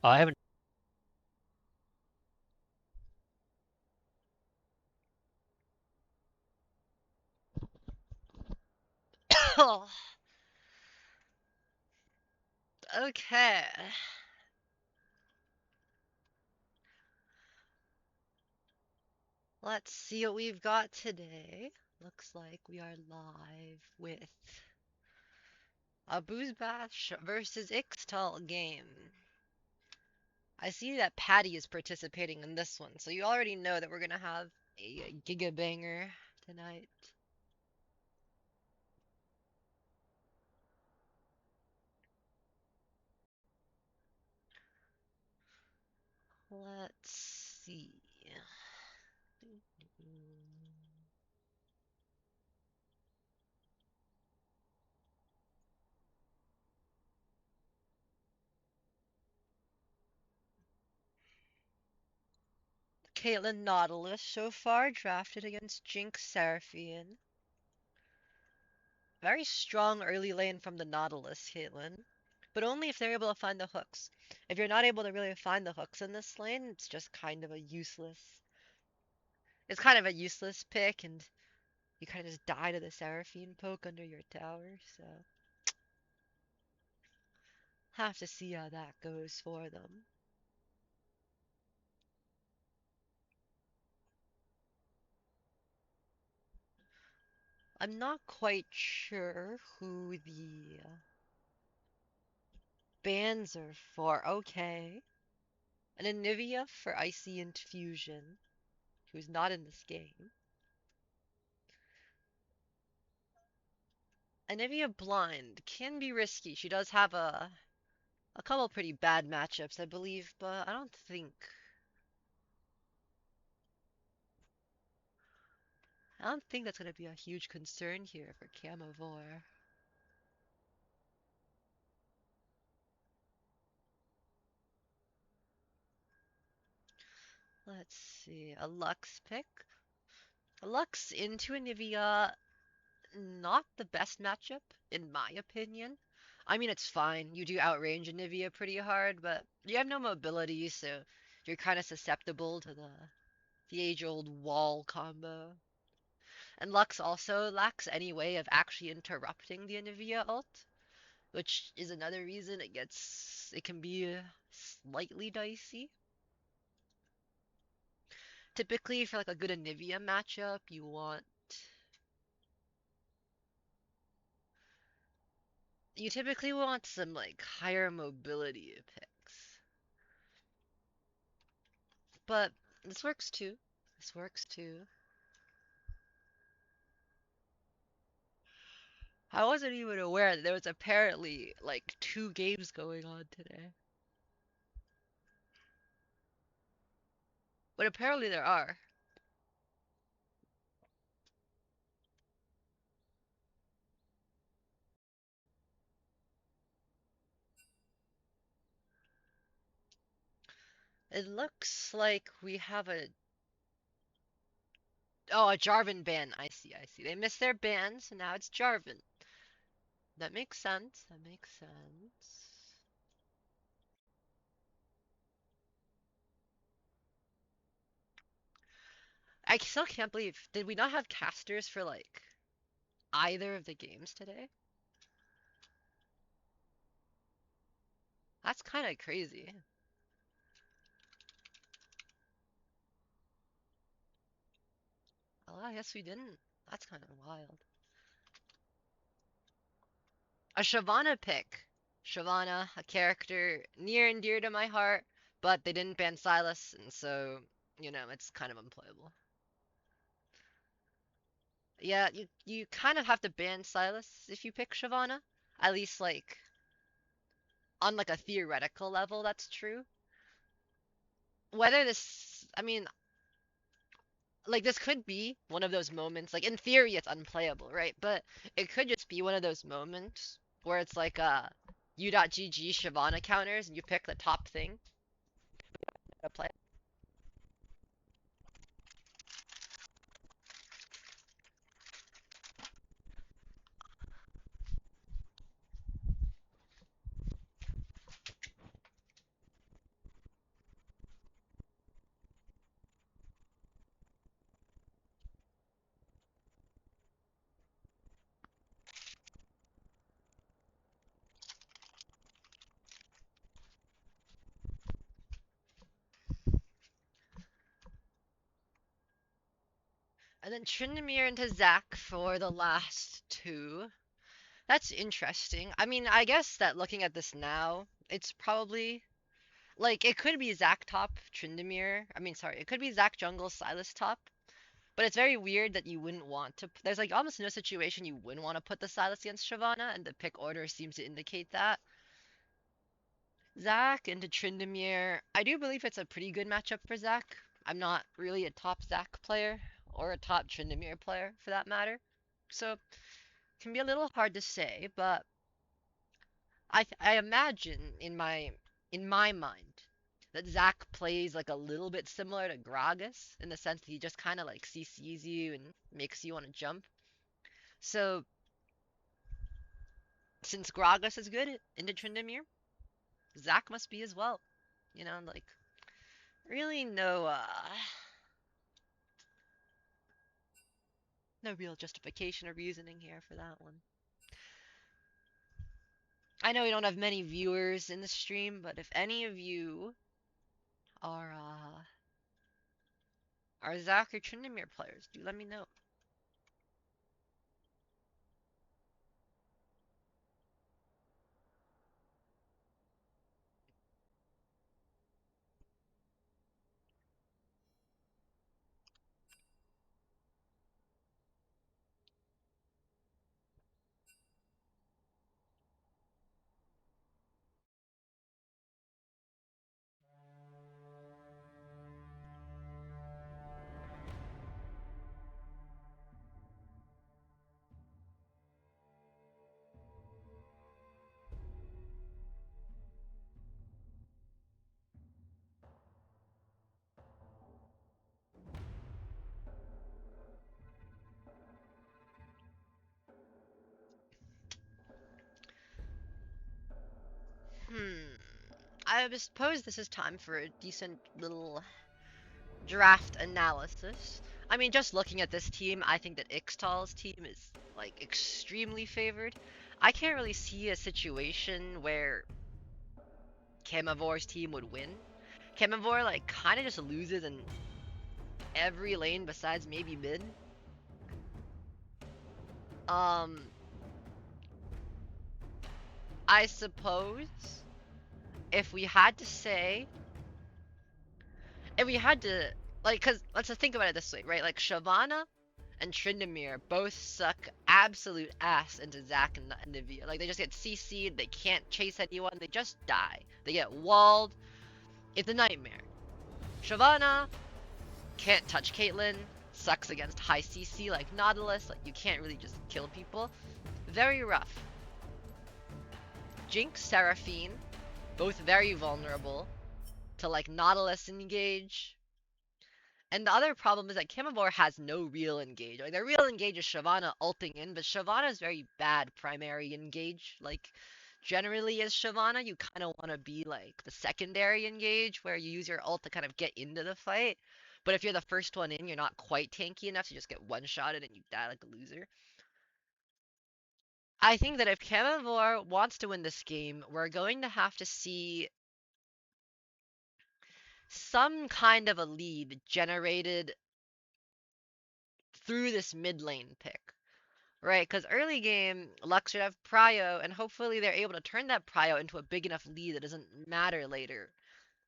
I haven't. Okay. Let's see what we've got today. Looks like we are live with a Booze Bash versus Ixtal game. I see that Patty is participating in this one, so you already know that we're gonna have a giga banger tonight. Let's see. Caitlin Nautilus so far drafted against Jinx Seraphine. Very strong early lane from the Nautilus, Caitlyn. But only if they're able to find the hooks. If you're not able to really find the hooks in this lane, it's just kind of a useless. It's kind of a useless pick, and you kind of just die to the Seraphine poke under your tower. So have to see how that goes for them. I'm not quite sure who the bans are for. Okay, an Anivia for Icy Infusion, who's not in this game. Anivia Blind can be risky. She does have a couple pretty bad matchups, I believe, but I don't think that's gonna be a huge concern here for Camavor. Let's see, a Lux pick. A Lux into Anivia, not the best matchup, in my opinion. I mean, it's fine. You do outrange Anivia pretty hard, but you have no mobility, so you're kind of susceptible to the age-old wall combo. And Lux also lacks any way of actually interrupting the Anivia ult, which is another reason it can be slightly dicey. Typically, for like a good Anivia matchup, you typically want some like higher mobility picks. But this works too. This works too. I wasn't even aware that there was apparently like two games going on today. But apparently there are. It looks like we have a Jarvan ban. I see, I see. They missed their ban, so now it's Jarvan. That makes sense. That makes sense. I still can't believe, did we not have casters for like either of the games today? That's kind of crazy. Oh, I guess we didn't. That's kind of wild. A Shyvana pick. Shyvana, a character near and dear to my heart, but they didn't ban Silas, and so, it's kind of unplayable. Yeah, you kind of have to ban Silas if you pick Shyvana. At least like on like a theoretical level, that's true. Whether this, I mean, like this could be one of those moments. Like in theory, it's unplayable, right? But it could just be one of those moments where it's like u.gg Shyvana counters, and you pick the top thing to play. And then Tryndamere into Zac for the last two. That's interesting. I mean, I guess that looking at this now, it's probably like it could be Zac top, Tryndamere. I mean, sorry, it could be Zac jungle, Sylas top. But it's very weird that you wouldn't want to. There's like almost no situation you wouldn't want to put the Sylas against Shyvana, and the pick order seems to indicate that. Zac into Tryndamere. I do believe it's a pretty good matchup for Zac. I'm not really a top Zac player or a top Tryndamere player for that matter. So it can be a little hard to say, but I imagine in my mind that Zac plays like a little bit similar to Gragas in the sense that he just kind of like CCs you and makes you want to jump. So since Gragas is good into Tryndamere, Zac must be as well. You know, like really no real justification or reasoning here for that one. I know we don't have many viewers in the stream, but if any of you are Zac or Tryndamere players, do let me know. Hmm. I suppose this is time for a decent little draft analysis. I mean, just looking at this team, I think that Ixtal's team is like extremely favored. I can't really see a situation where Camavor's team would win. Camavor like kind of just loses in every lane besides maybe mid. Um, I suppose if we had to say, if we had to like, cause let's just think about it this way, right? Like Shyvana and Tryndamere both suck absolute ass into Zac and Nivea. Like they just get CC'd, they can't chase anyone, they just die. They get walled. It's a nightmare. Shyvana can't touch Caitlyn, sucks against high CC like Nautilus, like you can't really just kill people. Very rough. Jinx, Seraphine, both very vulnerable to like Nautilus engage. And the other problem is that Camavor has no real engage. Like their real engage is Shyvana ulting in, but Shyvana is very bad primary engage. Like generally as Shyvana, you kind of want to be like the secondary engage where you use your ult to kind of get into the fight. But if you're the first one in, you're not quite tanky enough to just get one-shotted and you die like a loser. I think that if Camavor wants to win this game, we're going to have to see some kind of a lead generated through this mid lane pick. Right, because early game, Lux should have Prio, and hopefully they're able to turn that Prio into a big enough lead that doesn't matter later.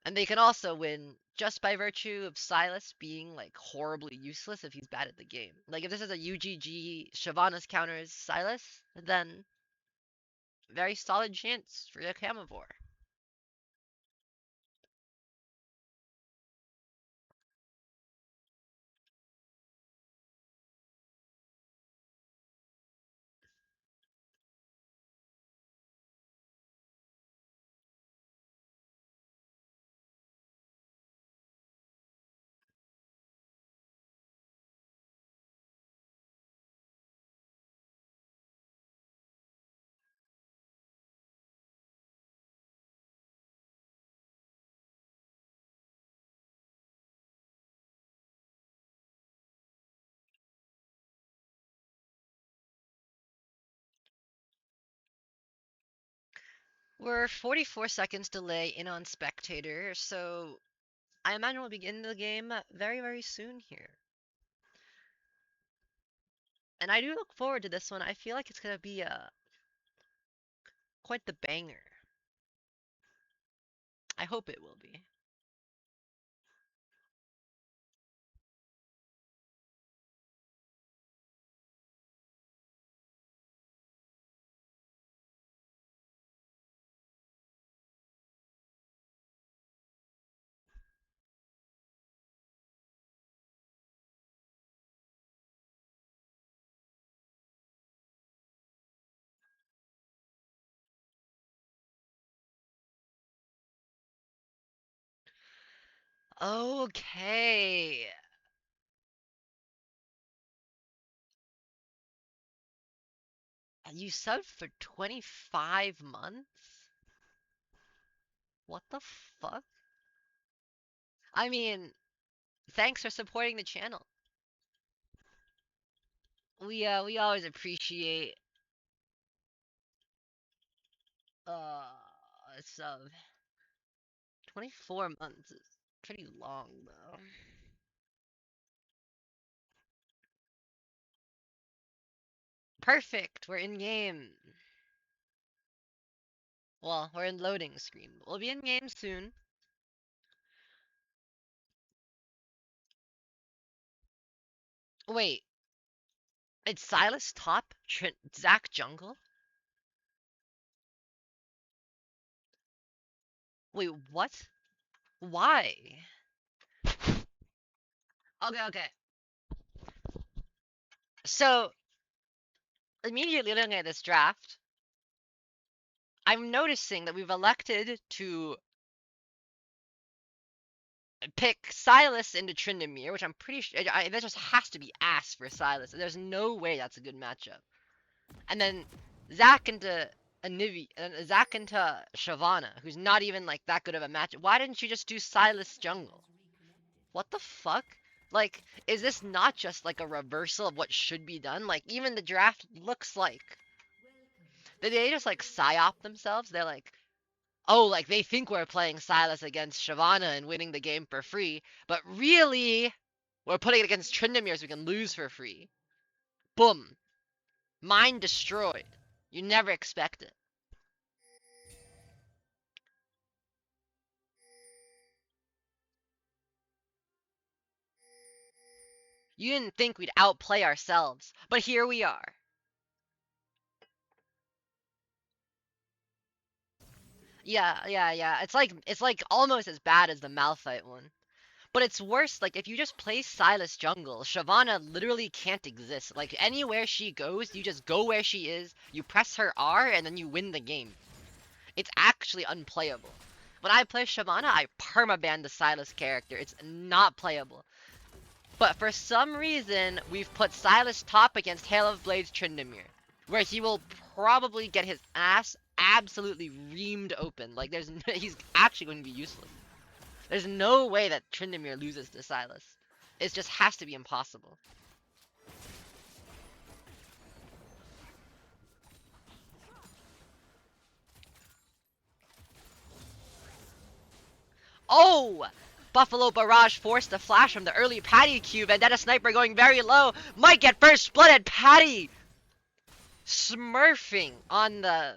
And they can also win just by virtue of Sylas being like horribly useless if he's bad at the game. Like if this is a UGG Shyvana's counters Sylas, then very solid chance for a Camavor. We're 44 seconds delay in on spectator, so I imagine we'll begin the game very, very soon here. And I do look forward to this one. I feel like it's gonna be quite the banger. I hope it will be. Okay. You subbed for 25 months? What the fuck? I mean, thanks for supporting the channel. We always appreciate a sub. 24 months is pretty long though. Perfect. We're in game. Well, we're in loading screen. We'll be in game soon. Wait, it's Silas top, Zach jungle? Wait, what? Why? Okay, okay. So, immediately looking at this draft, I'm noticing that we've elected to pick Silas into Tryndamere, which I'm pretty sure that just has to be ass for Silas. There's no way that's a good matchup. And then Zach into Anivi, and Zach into Shyvana, who's not even like that good of a matchup. Why didn't you just do Silas jungle? What the fuck? Like, is this not just like a reversal of what should be done? Like, even the draft looks like did they just like psyop themselves? They're like, oh, like they think we're playing Silas against Shyvana and winning the game for free, but really, we're putting it against Tryndamere so we can lose for free. Boom. Mind destroyed. You never expect it. You didn't think we'd outplay ourselves, but here we are. Yeah. It's like almost as bad as the Malphite one. But it's worse, like, if you just play Silas jungle, Shyvana literally can't exist. Like, anywhere she goes, you just go where she is, you press her R, and then you win the game. It's actually unplayable. When I play Shyvana, I permaban the Silas character. It's not playable. But for some reason, we've put Silas top against Hail of Blades Tryndamere, where he will probably get his ass absolutely reamed open. Like, he's actually going to be useless. There's no way that Tryndamere loses to Silas. It just has to be impossible. Oh! Buffalo Barrage forced the flash from the early Patty cube, and then a sniper going very low. Might get first blood at Patty! Smurfing on the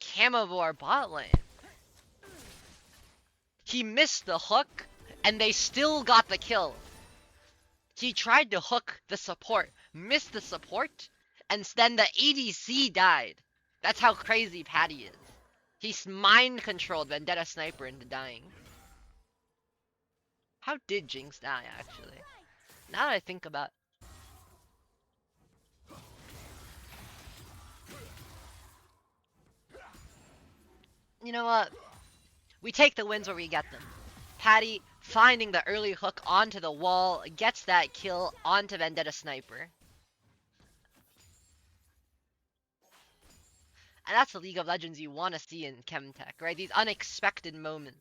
Camavor bot lane. He missed the hook, and they still got the kill. He tried to hook the support, missed the support, and then the ADC died. That's how crazy Patty is. He's mind controlled Vendetta Sniper into dying. How did Jinx die, actually? Now that I think about you know what? We take the wins where we get them. Patty finding the early hook onto the wall, gets that kill onto Vendetta Sniper. And that's the League of Legends you want to see in Chemtech, right? These unexpected moments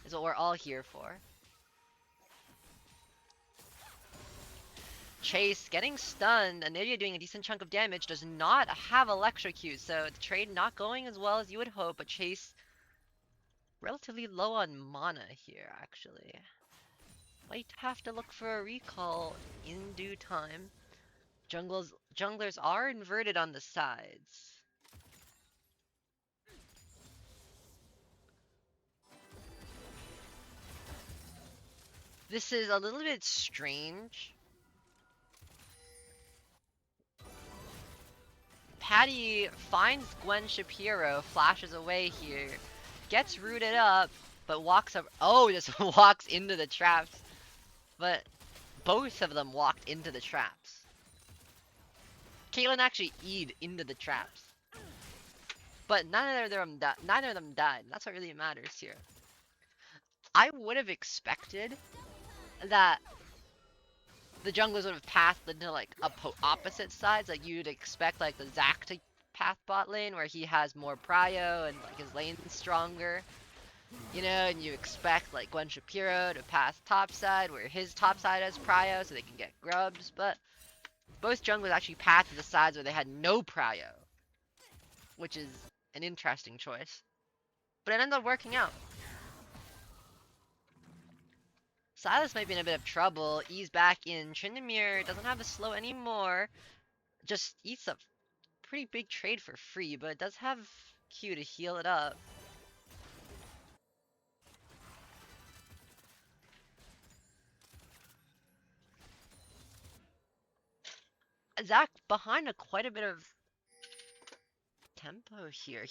is what we're all here for. Chase getting stunned, Anidia doing a decent chunk of damage, does not have electrocute, so the trade not going as well as you would hope, but Chase relatively low on mana here, actually. Might have to look for a recall in due time. Junglers are inverted on the sides. This is a little bit strange. Patty finds Gwen Shapiro, flashes away here, gets rooted up, but walks up. Oh, just walks into the traps. But both of them walked into the traps. Caitlyn actually E'd into the traps. But neither of them died. That's what really matters here. I would have expected that the junglers would have passed into like opposite sides. Like you'd expect like the Zac to path bot lane where he has more prio and like his lane's stronger. You know, and you expect like Gwen Shapiro to pass top side where his top side has prio so they can get grubs, but both junglers actually passed to the sides where they had no prio, which is an interesting choice. But it ended up working out. Silas might be in a bit of trouble. E's back in. Tryndamere doesn't have a slow anymore. Just eats a pretty big trade for free, but it does have Q to heal it up. Zac behind quite a bit of tempo here.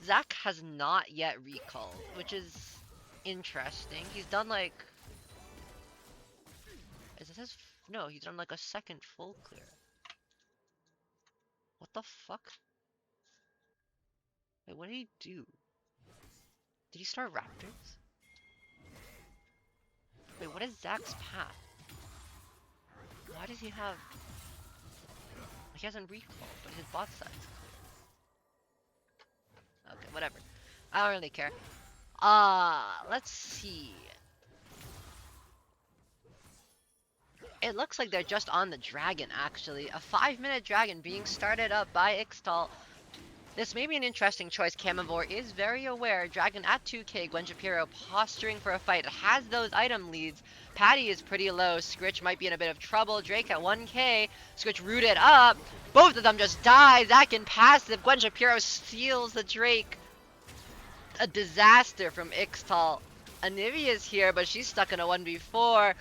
Zac has not yet recalled, which is interesting. He's done like... Is this his... No, he's done like a second full clear. What the fuck? Wait, what did he do? Did he start Raptors? Wait, what is Zac's path? Why does he have... He hasn't recalled, but his bot side's clear. Okay, whatever. I don't really care. Let's see. It looks like they're just on the dragon, actually. A 5-minute dragon being started up by Ixtal. This may be an interesting choice. Camavor is very aware. Dragon at 2k. Gwen Shapiro posturing for a fight. It has those item leads. Patty is pretty low. Scritch might be in a bit of trouble. Drake at 1k. Scritch rooted up. Both of them just die. Zac in passive. Gwen Shapiro steals the Drake. A disaster from Ixtal. Anivia's here, but she's stuck in a 1v4.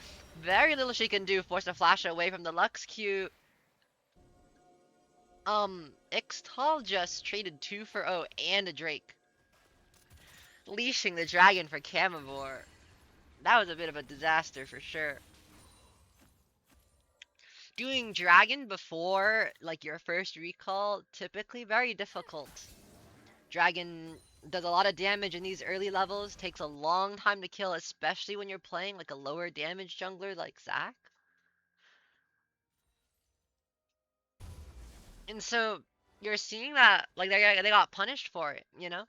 Very little she can do. Force a flash away from the Lux Q. Ixtal just traded 2 for 0 and a Drake. Leashing the dragon for Camavor. That was a bit of a disaster for sure. Doing dragon before like your first recall, typically very difficult. Dragon does a lot of damage in these early levels, takes a long time to kill, especially when you're playing like a lower damage jungler like Zac. And so you're seeing that like they got punished for it, you know?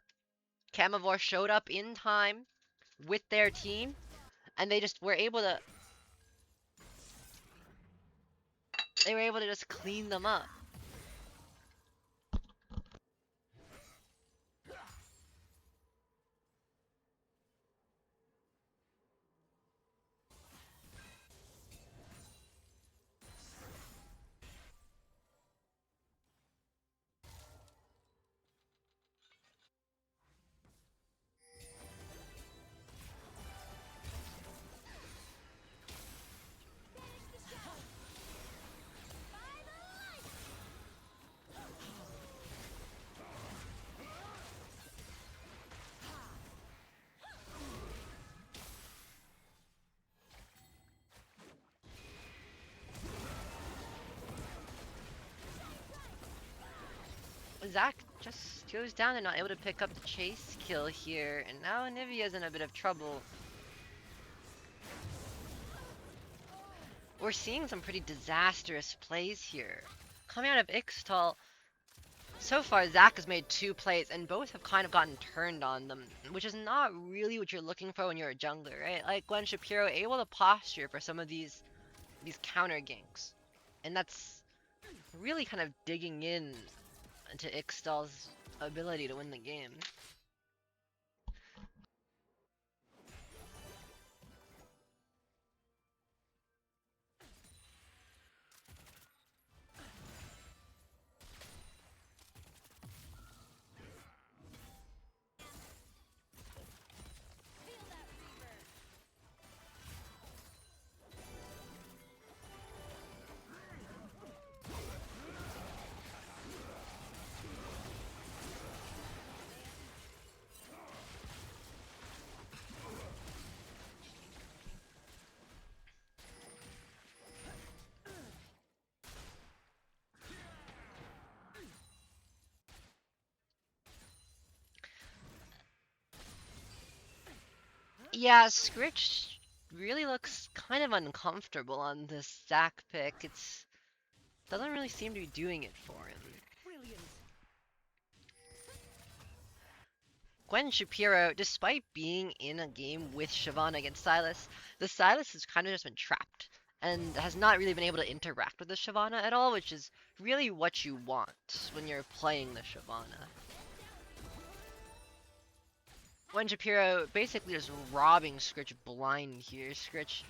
Camavor showed up in time with their team, and they just were able to just clean them up. Zac just goes down and not able to pick up the chase kill here, and now Anivia's in a bit of trouble. We're seeing some pretty disastrous plays here. Coming out of Ixtal, so far Zac has made 2 plays, and both have kind of gotten turned on them, which is not really what you're looking for when you're a jungler, right? Like Gwen Shapiro able to posture for some of these counter ganks, and that's really kind of digging in into Ixtal's ability to win the game. Yeah, Scritch really looks kind of uncomfortable on this Zac pick. It's doesn't really seem to be doing it for him. Gwen Shapiro, despite being in a game with Shyvana against Sylas, the Sylas has kind of just been trapped and has not really been able to interact with the Shyvana at all, which is really what you want when you're playing the Shyvana. Gwen Shapiro basically just robbing Scritch blind here. Scritch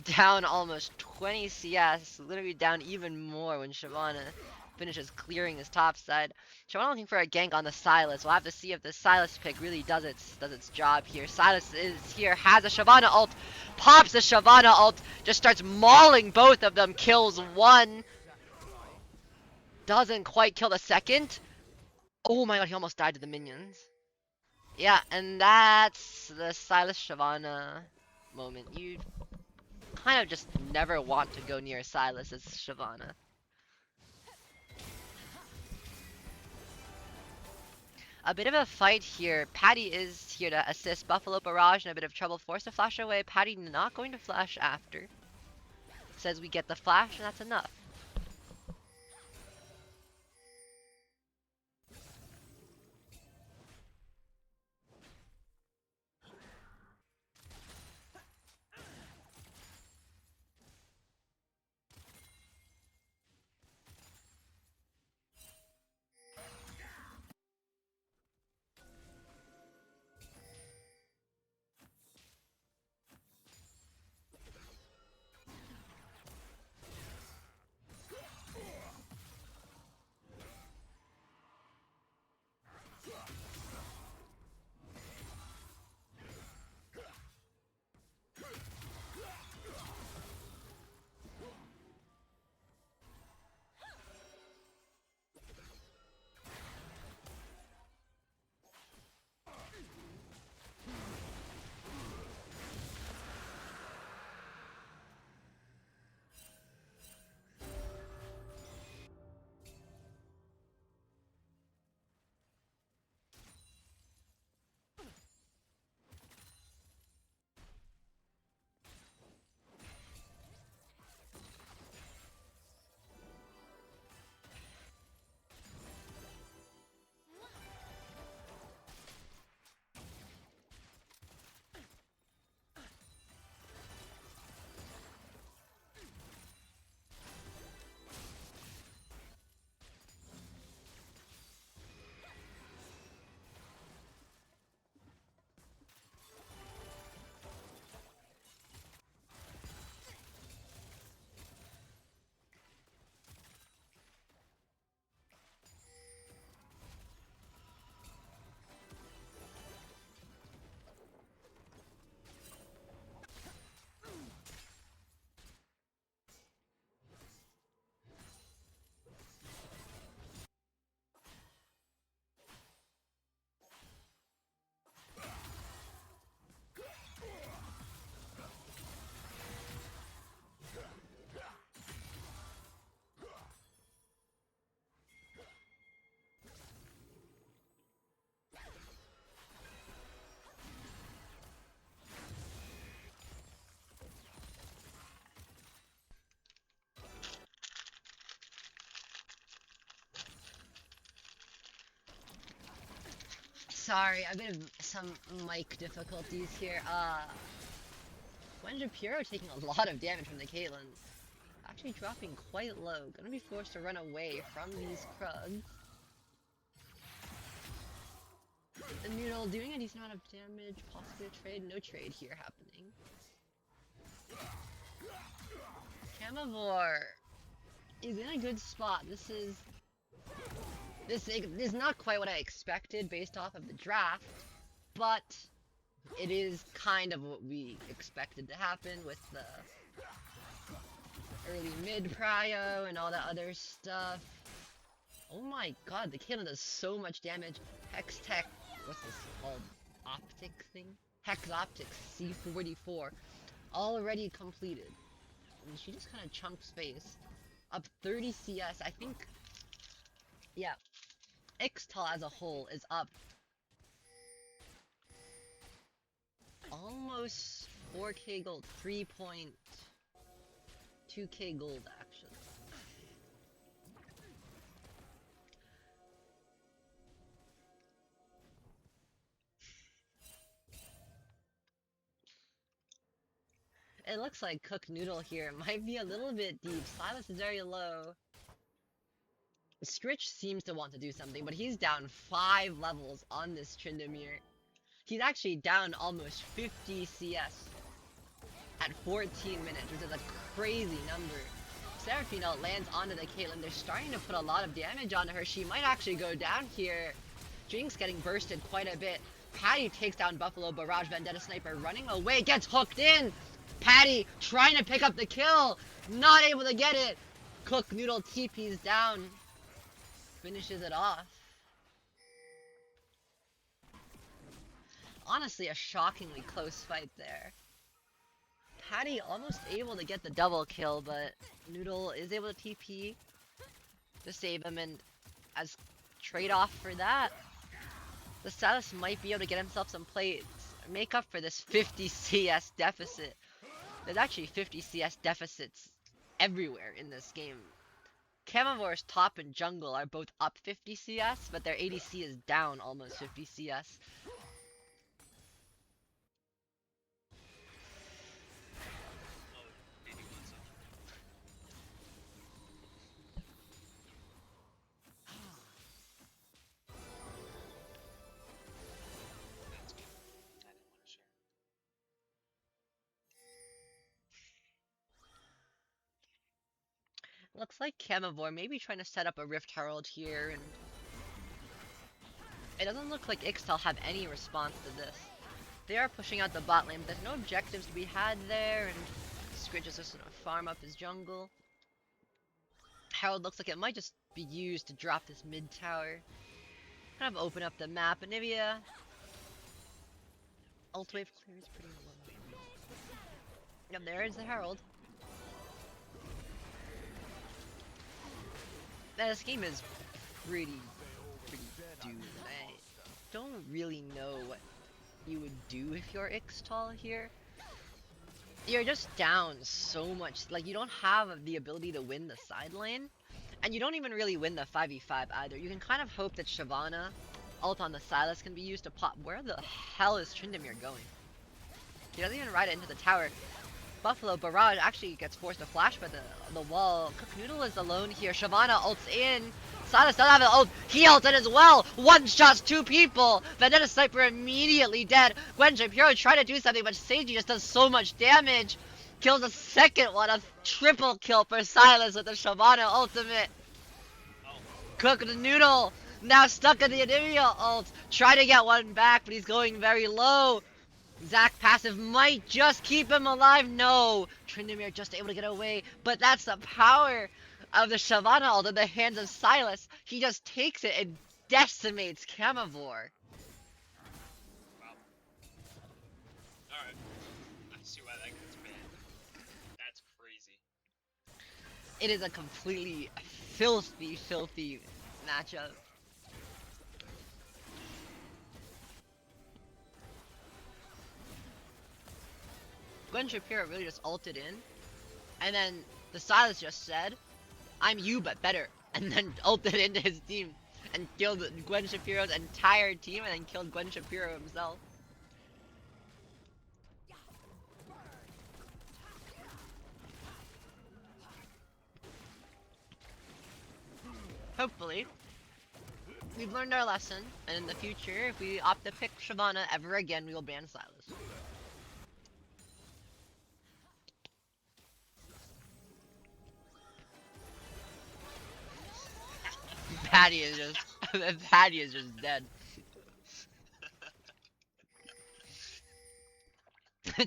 down almost 20 CS, literally down even more when Shyvana finishes clearing his top side. Shyvana looking for a gank on the Sylas. We'll have to see if the Sylas pick really does its job here. Sylas is here, has a Shyvana ult, pops the Shyvana ult, just starts mauling both of them, kills one, doesn't quite kill the second. Oh my god, he almost died to the minions. Yeah, and that's the Sylas Shyvana moment. You kind of just never want to go near Sylas as Shyvana. A bit of a fight here. Patty is here to assist Buffalo Barrage in a bit of trouble. Forced to flash away. Patty not going to flash after. Says we get the flash and that's enough. Sorry, a bit of some mic difficulties here. Gwen Shapiro taking a lot of damage from the Caitlyn. Actually dropping quite low. Gonna be forced to run away from these Krugs. The Noodle doing a decent amount of damage, possibly a trade. No trade here happening. Camavor is in a good spot. This is not quite what I expected based off of the draft, but it is kind of what we expected to happen with the early mid prio and all that other stuff. Oh my god, the Caitlyn does so much damage. Hextech, what's this called? Optic thing? Hex Optics C44. Already completed. And she just kind of chunks space. Up 30 CS, I think. Yeah. Ixtal as a whole is up almost 4k gold, 3.2k gold actually. It looks like Cook Noodle here might be a little bit deep. Silas is very low. Scritch seems to want to do something, but he's down 5 levels on this Tryndamere. He's actually down almost 50 CS at 14 minutes, which is a crazy number. Seraphina lands onto the Caitlyn. They're starting to put a lot of damage onto her. She might actually go down here. Jinx getting bursted quite a bit. Patty takes down Buffalo Barrage. Vendetta Sniper running away, gets hooked in. Patty trying to pick up the kill, not able to get it. Cook Noodle TP's down, finishes it off. Honestly, a shockingly close fight there. Patty almost able to get the double kill, but Noodle is able to TP to save him, and as trade-off for that, the Silas might be able to get himself some plates, make up for this 50 CS deficit. There's actually 50 CS deficits everywhere in this game. Camavor's top and jungle are both up 50 CS, but their ADC is down almost 50 CS. Looks like Camavor may be trying to set up a Rift Herald here, and it doesn't look like Ixtal have any response to this. They are pushing out the bot lane, but there's no objectives to be had there, and Scritch is just gonna farm up his jungle. Herald looks like it might just be used to drop this mid tower. Kind of open up the map. Anivia. Ult wave clear is pretty low. Yep, there is the Herald. Now, this game is pretty doomed. I don't really know what you would do if you're Ixtal here. You're just down so much. Like, you don't have the ability to win the side lane, and you don't even really win the 5v5 either. You can kind of hope that Shyvana ult on the Silas can be used to pop. Where the hell is Tryndamere going? He doesn't even ride it into the tower. Buffalo Barrage actually gets forced to flash by the wall. Cook Noodle is alone here. Shyvana ults in. Silas doesn't have an ult. He ulted as well. One shots 2 people. Vendetta Sniper immediately dead. Gwen Shapiro tried to do something, but Seiji just does so much damage. Kills a second one. A triple kill for Silas with the Shyvana ultimate. Cook Noodle now stuck in the Anivia ult. Try to get one back, but he's going very low. Zac passive might just keep him alive. No, Tryndamere just able to get away, but that's the power of the Shyvana ult in the hands of Silas. He just takes it and decimates Camavor. Wow. Alright. I see why that gets banned. That's crazy. It is a completely filthy matchup. Gwen Shapiro really just ulted in, and then the Silas just said, "I'm you but better," and then ulted into his team and killed Gwen Shapiro's entire team, and then killed Gwen Shapiro himself. Hopefully, we've learned our lesson, and in the future, if we opt to pick Shyvana ever again, we will ban Silas. Patty is just dead.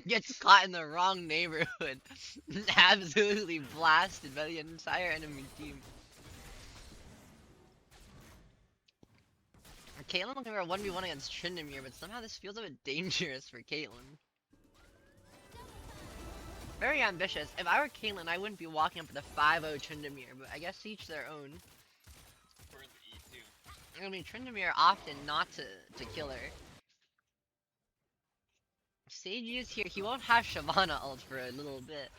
Gets caught in the wrong neighborhood. Absolutely blasted by the entire enemy team. Caitlyn looking for a 1v1 against Tryndamere, but somehow this feels a bit dangerous for Caitlyn. Very ambitious. If I were Caitlyn, I wouldn't be walking up with a 5-0 Tryndamere, but I guess each their own. I mean, Tryndamere often not to kill her. Seiji is here. He won't have Shyvana ult for a little bit.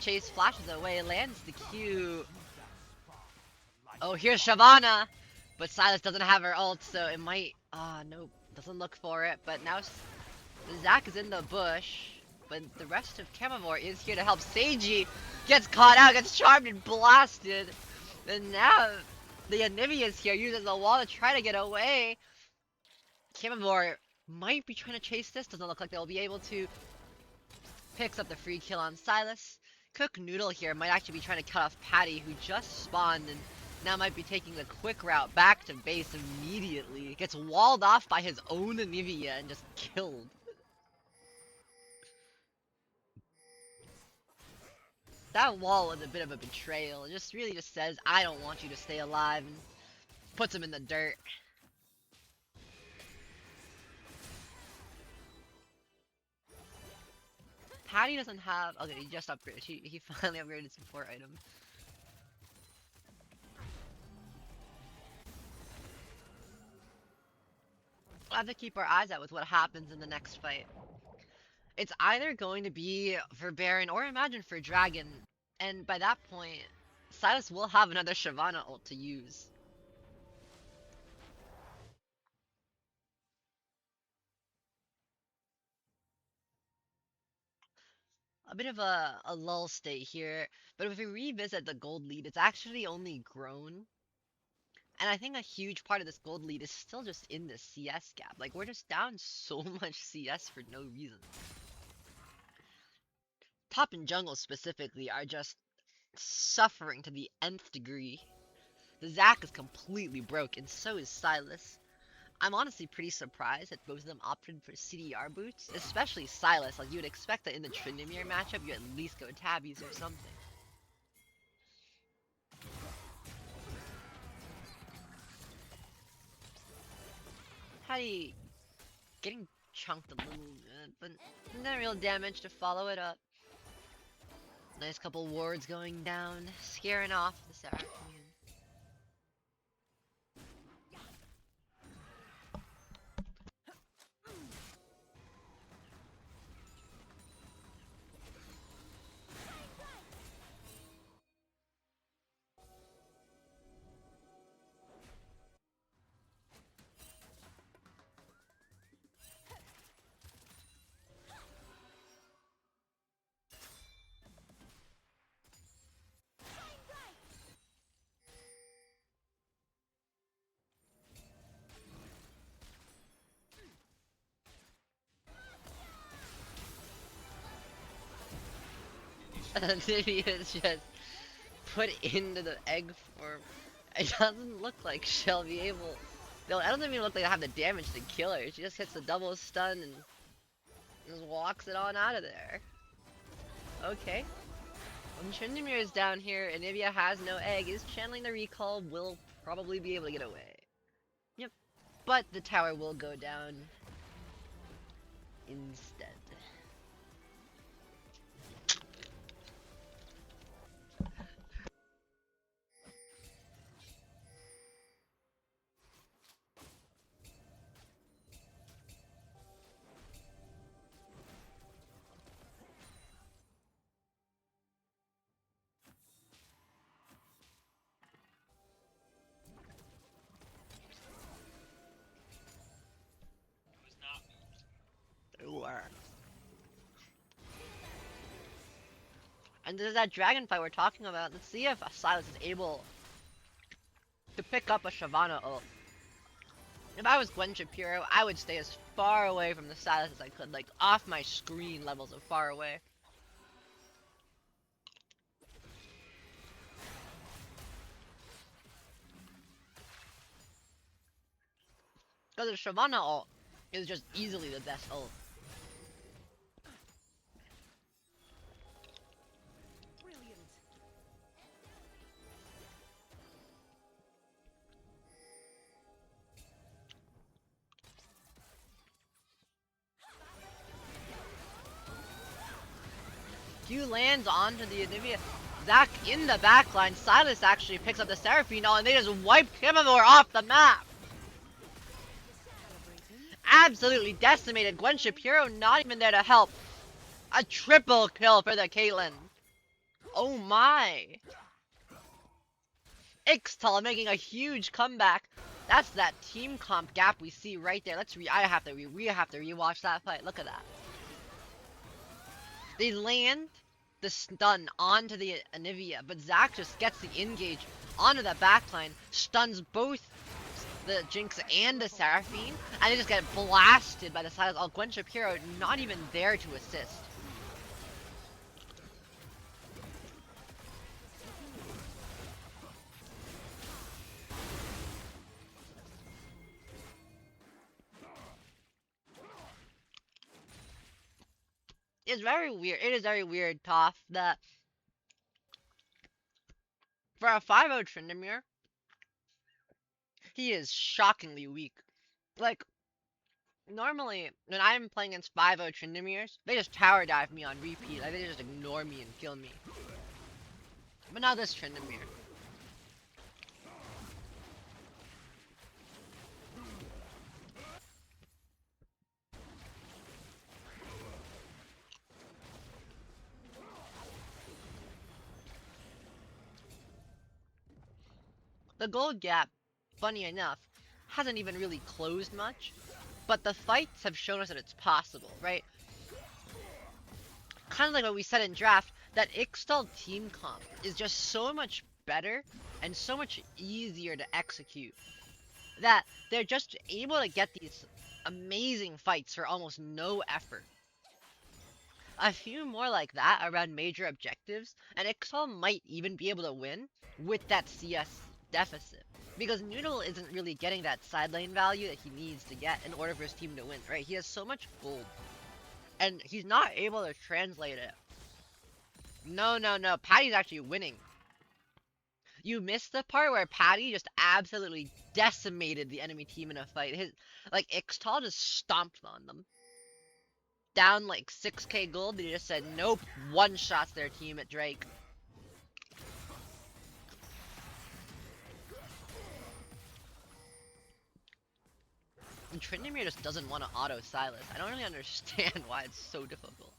Chase flashes away, lands the Q. Oh, here's Shyvana! But Sylas doesn't have her ult, so it might... nope. Doesn't look for it. But now Zac is in the bush. But the rest of Camavor is here to help. Seiji gets caught out, gets charmed and blasted. And now the Anivia is here, uses the wall to try to get away. Camavor might be trying to chase this. Doesn't look like they'll be able to. Picks up the free kill on Sylas. Cook Noodle here might actually be trying to cut off Patty, who just spawned and now might be taking the quick route back to base immediately. Gets walled off by his own Anivia and just killed. That wall was a bit of a betrayal. It just really just says, I don't want you to stay alive, and puts him in the dirt. Patty doesn't have... Okay, he just upgraded. He finally upgraded support item. We'll have to keep our eyes out with what happens in the next fight. It's either going to be for Baron or Imagine for Dragon. And by that point, Sylas will have another Shyvana ult to use. A bit of a lull state here, but if we revisit the gold lead, it's actually only grown. And I think a huge part of this gold lead is still just in the CS gap. Like, we're just down so much CS for no reason. Top and jungle specifically are just suffering to the nth degree. The Zac is completely broke, and so is Sylas. I'm honestly pretty surprised that both of them opted for CDR boots, especially Sylas. Like, you would expect that in the Tryndamere matchup, you at least go tabbies or something. Patty getting chunked a little bit, but no real damage to follow it up. Nice couple wards going down, scaring off the Seraphine. Anivia is just put into the egg form. It doesn't look like she'll be able... No, it doesn't even look like I have the damage to kill her. She just hits the double stun and just walks it on out of there. Okay. When Tryndamere is down here, Anivia has no egg, is channeling the recall, will probably be able to get away. Yep. But the tower will go down instead. And there's that dragon fight we're talking about. Let's see if Sylas is able to pick up a Shyvana ult. If I was Gwen Shapiro, I would stay as far away from the Sylas as I could, like off my screen levels of far away. Because the Shyvana ult is just easily the best ult. Q lands onto the Anivia. Zac in the backline. Sylas actually picks up the Seraphine and they just wipe Camavor off the map. absolutely decimated. Gwen Shapiro not even there to help. A triple kill for the Caitlyn. Oh my. Ixtal making a huge comeback. That's that team comp gap we see right there. I have to rewatch that fight. Look at that. They land the stun onto the Anivia, but Zac just gets the engage onto the backline, stuns both the Jinx and the Seraphine, and they just get blasted by the side of Gwen Shapiro, not even there to assist. It's very weird. It is very weird, Toph, that for a 5-0 Tryndamere, he is shockingly weak. Like, normally, when I'm playing against 5-0 Tryndameres, they just tower dive me on repeat. Like, they just ignore me and kill me. But now this Tryndamere. The gold gap, funny enough, hasn't even really closed much, but the fights have shown us that it's possible, right? Kind of like what we said in draft, that Ixtal team comp is just so much better and so much easier to execute that they're just able to get these amazing fights for almost no effort. A few more like that around major objectives, and Ixtal might even be able to win with that CS deficit. Because Noodle isn't really getting that side lane value that he needs to get in order for his team to win, right? He has so much gold. And he's not able to translate it. No, Patty's actually winning. You missed the part where Patty just absolutely decimated the enemy team in a fight. Ixtal just stomped on them. Down like 6k gold, they just said, nope, one-shots their team at Drake. And Tryndamere just doesn't want to auto Silas. I don't really understand why it's so difficult.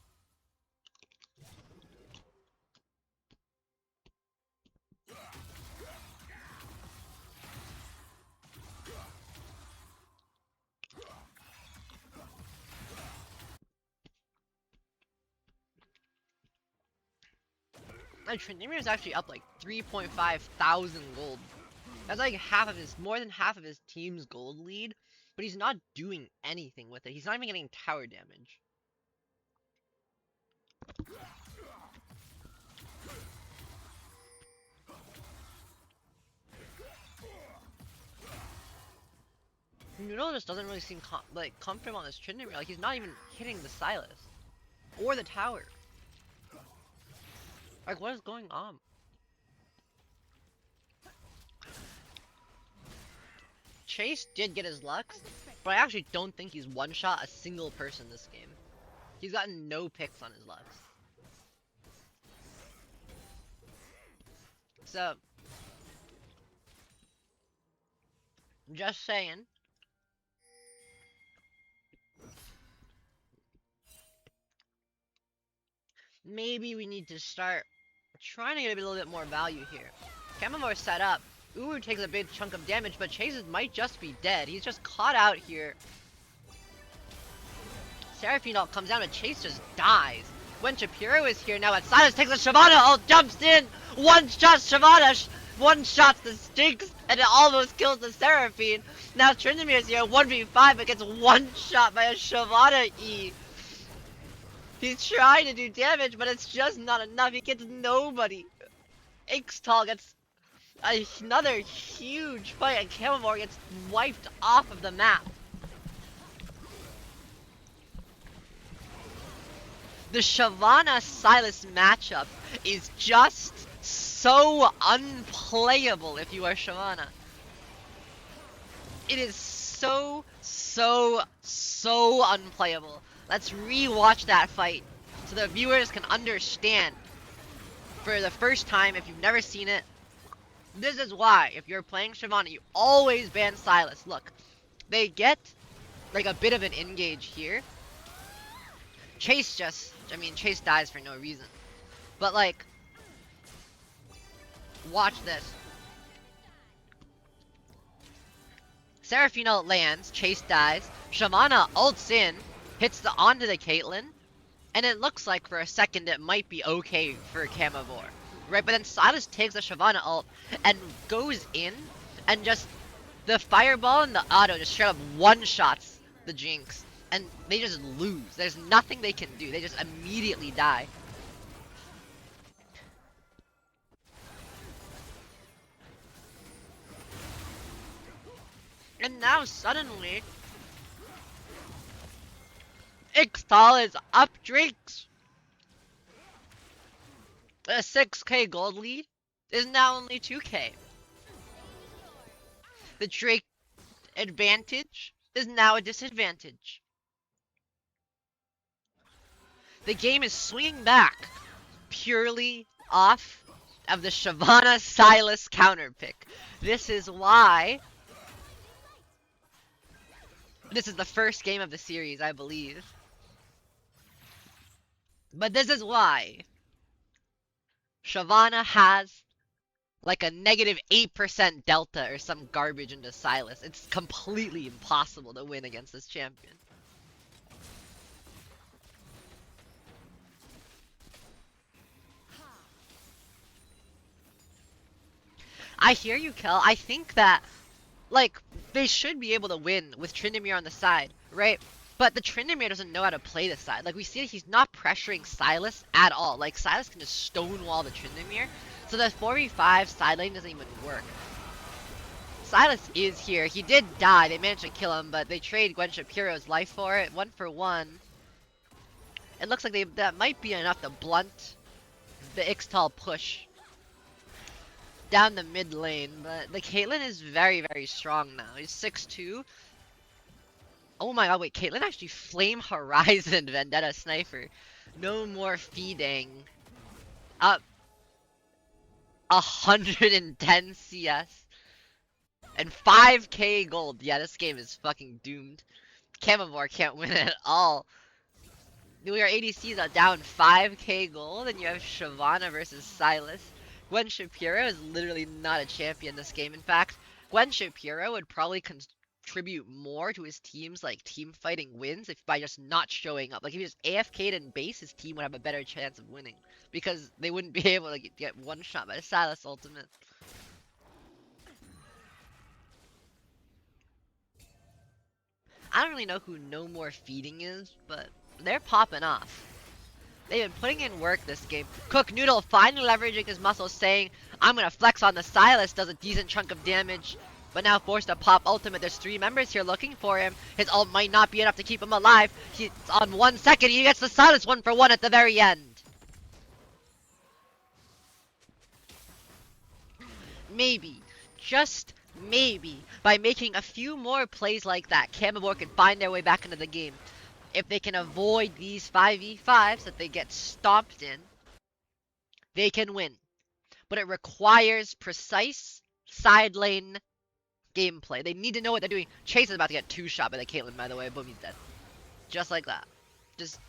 And Tryndamere is actually up like 3.5 thousand gold. That's like more than half of his team's gold lead. But he's not doing anything with it. He's not even getting tower damage. Noodle just doesn't really seem comfortable on this Tryndamere. Like, he's not even hitting the Silas. Or the tower. Like, what is going on? Chase did get his Lux, but I actually don't think he's one-shot a single person this game. He's gotten no picks on his Lux. So, just saying. Maybe we need to start trying to get a little bit more value here. Camavor set up. Uru takes a big chunk of damage, but Chase might just be dead. He's just caught out here. Seraphine ult comes down, and Chase just dies. When Shapiro is here now, and Silas takes a Shyvana ult, jumps in, one-shot Shyvana, one-shots the Jinx, and it almost kills the Seraphine. Now Tryndamere is here, 1v5, but gets one-shot by a Shyvana E. He's trying to do damage, but it's just not enough. He gets nobody. Ixtal gets another huge fight, and Camavor gets wiped off of the map. The Shyvana Silas matchup is just so unplayable if you are Shyvana. It is so unplayable. Let's re-watch that fight so the viewers can understand for the first time if you've never seen it. This is why, if you're playing Shyvana, you always ban Silas. Look, they get like a bit of an engage here. Chase Chase dies for no reason. But like, watch this. Seraphina lands, Chase dies, Shyvana ults in, hits the onto the Caitlyn, and it looks like for a second it might be okay for Camavor. Right, but then Silas takes the Shyvana ult and goes in, and just the fireball and the auto just straight up one-shots the Jinx. And they just lose. There's nothing they can do. They just immediately die. And now suddenly, Ixtal is up Drakes. A 6k gold lead is now only 2k. The Drake advantage is now a disadvantage. The game is swinging back purely off of the Shyvana Silas counter pick. This is why this is the first game of the series, I believe. But this is why Shyvana has like a negative 8% delta or some garbage into Silas. It's completely impossible to win against this champion. I hear you, Kel. I think that, like, they should be able to win with Tryndamere on the side, right? But the Tryndamere doesn't know how to play the side. Like, we see that he's not pressuring Silas at all. Like, Silas can just stonewall the Tryndamere. So the 4v5 side lane doesn't even work. Silas is here. He did die. They managed to kill him, but they trade Gwen Shapiro's life for it. 1 for 1. It looks like that might be enough to blunt the Ixtal push down the mid lane, but the Caitlyn is very, very strong now. He's 6'2". Oh my god, wait, Caitlyn actually Flame Horizon Vendetta Sniper. No more feeding. Up 110 CS. And 5k gold. Yeah, this game is fucking doomed. Camavor can't win at all. We are ADCs are down 5k gold, and you have Shyvana versus Silas. Gwen Shapiro is literally not a champion this game. In fact, Gwen Shapiro would probably contribute more to his team's like team fighting wins if by just not showing up. Like if he just AFK'd in base, his team would have a better chance of winning because they wouldn't be able to get one shot by the Silas ultimate. I don't really know who No More Feeding is, but they're popping off. They've been putting in work this game. Cook Noodle finally leveraging his muscles, saying, I'm gonna flex on the Silas, does a decent chunk of damage, but now forced to pop ultimate. There's 3 members here looking for him. His ult might not be enough to keep him alive. He's on 1 second, he gets the Silas 1 for 1 at the very end. Maybe, just maybe, by making a few more plays like that, Camavor can find their way back into the game. If they can avoid these 5v5s that they get stomped in, they can win. But it requires precise side lane gameplay. They need to know what they're doing. Chase is about to get 2-shot by the Caitlyn, by the way. Boom, he's dead. Just like that. Just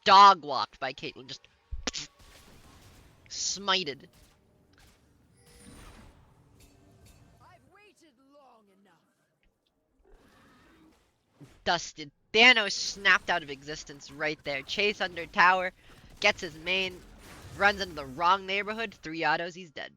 dog walked by Caitlyn. Just smited. I've waited long enough. Dusted. Thanos snapped out of existence right there. Chase under tower, gets his main, runs into the wrong neighborhood, 3 autos, he's dead.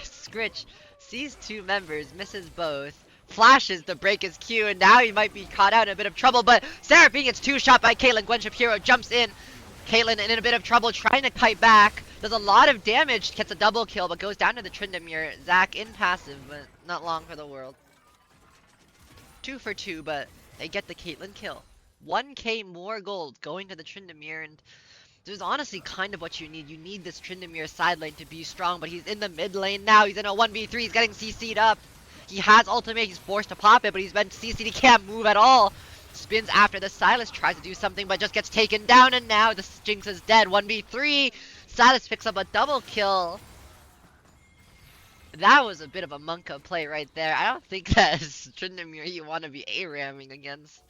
Scritch sees 2 members, misses both, flashes to break his Q, and now he might be caught out in a bit of trouble, but Seraphine gets 2-shot by Caitlyn. Gwen Shapiro jumps in. Caitlyn in a bit of trouble, trying to kite back. Does a lot of damage, gets a double kill, but goes down to the Tryndamere. Zac in passive, but not long for the world. 2 for 2, but they get the Caitlyn kill. 1k more gold going to the Tryndamere, and this is honestly kind of what you need. You need this Tryndamere side lane to be strong, but he's in the mid lane now. He's in a 1v3, he's getting CC'd up. He has ultimate, he's forced to pop it, but he's been CC'd, he can't move at all. Spins after the Silas, tries to do something, but just gets taken down, and now the Jinx is dead. 1v3, Silas picks up a double kill. That was a bit of a Monka play right there. I don't think that's Tryndamere you want to be A-ramming against.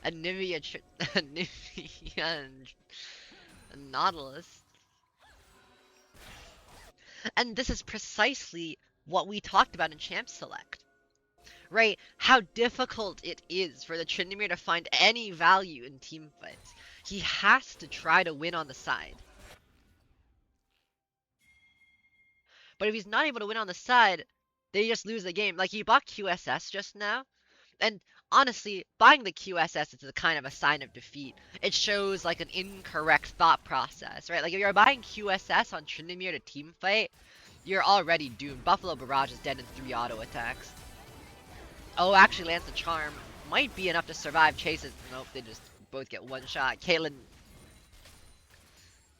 A Nivea, a Nivea and Nautilus. And this is precisely what we talked about in Champ Select. Right? How difficult it is for the Tryndamere to find any value in team fights. He has to try to win on the side. But if he's not able to win on the side, they just lose the game. Like, he bought QSS just now, and honestly, buying the QSS is a kind of a sign of defeat. It shows, like, an incorrect thought process, right? Like, if you're buying QSS on Tryndamere to team fight, you're already doomed. Buffalo Barrage is dead in 3 auto attacks. Oh, actually lands the charm. Might be enough to survive chases. Nope, they just both get one shot. Caitlyn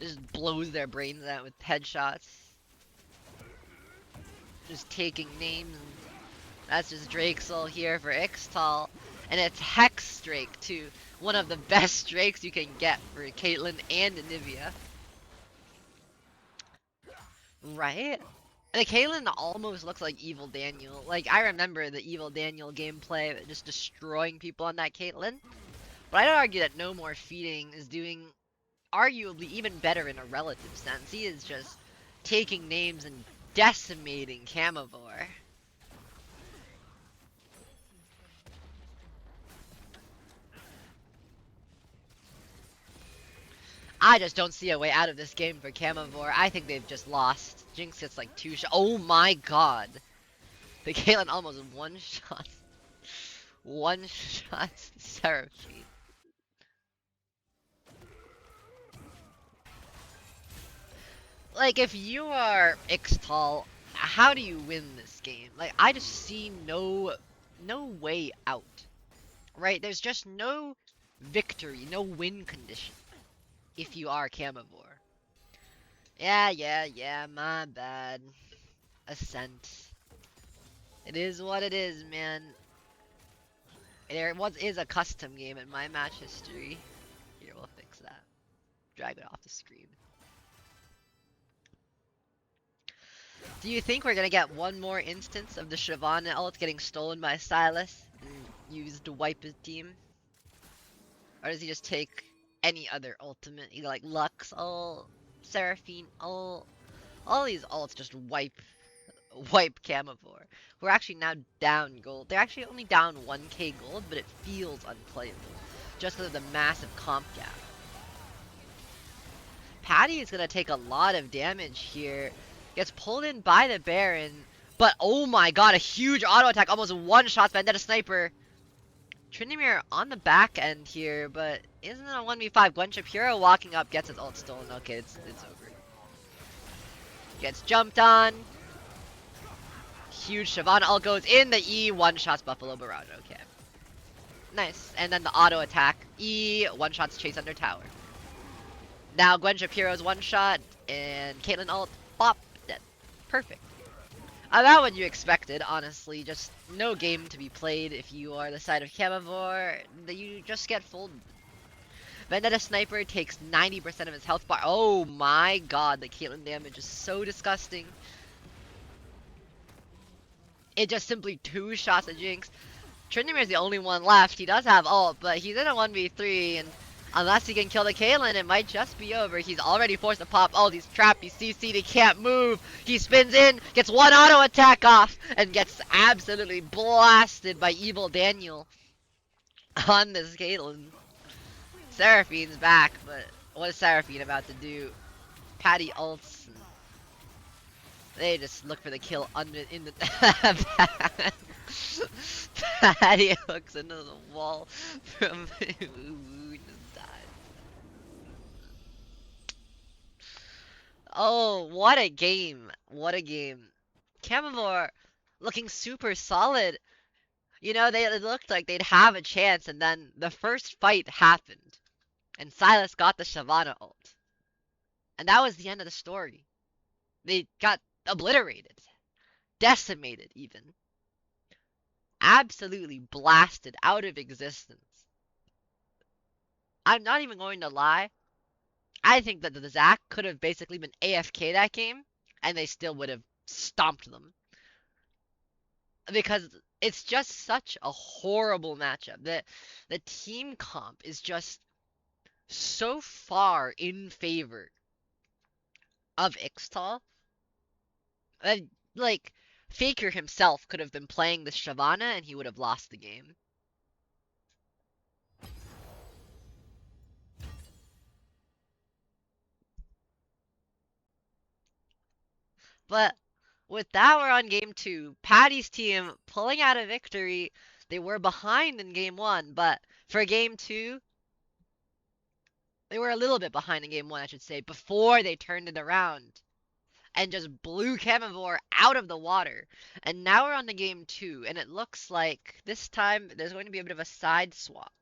just blows their brains out with headshots. Just taking names. That's just Drakesel here for Ixtal. And it's Hex Drake too. One of the best Drakes you can get for Caitlyn and Nivea. Right? And the Caitlyn almost looks like Evil Daniel. Like, I remember the Evil Daniel gameplay, just destroying people on that Caitlyn. But I'd argue that No More Feeding is doing arguably even better in a relative sense. He is just taking names and decimating Camavor. I just don't see a way out of this game for Camavor. I think they've just lost. Jinx gets like 2 shots. Oh my god. The Caitlyn almost one shot. One shot Seraphine. Like, if you are Ixtal, how do you win this game? Like, I just see no way out. Right? There's just no victory, no win condition if you are Camavor. Yeah, my bad. Ascent. It is what it is, man. There is a custom game in my match history. Here, we'll fix that. Drag it off the screen. Do you think we're gonna get one more instance of the Shyvana ult getting stolen by Silas and used to wipe his team? Or does he just take any other ultimate, either like Lux ult, Seraphine ult? All these ults just wipe Camavor. We're actually now down gold. They're actually only down 1k gold, but it feels unplayable. Just because of the massive comp gap. Patty is gonna take a lot of damage here. Gets pulled in by the Baron. But oh my god, a huge auto attack. Almost one-shots Vendetta Sniper. Tryndamere on the back end here, but isn't it a 1v5? Gwen Shapiro walking up, gets his ult stolen. Okay, it's over. Gets jumped on. Huge Shyvana ult goes in the E, one-shots Buffalo Barrage. Okay. Nice. And then the auto attack. E, one-shots Chase under tower. Now Gwen Shapiro's one-shot, and Caitlyn ult, bop, dead. Perfect. About what you expected, honestly. Just no game to be played if you are the side of Camavor. You just get folded. Vendetta Sniper takes 90% of his health bar. Oh my god, the Caitlyn damage is so disgusting. It just simply 2 shots at Jinx. Tryndamere is the only one left. He does have ult, but he's in a 1v3, and unless he can kill the Caitlyn, it might just be over. He's already forced to pop. Oh, he's trapped. He's CC'd. He can't move. He spins in, gets one auto attack off, and gets absolutely blasted by Evil Daniel on this Caitlyn. Seraphine's back, but what is Seraphine about to do? Patty ults. They just look for the kill in the Patty hooks into the wall from who just died. Oh, what a game. What a game. Camavor looking super solid. You know, it looked like they'd have a chance, and then the first fight happened. And Silas got the Shyvana ult. And that was the end of the story. They got obliterated. Decimated, even. Absolutely blasted out of existence. I'm not even going to lie. I think that the Zac could have basically been AFK that game, and they still would have stomped them. Because it's just such a horrible matchup. The team comp is just so far in favor of Ixtal that, like, Faker himself could have been playing the Shyvana and he would have lost the game. But with that, we're on game 2. Patty's team pulling out a victory. They were behind in game 1, but for game 2, they were a little bit behind in game 1, I should say, before they turned it around and just blew Camavor out of the water. And now we're on to game 2, and it looks like this time there's going to be a bit of a side swap.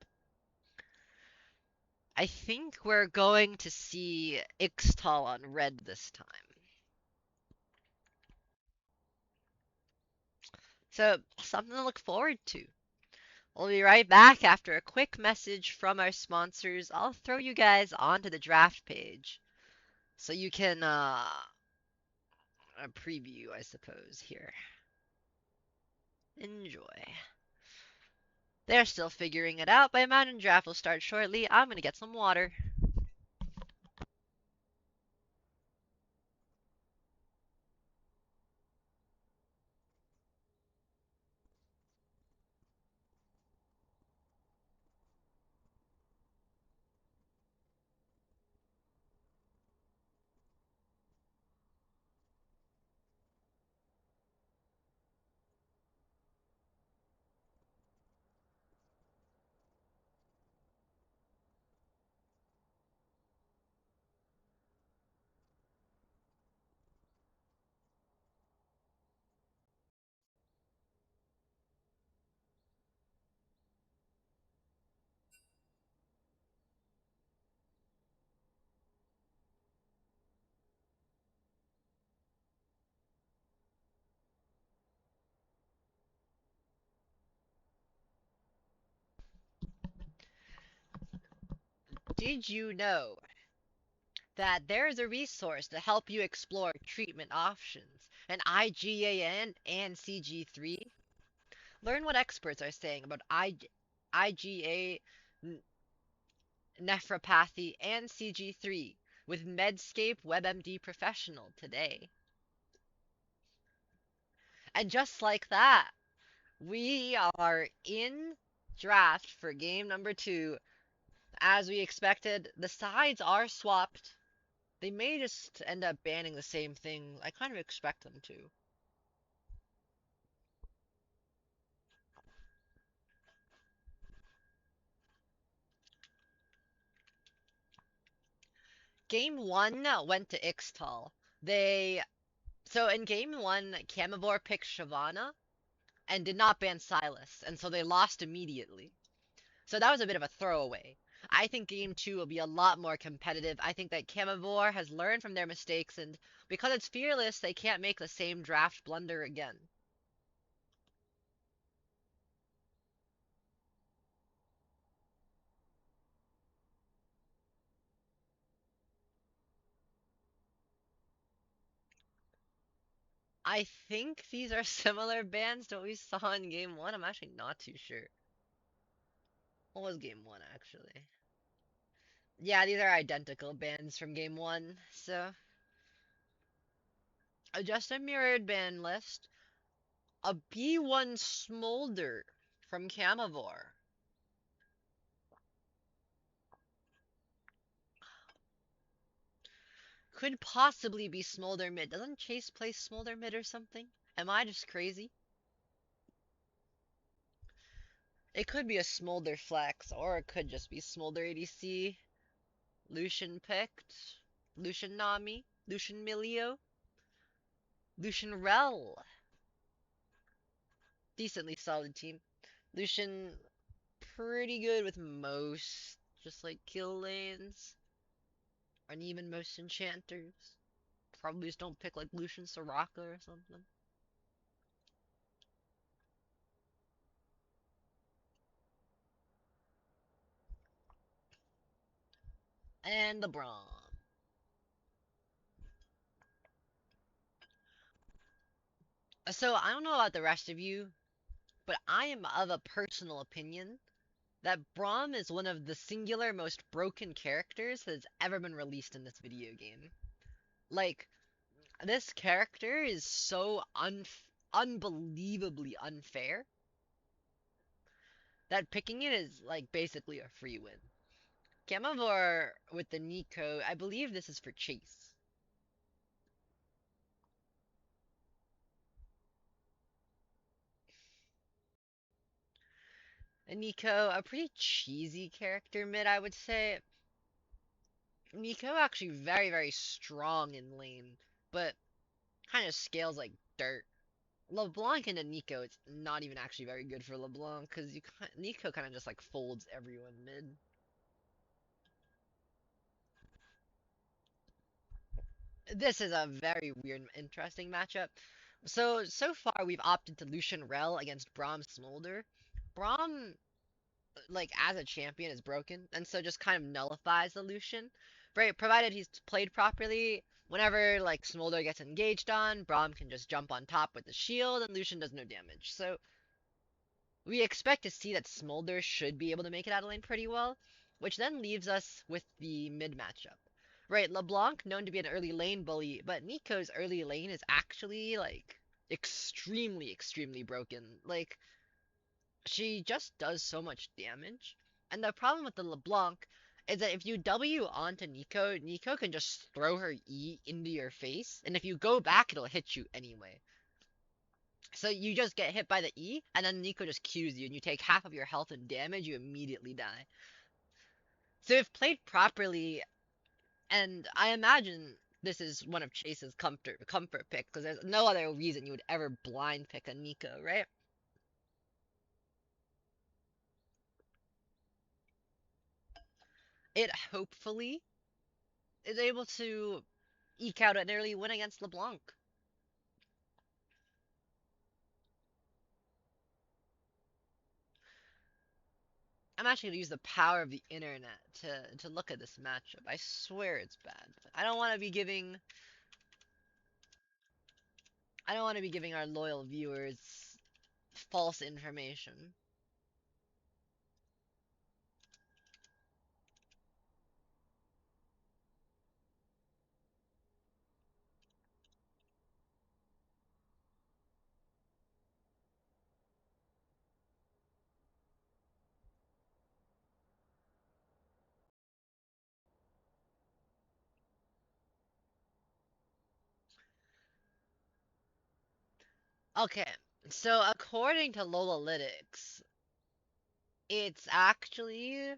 I think we're going to see Ixtal on red this time. So, something to look forward to. We'll be right back after a quick message from our sponsors. I'll throw you guys onto the draft page so you can preview, I suppose, here. Enjoy. They're still figuring it out, but I imagine draft will start shortly. I'm gonna get some water. Did you know that there is a resource to help you explore treatment options, an IgAN and CG3? Learn what experts are saying about IgA nephropathy and CG3 with Medscape WebMD Professional today. And just like that, we are in draft for game number 2. As we expected, the sides are swapped. They may just end up banning the same thing. I kind of expect them to. Game 1 went to Ixtal. So in game 1, Camavor picked Shyvana and did not ban Silas, and so they lost immediately. So that was a bit of a throwaway. I think game 2 will be a lot more competitive. I think that Camavor has learned from their mistakes, and because it's fearless, they can't make the same draft blunder again. I think these are similar bans to what we saw in game 1. I'm actually not too sure. What was game 1, actually? Yeah, these are identical bans from game 1, so... Just a mirrored ban list. A B1 Smolder from Camavor. Could possibly be Smolder mid. Doesn't Chase play Smolder mid or something? Am I just crazy? It could be a Smolder flex, or it could just be Smolder ADC. Lucian picked. Lucian Nami. Lucian Milio. Lucian Rel. Decently solid team. Lucian pretty good with most, just like kill lanes. And even most enchanters. Probably just don't pick like Lucian Soraka or something. And the Braum. So I don't know about the rest of you, but I am of a personal opinion that Braum is one of the singular most broken characters that has ever been released in this video game. Like, this character is so unbelievably unfair that picking it is like basically a free win. Camavor with the Nico, I believe this is for Chase. And Nico, a pretty cheesy character mid, I would say. Nico actually very, very strong in lane, but kind of scales like dirt. LeBlanc into Nico, it's not even actually very good for LeBlanc because Nico kind of just like folds everyone mid. This is a very weird, interesting matchup. So far we've opted to Lucian Rel against Braum Smolder. Braum, like as a champion, is broken, and so just kind of nullifies the Lucian. Right, provided he's played properly. Whenever like Smolder gets engaged on, Braum can just jump on top with the shield, and Lucian does no damage. So we expect to see that Smolder should be able to make it out of lane pretty well, which then leaves us with the mid matchup. Right, LeBlanc known to be an early lane bully, but Nico's early lane is actually like extremely, extremely broken. Like she just does so much damage. And the problem with the LeBlanc is that if you W onto Nico, Nico can just throw her E into your face, and if you go back, it'll hit you anyway. So you just get hit by the E, and then Nico just Qs you, and you take half of your health and damage, you immediately die. So if played properly, and I imagine this is one of Chase's comfort pick, because there's no other reason you would ever blind pick a Nico, right? It hopefully is able to eke out an early win against LeBlanc. I'm actually gonna use the power of the internet to look at this matchup. I swear it's bad. I don't want to be giving our loyal viewers false information. Okay, so according to Lolalytics, it's actually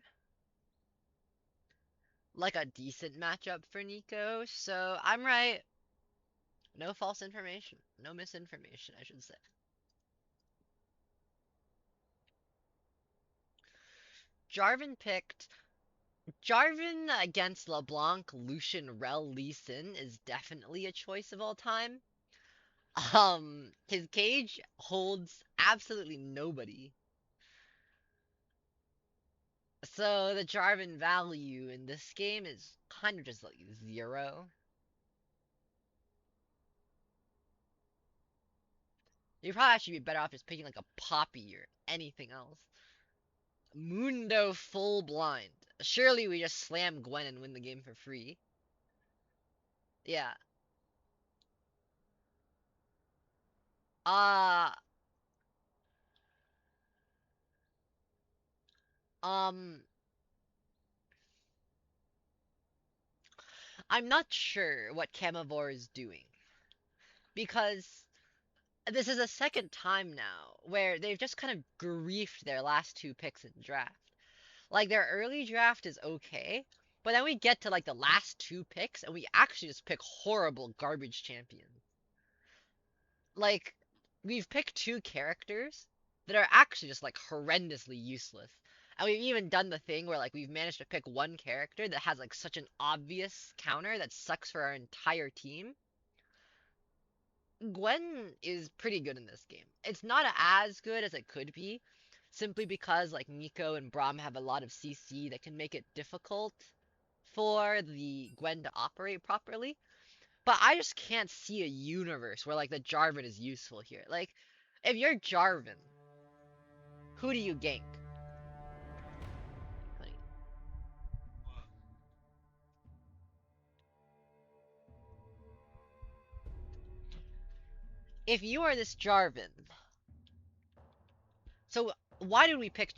like a decent matchup for Nico, so I'm right. No false information. No misinformation, I should say. Jarvan picked. Jarvan against LeBlanc, Lucian, Rel, Lee Sin is definitely a choice of all time. His cage holds absolutely nobody. So the Jarvan value in this game is kind of just like zero. You'd probably actually be better off just picking like a Poppy or anything else. Mundo full blind. Surely we just slam Gwen and win the game for free. Yeah. Uh, um, I'm not sure what Camavor is doing because this is the second time now where they've just kind of griefed their last two picks in draft. Like their early draft is okay, but then we get to like the last two picks and we actually just pick horrible garbage champions. Like we've picked two characters that are actually just like horrendously useless. And we've even done the thing where like we've managed to pick one character that has like such an obvious counter that sucks for our entire team. Gwen is pretty good in this game. It's not as good as it could be, simply because like Nico and Braum have a lot of CC that can make it difficult for the Gwen to operate properly. But I just can't see a universe where like the Jarvan is useful here. Like, if you're Jarvan, who do you gank? Honey. Well, If you are this Jarvan, so why did we pick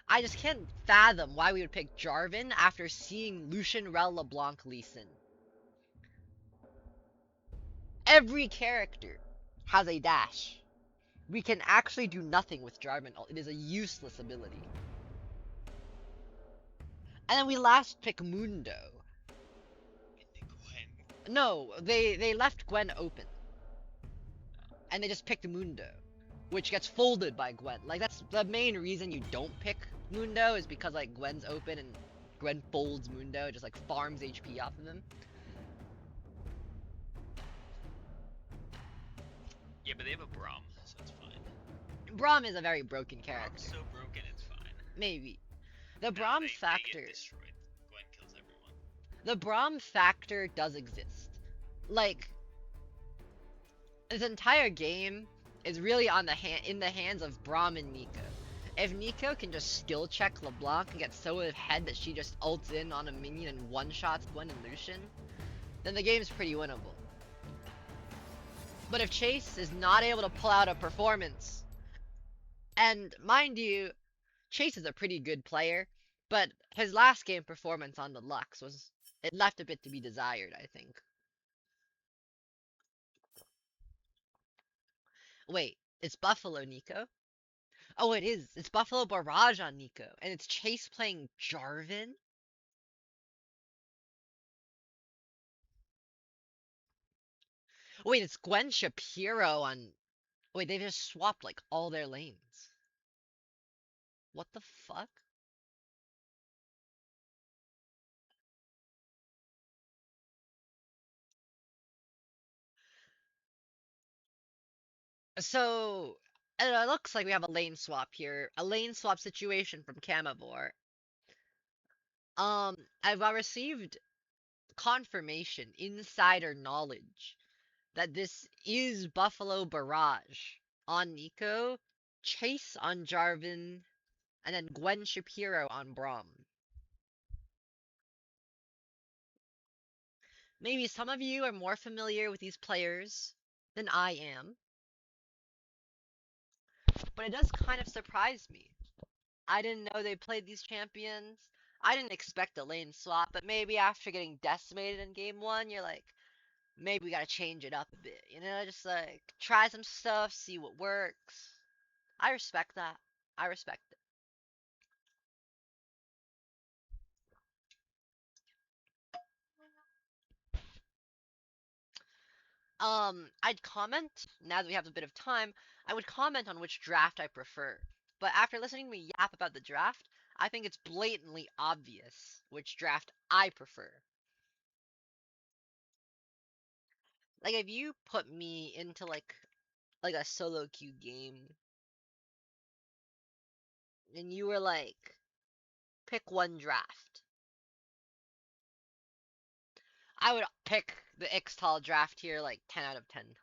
I just can't fathom why we would pick Jarvan after seeing Lucian, Rel, LeBlanc, Lee Sin. Every character has a dash. We can actually do nothing with Jarvan. It is a useless ability. And then we last pick Mundo. Gwen. No, they left Gwen open. And they just picked Mundo, which gets folded by Gwen. Like, that's the main reason you don't pick Mundo, is because like Gwen's open and Gwen folds Mundo, just like farms HP off of him. Yeah, but they have a Braum, so it's fine. Braum is a very broken character. Braum's so broken, it's fine. Maybe. The No, Braum they factor. get destroyed. Gwen kills everyone. The Braum factor does exist. Like, this entire game is really on in the hands of Braum and Nico. If Nico can just skill check LeBlanc and get so ahead that she just ults in on a minion and one-shots Gwen and Lucian, then the game's pretty winnable. But if Chase is not able to pull out a performance, and mind you, Chase is a pretty good player, but his last game performance on the Lux it left a bit to be desired, I think. Wait, it's Buffalo Nico? Oh, it is. It's Buffalo Barrage on Nico, and it's Chase playing Jarvan? Wait, it's Gwen Shapiro on... Wait, they just swapped, like, all their lanes. What the fuck? So, it looks like we have a lane swap here. A lane swap situation from Camavor. I've received confirmation, insider knowledge, that this is Buffalo Barrage on Nico, Chase on Jarvan, and then Gwen Shapiro on Braum. Maybe some of you are more familiar with these players than I am, but it does kind of surprise me. I didn't know they played these champions. I didn't expect a lane swap, but maybe after getting decimated in game one, you're like, maybe we gotta change it up a bit, you know? Just like, try some stuff, see what works. I respect that. I respect it. I'd comment, now that we have a bit of time, I would comment on which draft I prefer. But after listening to me yap about the draft, I think it's blatantly obvious which draft I prefer. Like, if you put me into, like a solo queue game, and you were like, pick one draft, I would pick the Ixtal draft here like 10 out of 10 times.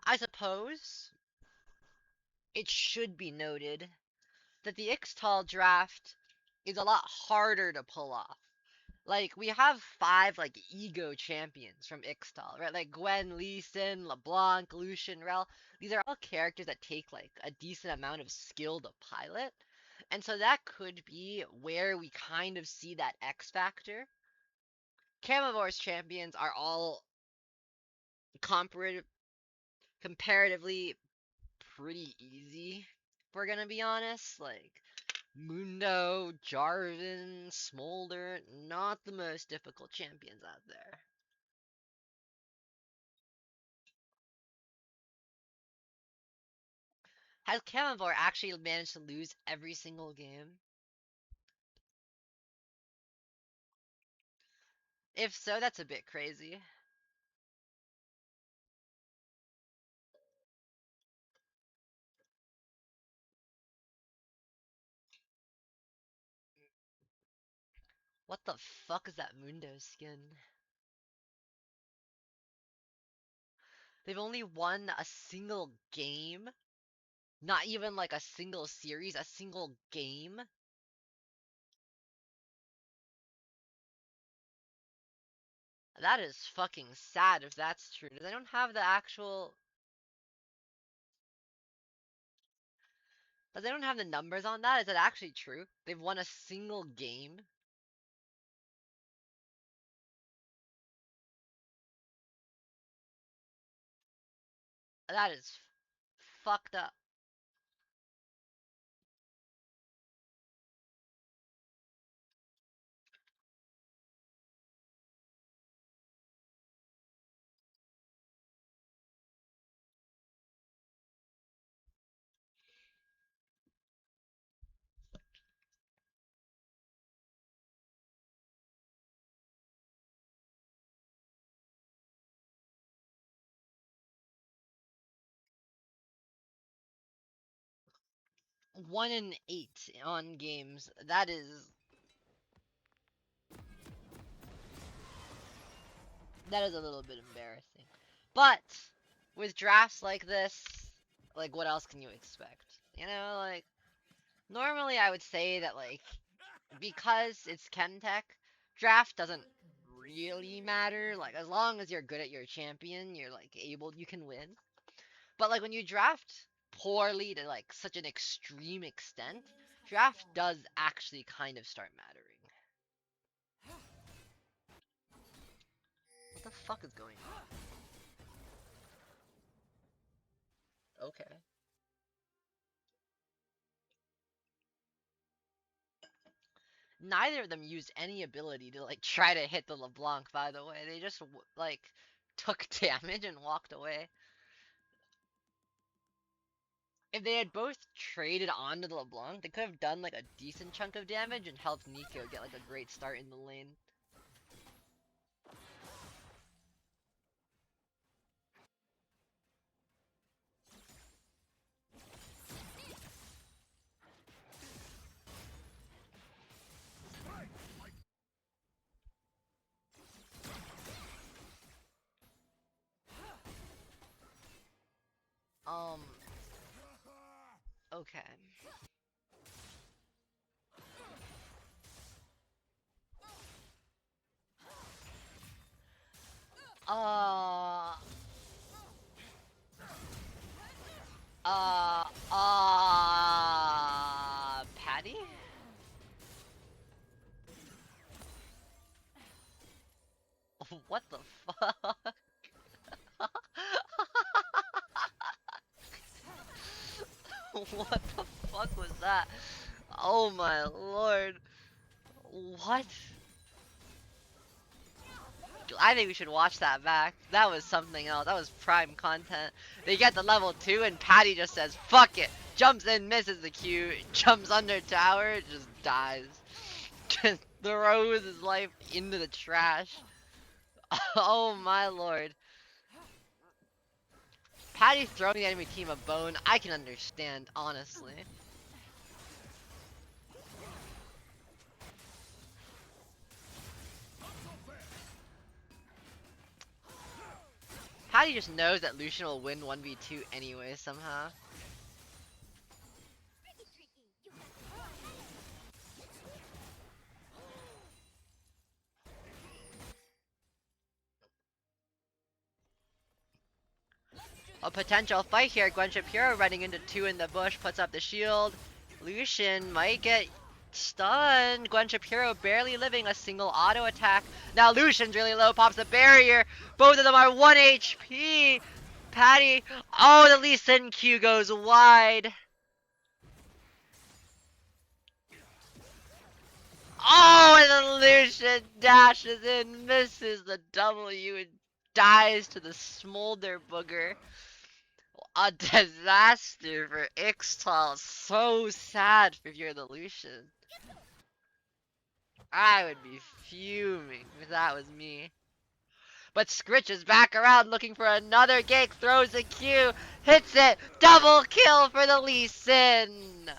I suppose it should be noted that the Ixtal draft is a lot harder to pull off. Like, we have 5, like, ego champions from Ixtal, right? Like, Gwen, Lee Sin, LeBlanc, Lucian, Rel. These are all characters that take, like, a decent amount of skill to pilot. And so that could be where we kind of see that X factor. Camavor's champions are all comparatively pretty easy, if we're gonna be honest. Like, Mundo, Jarvan, Smolder, not the most difficult champions out there. Has Camavor actually managed to lose every single game? If so, that's a bit crazy. What the fuck is that Mundo skin? They've only won a single game? Not even like a single series, a single game? That is fucking sad if that's true. They don't have the actual... But they don't have the numbers on that? Is that actually true? They've won a single game? That is fucked up. One in 8 on games. That is a little bit embarrassing. But with drafts like this, like what else can you expect? You know, like normally I would say that like because it's Chemtech, draft doesn't really matter. Like as long as you're good at your champion, you're like you can win. But like when you draft poorly to like such an extreme extent, draft does actually kind of start mattering. What the fuck is going on? Okay. Neither of them used any ability to like try to hit the LeBlanc, by the way. They just like took damage and walked away. If they had both traded onto the LeBlanc, they could have done like a decent chunk of damage and helped Nico get like a great start in the lane. Okay. Uh, Patty? What the fuck? What the fuck was that? Oh my lord. What? I think we should watch that back. That was something else. That was prime content. They get to level 2 and Patty just says, fuck it. Jumps in, misses the Q, jumps under tower, just dies. Just throws his life into the trash. Oh my lord. Patty throwing the enemy team a bone, I can understand, honestly. Patty just knows that Lucian will win 1v2 anyway, somehow. A potential fight here. Gwen Shapiro running into 2 in the bush, puts up the shield. Lucian might get stunned. Gwen Shapiro barely living a single auto attack. Now Lucian's really low, pops the barrier. Both of them are 1 HP. Patty, oh, the Lee Sin Q goes wide. Oh, and the Lucian dashes in, misses the W, and dies to the smolder booger. A disaster for Ixtal. So sad if you're the Lucian. I would be fuming if that was me. But Scritch is back around looking for another gank, throws a Q, hits it, double kill for the Lee Sin.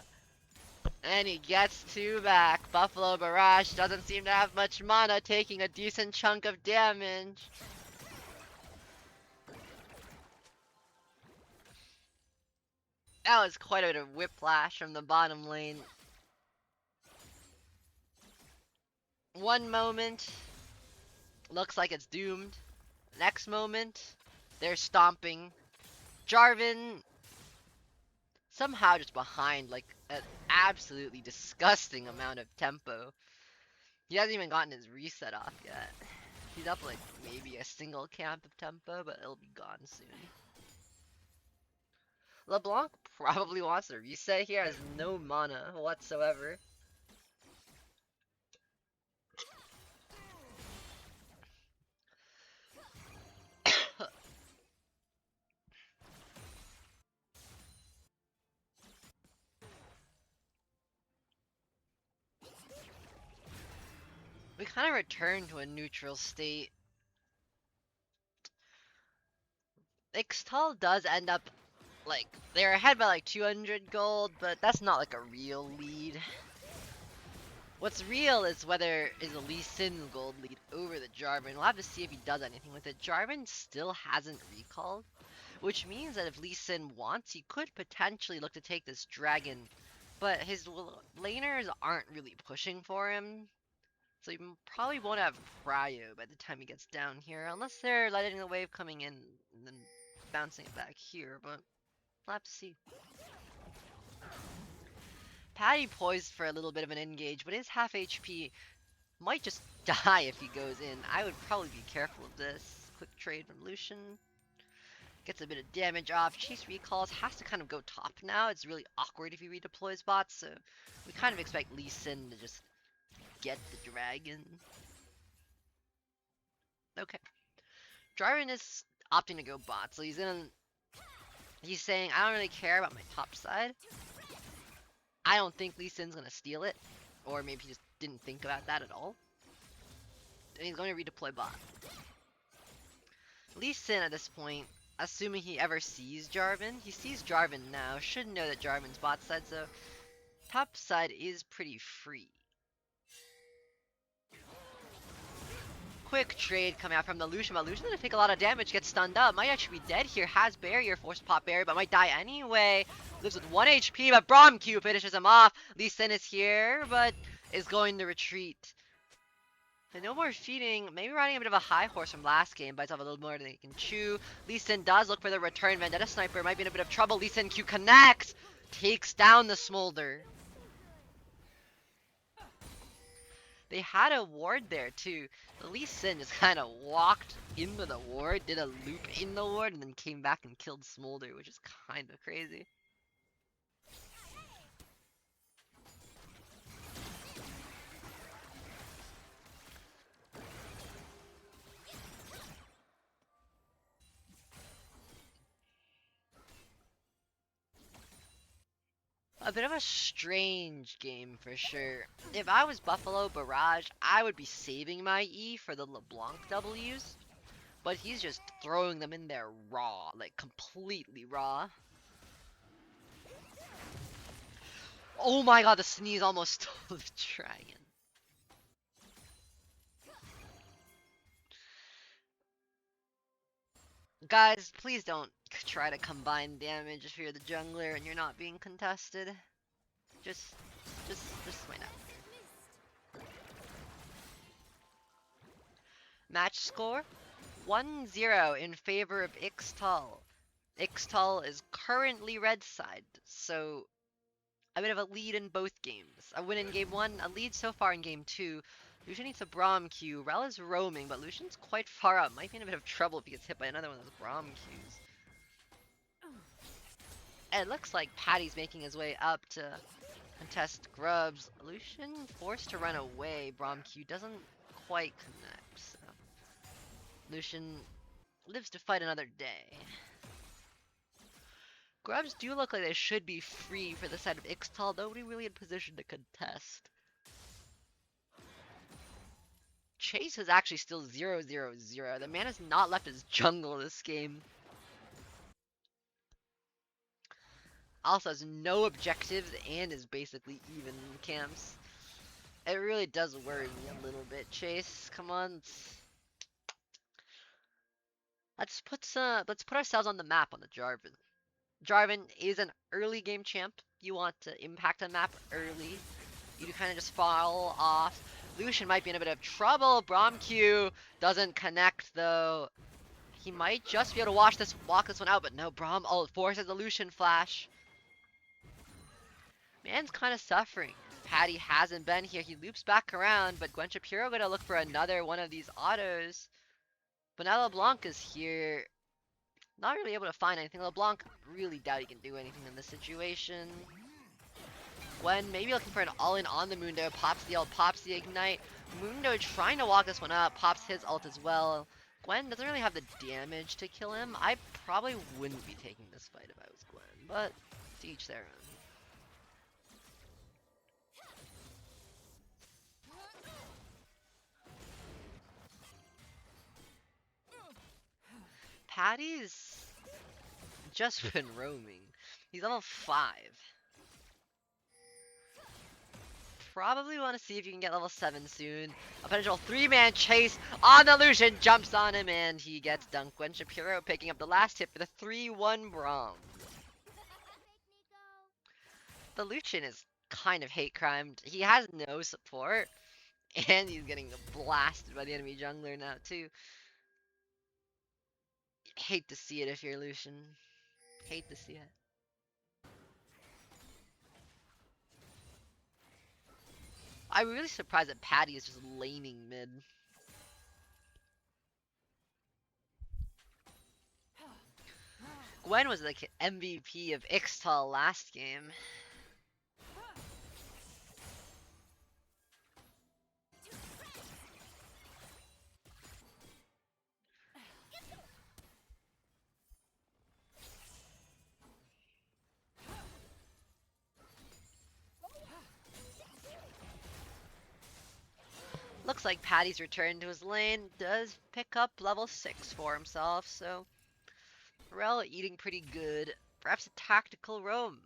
And he gets two back. Buffalo Barrage doesn't seem to have much mana, taking a decent chunk of damage. That was quite a bit of whiplash from the bottom lane. One moment, looks like it's doomed. Next moment, they're stomping. Jarvan somehow just behind like an absolutely disgusting amount of tempo. He hasn't even gotten his reset off yet. He's up like maybe a single camp of tempo, but it'll be gone soon. LeBlanc probably wants a reset here, has no mana whatsoever. We kind of return to a neutral state. Ixtal does end up, like, they're ahead by like 200 gold, but that's not like a real lead. What's real is whether is a Lee Sin gold lead over the Jarvan. We'll have to see if he does anything with it. Jarvan still hasn't recalled, which means that if Lee Sin wants, he could potentially look to take this dragon, but his laners aren't really pushing for him. So he probably won't have Cryo by the time he gets down here, unless they're letting the wave coming in and then bouncing it back here, but we'll have to see. Patty poised for a little bit of an engage, but is half HP. Might just die if he goes in. I would probably be careful of this. Quick trade from Lucian. Gets a bit of damage off. Chase recalls. Has to kind of go top now. It's really awkward if he redeploys bots, so we kind of expect Lee Sin to just get the dragon. Okay. Jarvan is opting to go bot, so he's saying, I don't really care about my top side. I don't think Lee Sin's gonna steal it, or maybe he just didn't think about that at all. And he's going to redeploy bot. Lee Sin at this point, assuming he ever sees Jarvan, he sees Jarvan now, should know that Jarvan's bot side, so top side is pretty free. Quick trade coming out from the Lucian, but Lucian's gonna take a lot of damage, gets stunned up, might actually be dead here, has barrier, forced pop barrier, but might die anyway. Lives with 1 HP, but Braum Q finishes him off. Lee Sin is here, but is going to retreat. And no more feeding, maybe riding a bit of a high horse from last game, bites off a little more than he can chew. Lee Sin does look for the return, Vendetta Sniper might be in a bit of trouble. Lee Sin Q connects, takes down the Smolder. They had a ward there too. The Lee Sin just kind of walked into the ward, did a loop in the ward, and then came back and killed Smolder, which is kind of crazy. A bit of a strange game for sure. If I was Buffalo Barrage, I would be saving my E for the LeBlanc W's. But he's just throwing them in there raw, like completely raw. Oh my god, the sneeze almost stole the dragon. Guys, please don't try to combine damage if you're the jungler and you're not being contested. Just wait out. Match score 1-0 in favor of Ixtal. Ixtal is currently red side, so a bit of a lead in both games. A win in game 1, a lead so far in game 2. Lucian needs a Braum Q. Rel is roaming, but Lucian's quite far up. Might be in a bit of trouble if he gets hit by another one of those Braum Qs. And it looks like Patty's making his way up to contest Grubs. Lucian forced to run away. Braum Q doesn't quite connect, so Lucian lives to fight another day. Grubs do look like they should be free for the side of Ixtal. Nobody really in position to contest. Chase is actually still 0-0-0. The man has not left his jungle this game. also has no objectives and is basically even in camps. It really does worry me a little bit, Chase. Come on. Let's put ourselves on the map on the Jarvan. Jarvan is an early game champ. You want to impact a map early. You kind of just fall off. Lucian might be in a bit of trouble. Braum Q doesn't connect though. He might just be able to walk this one out, but no, Braum ult forces the Lucian flash. Man's kind of suffering. Patty hasn't been here. He loops back around, but Gwen Shapiro gonna look for another one of these autos. But now LeBlanc is here. Not really able to find anything. LeBlanc really doubt he can do anything in this situation. Gwen maybe looking for an all-in on the Mundo. Pops the ult, pops the ignite. Mundo trying to walk this one up. Pops his ult as well. Gwen doesn't really have the damage to kill him. I probably wouldn't be taking this fight if I was Gwen, but to each their own. Patty's just been roaming. He's level 5. Probably want to see if you can get level 7 soon. A potential 3-man chase on the Lucian. Jumps on him and he gets dunked. Gwen Shapiro picking up the last hit for the 3-1 Braum. The Lucian is kind of hate crimed. He has no support. And he's getting blasted by the enemy jungler now too. Hate to see it if you're Lucian. Hate to see it. I'm really surprised that Patty is just laning mid. Gwen was like MVP of Ixtal last game. Looks like Patty's return to his lane does pick up level 6 for himself, so Rel eating pretty good. Perhaps a tactical roam.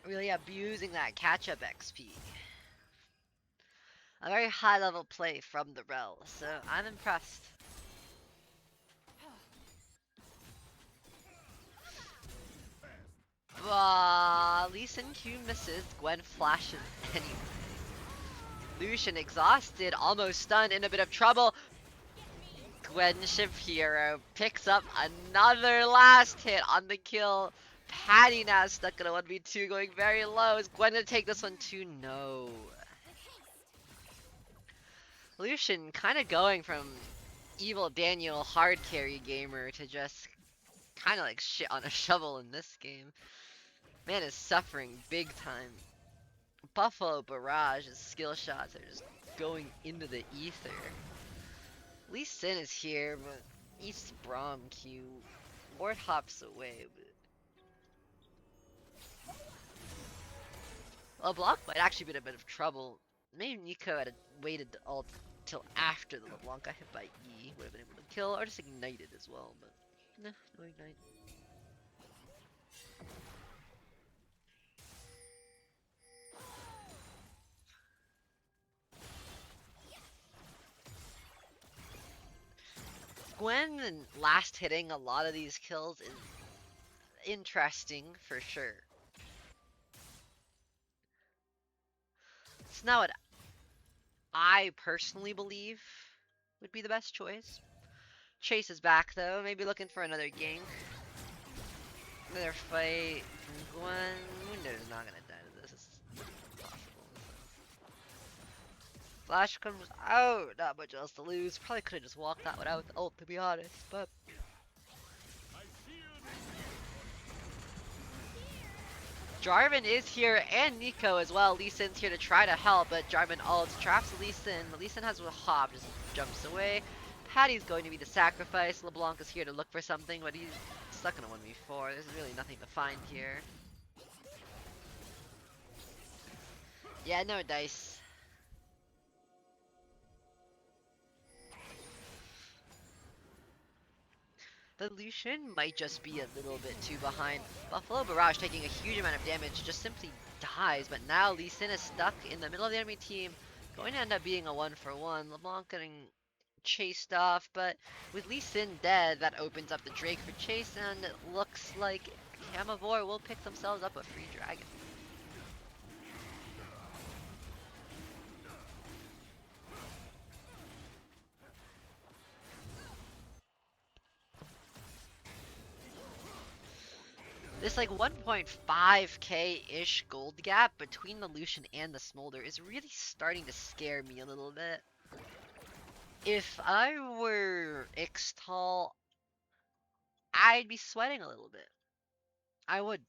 Really abusing that catch-up XP. A very high level play from the Rel, so I'm impressed. Lee Sin Q misses. Gwen flashes anyway. Lucian exhausted, almost stunned, in a bit of trouble. Gwen Shapiro picks up another last hit on the kill. Patty now stuck in a 1v2, going very low. Is Gwen gonna take this one too? No. Lucian kind of going from evil Daniel hard carry gamer to just kind of like shit on a shovel in this game. Man is suffering big time. Buffalo Barrage's skill shots are just going into the ether. Lee Sin is here, but East Braum Q. Ward hops away, but LeBlanc might actually be in a bit of trouble. Maybe Nico had waited to ult till after the LeBlanc got hit by E. Would have been able to kill, or just ignited as well, but no ignite. Gwen last hitting a lot of these kills is interesting for sure. It's not what I personally believe would be the best choice. Chase is back though, maybe looking for another gank. Another fight. Gwen Mundo's not gonna die to this. It's impossible. Flash comes out, not much else to lose. Probably could have just walked that one out with the ult, to be honest, but Jarvan is here and Nico as well. Lee Sin's here to try to help, but Jarvan ults, traps Lee Sin. Lee Sin has a hop, just jumps away. Patty's going to be the sacrifice. LeBlanc is here to look for something, but he's stuck in a 1v4. There's really nothing to find here. Yeah, no dice. The Lucian might just be a little bit too behind. Buffalo Barrage taking a huge amount of damage just simply dies, but now Lee Sin is stuck in the middle of the enemy team. Going to end up being a 1-for-1. LeBlanc getting chased off, but with Lee Sin dead, that opens up the Drake for chase, and it looks like Camavor will pick themselves up a free dragon. This like 1.5k-ish gold gap between the Lucian and the Smolder is really starting to scare me a little bit. If I were Ixtal, I'd be sweating a little bit. I would.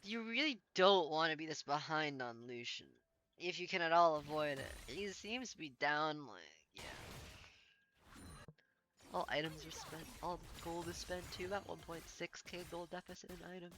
You really don't want to be this behind on Lucian, if you can at all avoid it. He seems to be down, like, yeah. All items are spent, all gold is spent too, about 1.6k gold deficit in items.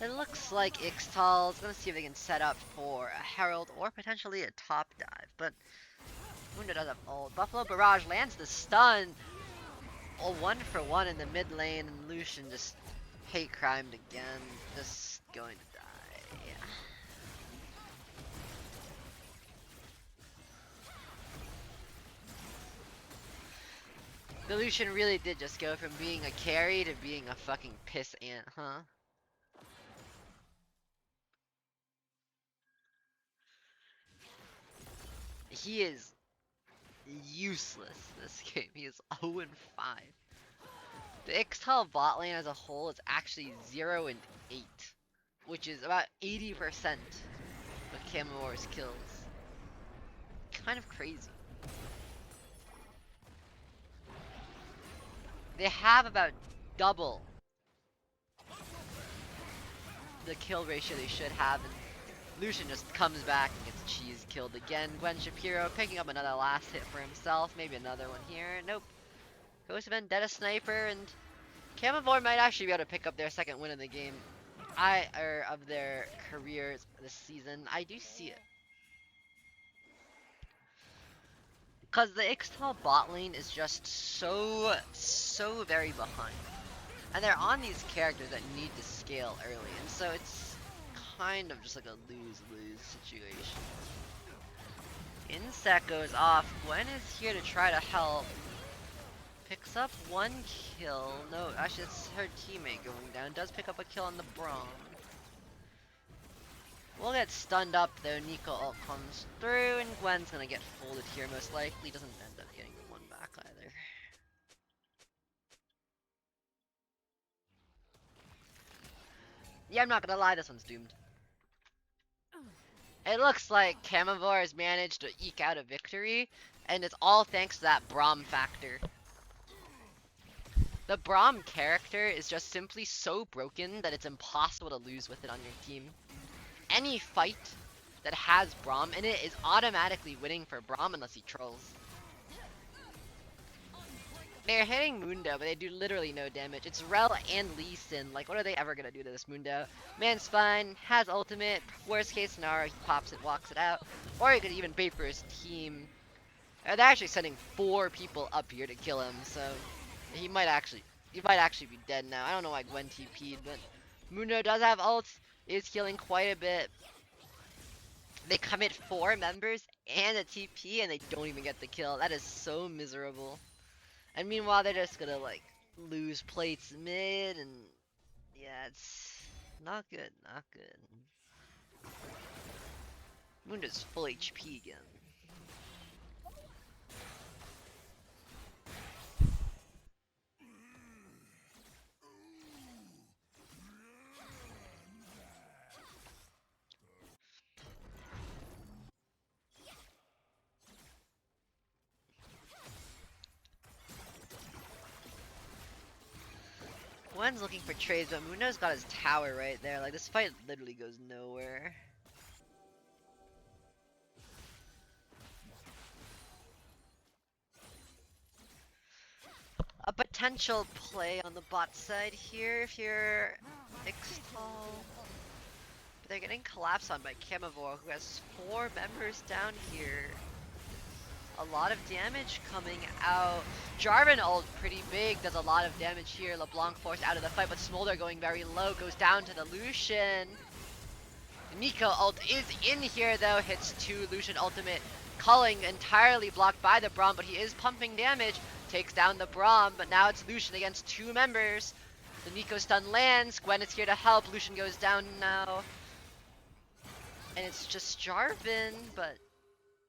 It looks like Ixtal is going to see if they can set up for a Herald or potentially a top dive, but Mundo does have ult. Buffalo Barrage lands the stun. A 1-for-1 in the mid lane, and Lucian just hate crimed again. Just going to die. Yeah. The Lucian really did just go from being a carry to being a fucking piss ant, huh? He is useless this game. He is 0-5. The Ixtal bot lane as a whole is actually 0-8, which is about 80% of Camavor's kills. Kind of crazy. They have about double the kill ratio they should have, and Lucian just comes back and gets cheese killed again. Gwen Shapiro picking up another last hit for himself, maybe another one here. Nope. Goes to Vendetta Sniper, and Camavor might actually be able to pick up their second win of the game. Of their careers this season. I do see it. Because the Ixtal bot lane is just so very behind. And they're on these characters that need to scale early, and so it's kind of just like a lose-lose situation. Insect goes off. Gwen is here to try to help. Picks up one kill. No, actually it's her teammate going down. Does pick up a kill on the Braum. We'll get stunned up though. Nico ult comes through, and Gwen's gonna get folded here most likely. Doesn't end up getting the one back either. Yeah, I'm not gonna lie, this one's doomed. It looks like Camavor has managed to eke out a victory, and it's all thanks to that Braum factor. The Braum character is just simply so broken that it's impossible to lose with it on your team. Any fight that has Braum in it is automatically winning for Braum unless he trolls. They're hitting Mundo, but they do literally no damage. It's Rel and Lee Sin. Like, what are they ever gonna do to this Mundo? Man's fine, has ultimate. Worst case scenario, he pops it, walks it out. Or he could even bait for his team. They're actually sending 4 people up here to kill him, so he might actually be dead now. I don't know why Gwen TP'd, but Mundo does have ult, is healing quite a bit. They commit 4 members and a TP, and they don't even get the kill. That is so miserable. And meanwhile, they're just gonna, like, lose plates mid, and yeah, it's not good, not good. Mundo's full HP again. Gwen's looking for trades, but Mundo's got his tower right there. Like, this fight literally goes nowhere. a potential play on the bot side here if you're Ixtal. But they're getting collapsed on by Camavor, who has 4 members down here. A lot of damage coming out. Jarvan ult pretty big, does a lot of damage here. LeBlanc forced out of the fight, but Smolder going very low, goes down to the Lucian. Nico ult is in here though, hits 2 Lucian ultimate. Culling entirely blocked by the Braum, but he is pumping damage. Takes down the Braum, but now it's Lucian against 2 members. The Nico stun lands, Gwen is here to help, Lucian goes down now. And it's just Jarvan, but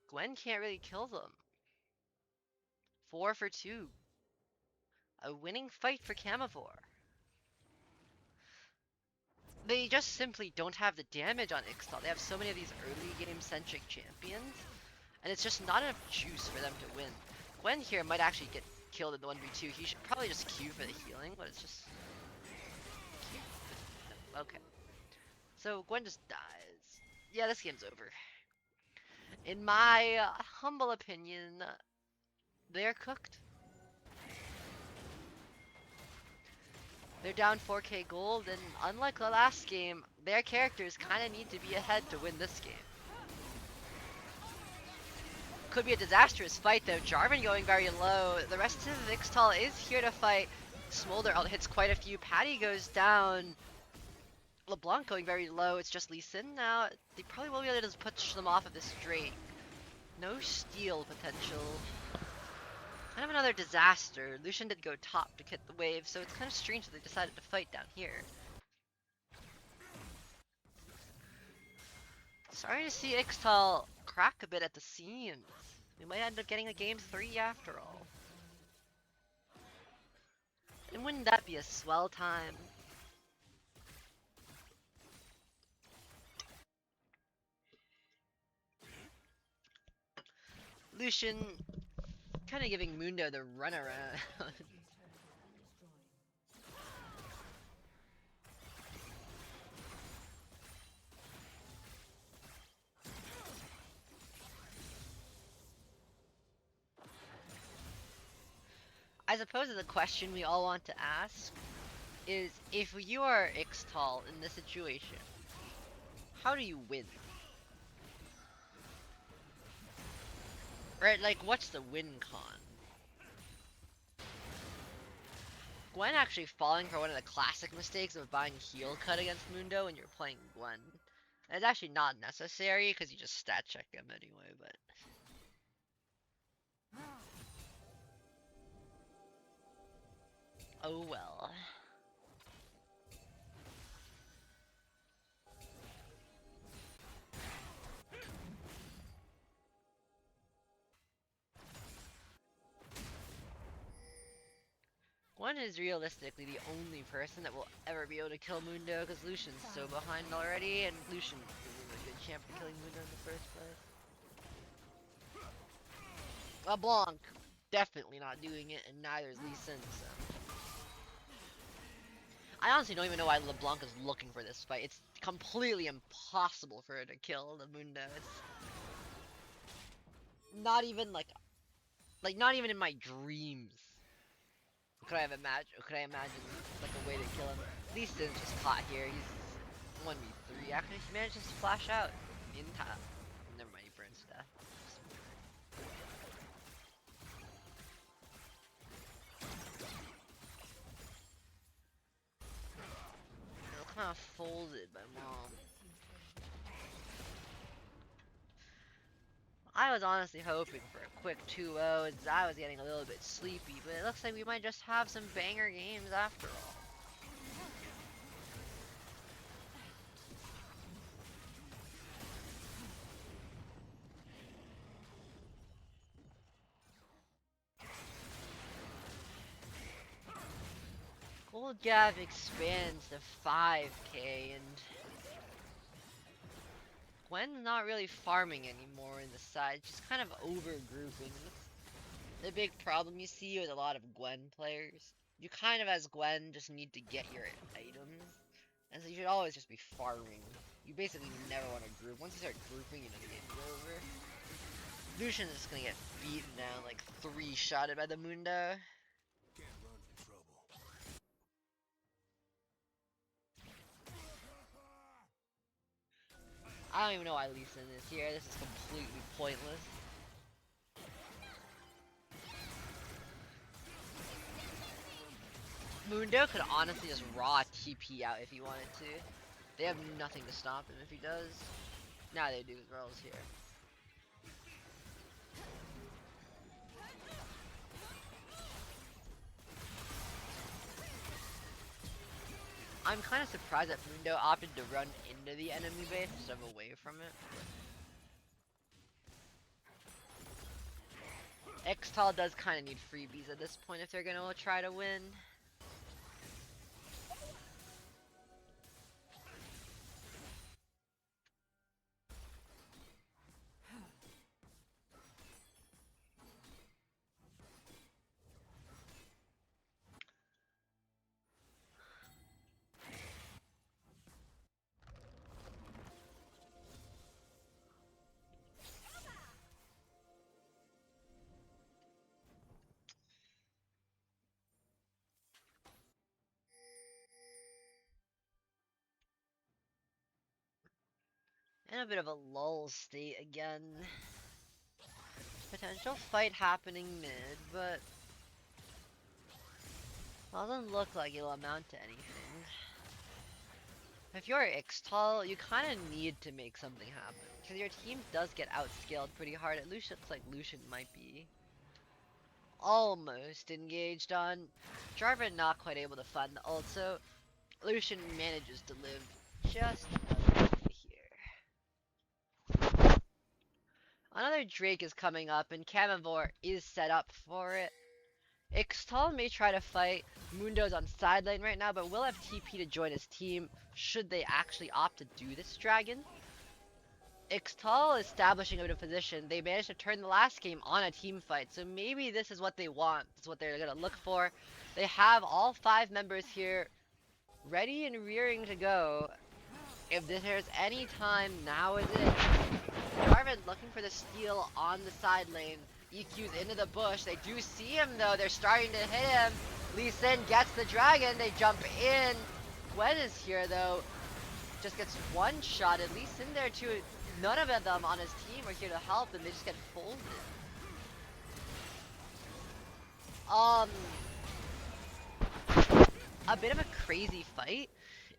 Gwen can't really kill them. 4 for 2. A winning fight for Camavor. They just simply don't have the damage on Ixtal. They have so many of these early game centric champions, and it's just not enough juice for them to win. Gwen here might actually get killed in the 1v2. He should probably just Q for the healing, but it's just... Okay. So Gwen just dies. Yeah, this game's over. In my humble opinion, they're cooked. They're down 4k gold, and unlike the last game, their characters kind of need to be ahead to win this game. Could be a disastrous fight though. Jarvan going very low. The rest of Ixtal is here to fight. Smolder ult hits quite a few. Patty goes down. LeBlanc going very low. It's just Lee Sin now. They probably will be able to push them off of this Drake. No steal potential. Kind of another disaster. Lucian did go top to hit the wave, so it's kind of strange that they decided to fight down here. Sorry to see Ixtal crack a bit at the seams. We might end up getting a game 3 after all. And wouldn't that be a swell time? Lucian kind of giving Mundo the runaround. I suppose the question we all want to ask is, if you are Ixtal in this situation, how do you win? Right, like, what's the win con? Gwen actually falling for one of the classic mistakes of buying heal cut against Mundo when you're playing Gwen. And it's actually not necessary, because you just stat check him anyway, but... Oh well. Gwen is realistically the only person that will ever be able to kill Mundo, because Lucian's so behind already, and Lucian isn't a good champ for killing Mundo in the first place. LeBlanc, definitely not doing it, and neither is Lee Sin, so... I honestly don't even know why LeBlanc is looking for this fight. It's completely impossible for her to kill the Mundo. It's not even like not even in my dreams could I imagine like a way to kill him. Lee Sin's just caught here. He's 1v3. Actually, he manages to flash out in time. Never mind, he burns to death. Kind of folded by Mom. I was honestly hoping for a quick 2-0 as I was getting a little bit sleepy, but it looks like we might just have some banger games after all. Gold gap expands to 5k, and Gwen's not really farming anymore in the side. She's kind of over-grouping. The big problem you see with a lot of Gwen players. You kind of, as Gwen, just need to get your items. And so you should always just be farming. You basically never want to group. Once you start grouping, you know the game's over. Lucian is just gonna get beaten down, like 3-shotted by the Mundo. Can't run I don't even know why Lee Sin is here. This is completely pointless. Mundo could honestly just raw TP out if he wanted to. They have nothing to stop him if he does. Now they do, Rolls here. I'm kind of surprised that Mundo opted to run into the enemy base instead of away from it. Ixtal does kind of need freebies at this point if they're going to try to win. In a bit of a lull state again. Potential fight happening mid, but doesn't look like it'll amount to anything. If you're Ixtal, you kind of need to make something happen. Because your team does get outscaled pretty hard. It looks like Lucian might be almost engaged on. Jarvan not quite able to fund the ult, so Lucian manages to live just here. Another Drake is coming up, and Camavor is set up for it. Ixtal may try to fight. Mundo's on side lane right now, but will have TP to join his team should they actually opt to do this dragon. Ixtal establishing a bit of position. They managed to turn the last game on a team fight, so maybe this is what they want. It's what they're going to look for. They have all 5 members here ready and rearing to go. If there's any time, now is it. Jarvan looking for the steal on the side lane. EQ's into the bush. They do see him though. They're starting to hit him. Lee Sin gets the dragon. They jump in. Gwen is here though. Just gets one-shotted. Lee Sin there too. None of them on his team are here to help, and they just get folded. A bit of a crazy fight.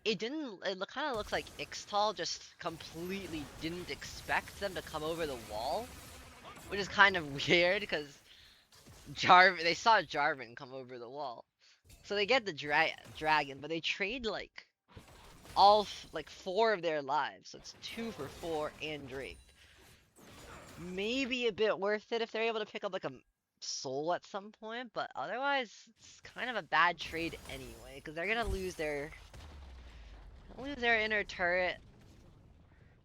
It kind of looks like Ixtal just completely didn't expect them to come over the wall, which is kind of weird because they saw Jarvan come over the wall, so they get the dragon, but they trade like all 4 of their lives, so it's 2 for 4 and Drake. Maybe a bit worth it if they're able to pick up like a soul at some point, but otherwise it's kind of a bad trade anyway because they're gonna lose their inner turret,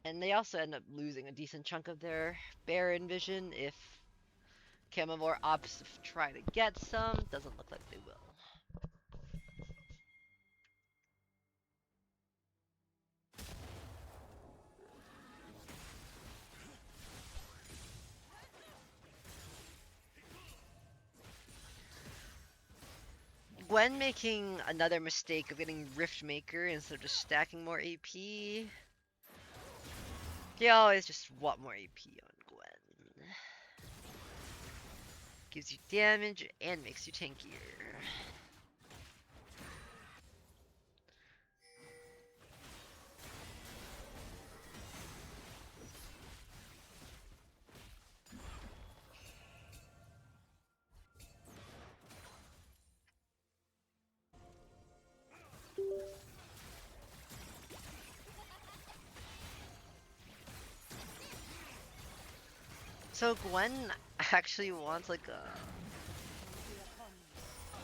and they also end up losing a decent chunk of their Baron vision if Camavor opts to try to get some. Doesn't look like they will. Gwen making another mistake of getting Riftmaker instead of just stacking more AP. You always just want more AP on Gwen. Gives you damage and makes you tankier. So Gwen actually wants like a...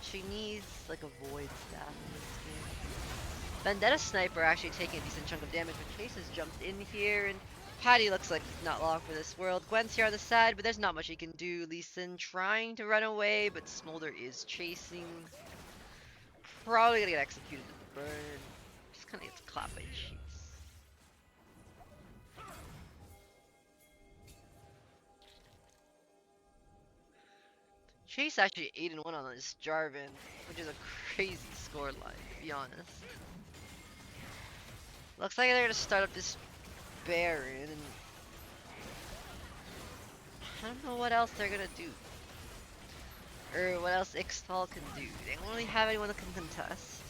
She needs like a void staff in this game. Vendetta Sniper actually taking a decent chunk of damage, but Chase has jumped in here, and Patty looks like not long for this world. Gwen's here on the side, but there's not much he can do. Lee Sin trying to run away, but Smolder is chasing. Probably gonna get executed with the burn. Just kinda gets clapped by Chase. Chase actually 8-1 on this Jarvan, which is a crazy scoreline, to be honest. Looks like they're gonna start up this Baron, and I don't know what else they're gonna do. Or what else Ixtal can do. They don't really have anyone that can contest.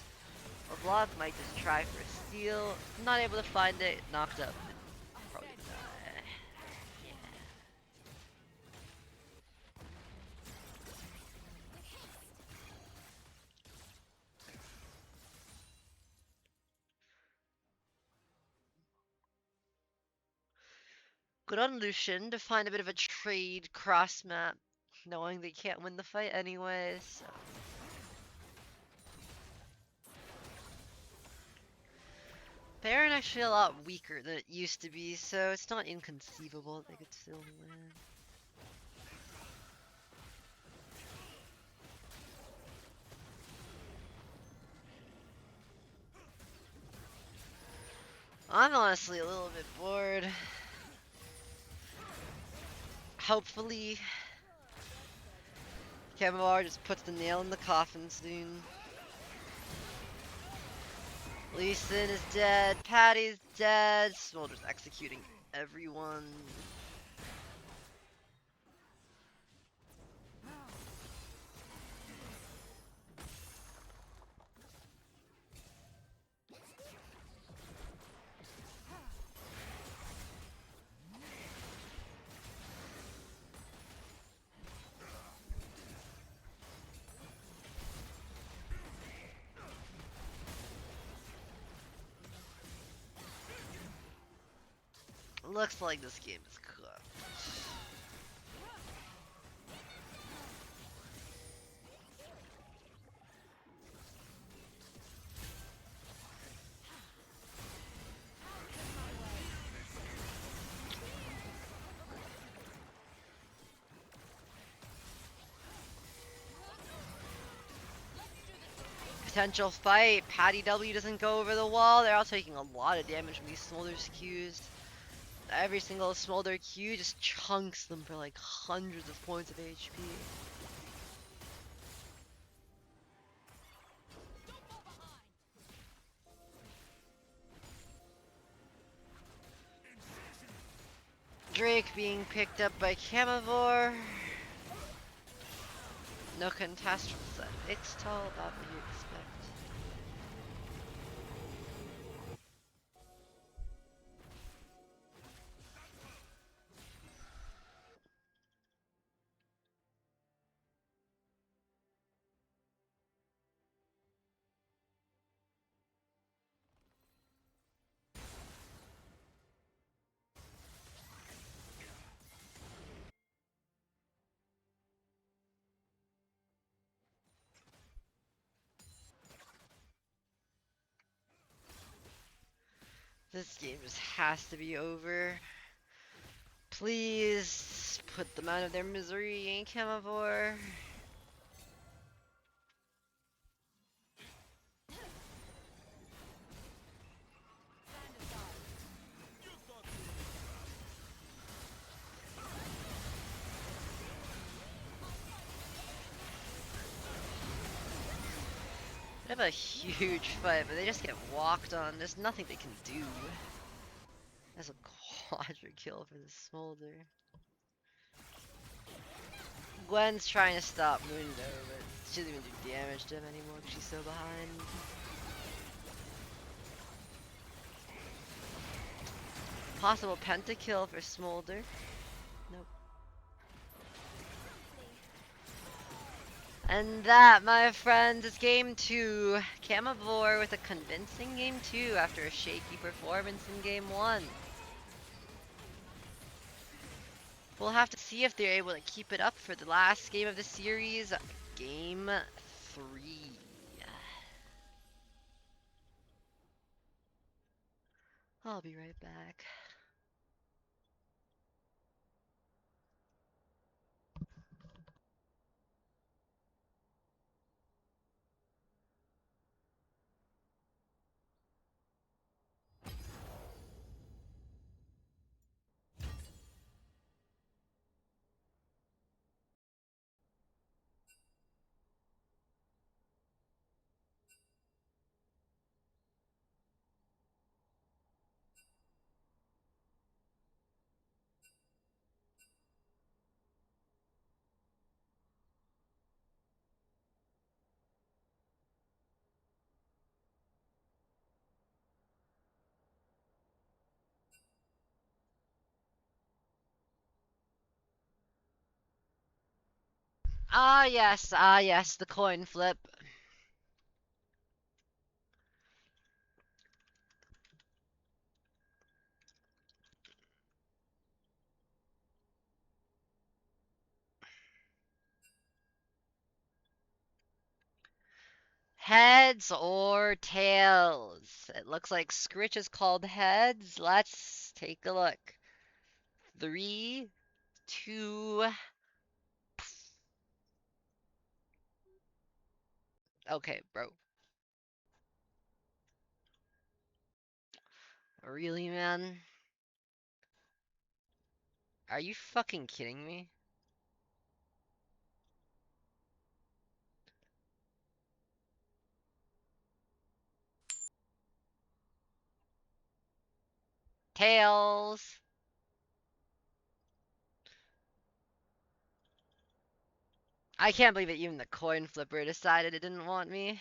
A block might just try for a steal. Not able to find it, knocked up, and probably die. Yeah. Good on Lucian to find a bit of a trade cross map, knowing they can't win the fight anyways. So. Baron actually a lot weaker than it used to be, so it's not inconceivable they could still win. I'm honestly a little bit bored. Hopefully, Camavor just puts the nail in the coffin soon. Lee Sin is dead, Patty's dead, Smolder's executing everyone. Looks like this game is cooked. Potential fight. Patty W doesn't go over the wall. They're all taking a lot of damage from these Smolder's Qs. Every single Smolder Q just chunks them for like hundreds of points of HP. Drake being picked up by Camavor. No contest from set. Ixtal, about what you expect. This game just has to be over. Please put them out of their misery, Camavor. They have a huge fight, but they just get walked on. There's nothing they can do. That's a quadra kill for the Smolder. Gwen's trying to stop Mundo, but she doesn't even do damage to him anymore because she's so behind. Possible pentakill for Smolder. Nope. And that, my friends, is game 2. Camavor with a convincing game 2 after a shaky performance in game 1. We'll have to see if they're able to keep it up for the last game of the series, game 3. I'll be right back. Ah yes, the coin flip. Heads or tails? It looks like Scritch is called heads. Let's take a look. 3, 2. Okay, bro. Really, man? Are you fucking kidding me? Tails. I can't believe that even the coin flipper decided it didn't want me.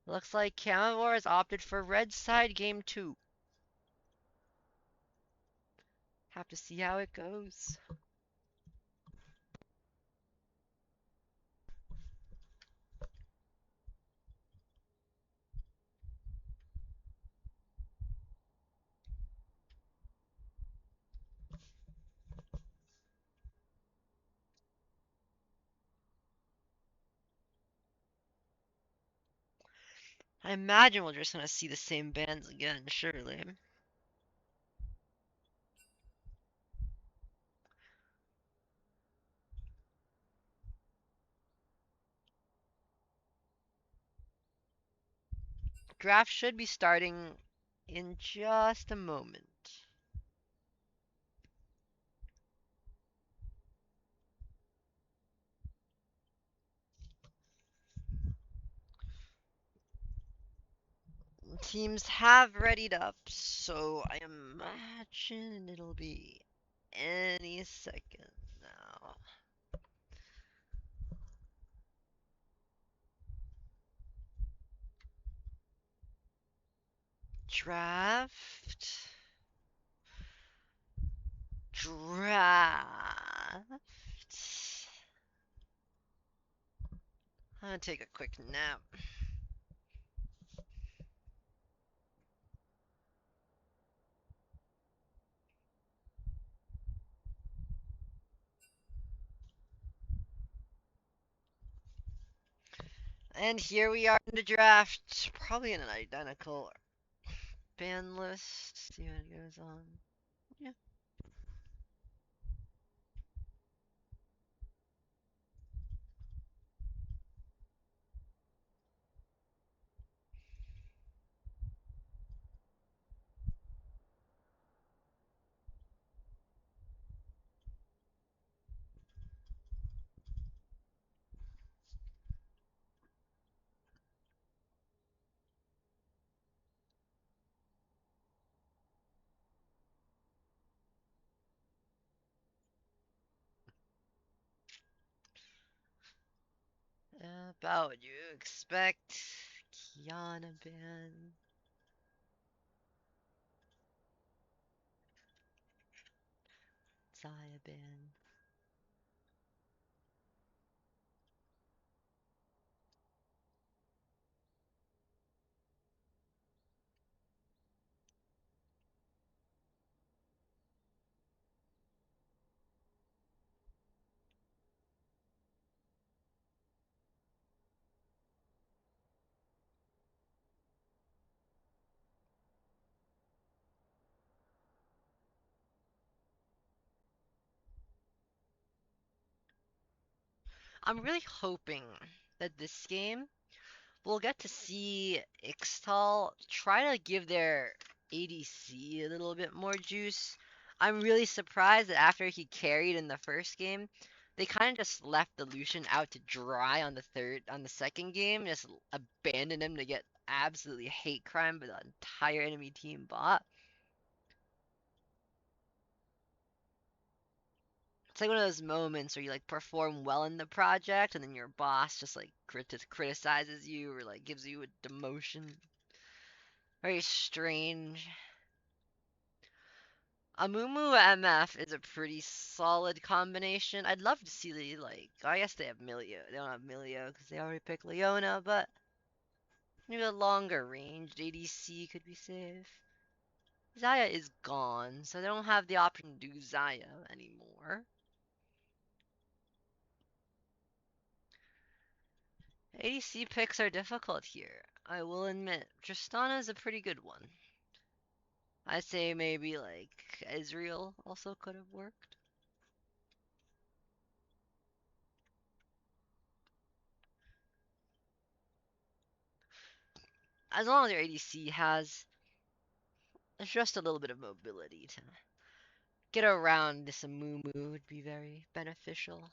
Looks like Camavor has opted for red side game 2. Have to see how it goes. I imagine we're just gonna see the same bands again, surely. Draft should be starting in just a moment. Teams have readied up, so I imagine it'll be any second now. Draft. I'm gonna take a quick nap. And here we are in the draft, probably in an identical band list. See what goes on. Yeah. About what you expect. Kiana band. Zaya band. I'm really hoping that this game we'll get to see Ixtal try to give their ADC a little bit more juice. I'm really surprised that after he carried in the first game, they kind of just left the Lucian out to dry on the second game, just abandoned him to get absolutely hate crime by the entire enemy team bot. It's like one of those moments where you like perform well in the project and then your boss just like criticizes you or like gives you a demotion. Very strange. Amumu MF is a pretty solid combination. I'd love to see like I guess they have Milio. They don't have Milio because they already picked Leona, but maybe a longer ranged ADC could be safe. Zaya is gone, so they don't have the option to do Zaya anymore. ADC picks are difficult here. I will admit, Tristana is a pretty good one. I'd say maybe like Ezreal also could have worked. As long as your ADC has just a little bit of mobility to get around this Amumu would be very beneficial.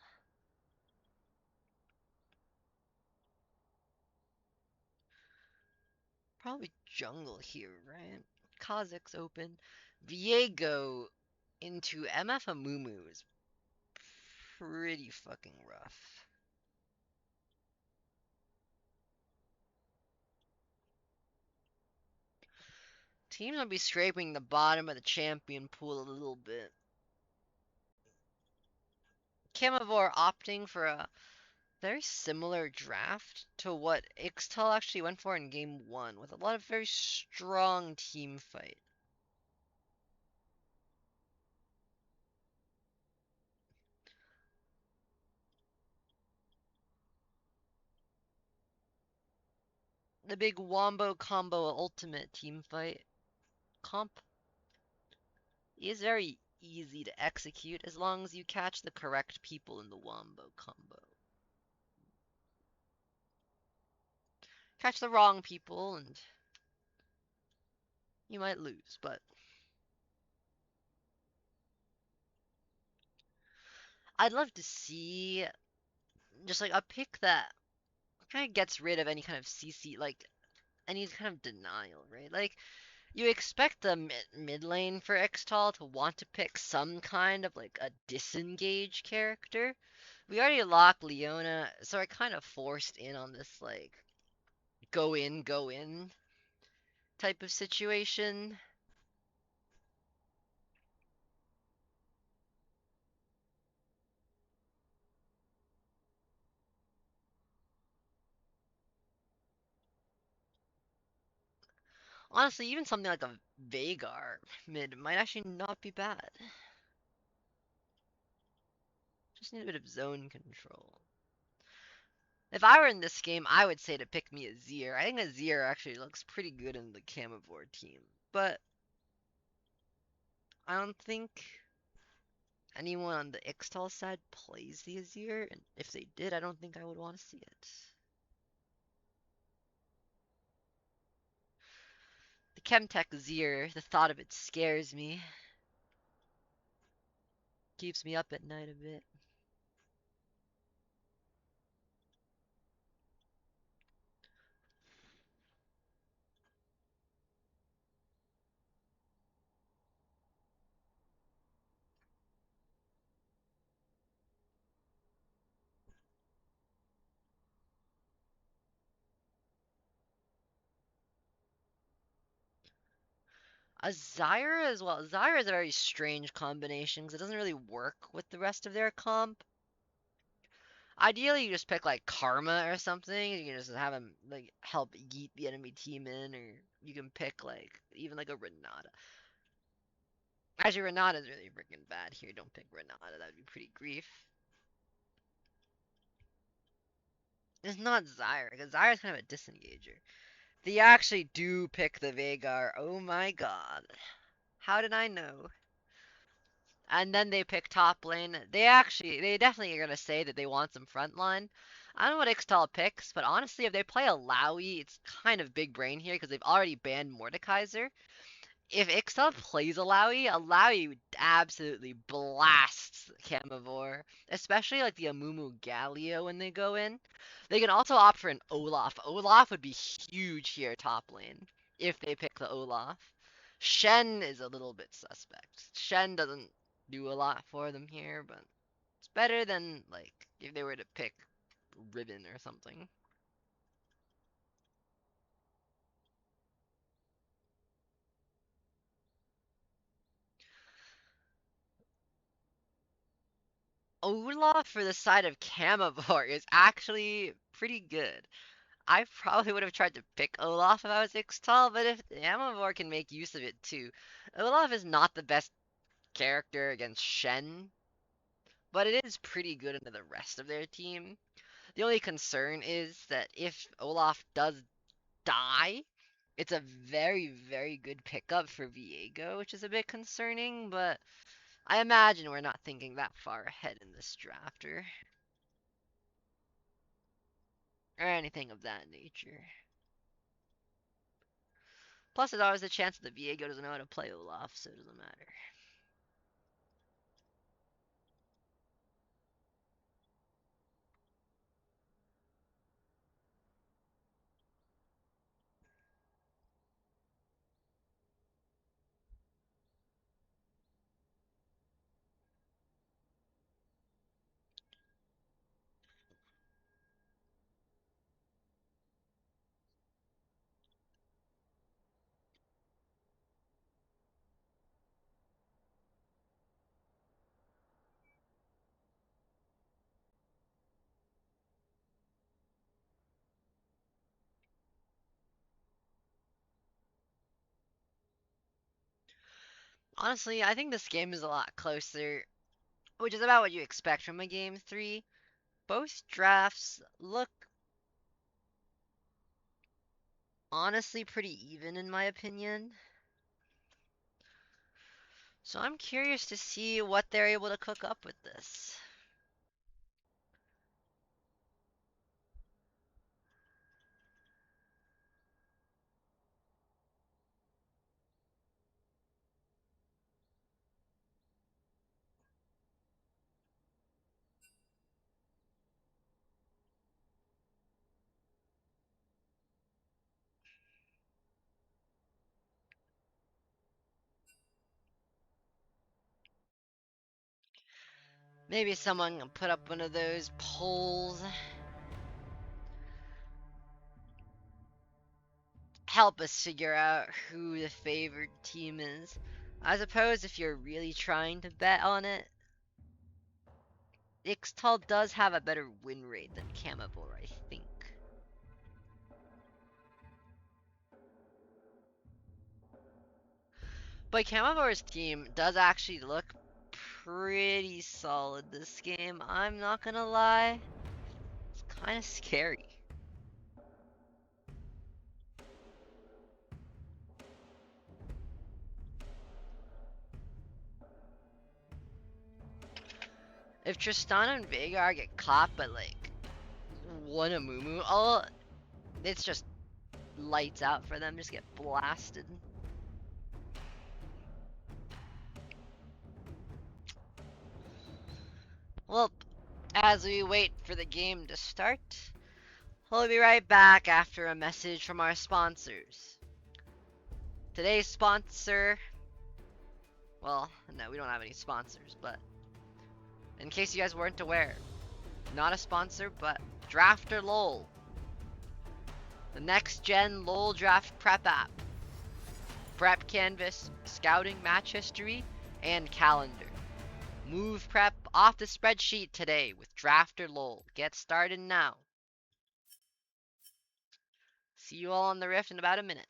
Probably jungle here, right? Kha'Zix's open. Viego into MF Amumu is pretty fucking rough. Teams might be scraping the bottom of the champion pool a little bit. Camavor opting for a very similar draft to what Ixtal actually went for in game 1, with a lot of very strong team fight. The big Wombo combo ultimate team fight comp is very easy to execute as long as you catch the correct people in the Wombo combo. Catch the wrong people and you might lose, but I'd love to see just like a pick that kind of gets rid of any kind of CC, like any kind of denial, right? Like you expect the mid lane for Ixtal to want to pick some kind of like a disengage character. We already locked Leona, so I kind of forced in on this like go in type of situation. Honestly, even something like a Veigar mid might actually not be bad. Just need a bit of zone control. If I were in this game, I would say to pick me a Azir. I think Azir actually looks pretty good in the Camavor team. But I don't think anyone on the Ixtal side plays the Azir. And if they did, I don't think I would want to see it. The Chemtech Azir, the thought of it scares me. Keeps me up at night a bit. A Zyra as well. Zyra is a very strange combination because it doesn't really work with the rest of their comp. Ideally, you just pick like Karma or something. You can just have him like help yeet the enemy team in, or you can pick like even like a Renata. Actually, Renata's really freaking bad here. Don't pick Renata. That would be pretty grief. It's not Zyra because Zyra's kind of a disengager. They actually do pick the Veigar. Oh my god. How did I know? And then they pick top lane. They definitely are gonna say that they want some front line. I don't know what Ixtal picks, but honestly, if they play a Lowy, it's kind of big brain here because they've already banned Mordekaiser. If Ixtal plays a Lowy would absolutely blast Camavor, especially like the Amumu Galio when they go in. They can also opt for an Olaf. Olaf would be huge here top lane if they pick the Olaf. Shen is a little bit suspect. Shen doesn't do a lot for them here, but Better than, like, if they were to pick Ribbon or something. Olaf for the side of Camavor is actually pretty good. I probably would have tried to pick Olaf if I was Ixtal, but if Camavor can make use of it too. Olaf is not the best character against Shen, but it is pretty good into the rest of their team. The only concern is that if Olaf does die, it's a very, very good pickup for Viego, which is a bit concerning, but I imagine we're not thinking that far ahead in this drafter. Or anything of that nature. Plus, there's always a chance that Viego doesn't know how to play Olaf, so it doesn't matter. Honestly, I think this game is a lot closer, which is about what you expect from a game 3. Both drafts look honestly pretty even in my opinion. So I'm curious to see what they're able to cook up with this. Maybe someone can put up one of those polls. Help us figure out who the favored team is. I suppose if you're really trying to bet on it, Ixtal does have a better win rate than Camavor, I think. But Camavor's team does actually look pretty solid this game. I'm not gonna lie. It's kind of scary. If Tristan and Vagar get caught by like one Amumu, it's just lights out for them. Just get blasted. Well, as we wait for the game to start, we'll be right back after a message from our sponsors. Today's sponsor, well, no, we don't have any sponsors, but in case you guys weren't aware, not a sponsor, but Drafter LOL, the next gen LOL draft prep app. Prep canvas, scouting match history, and calendar. Move prep off the spreadsheet today with Drafter LOL. Get started now. See you all on the Rift in about a minute.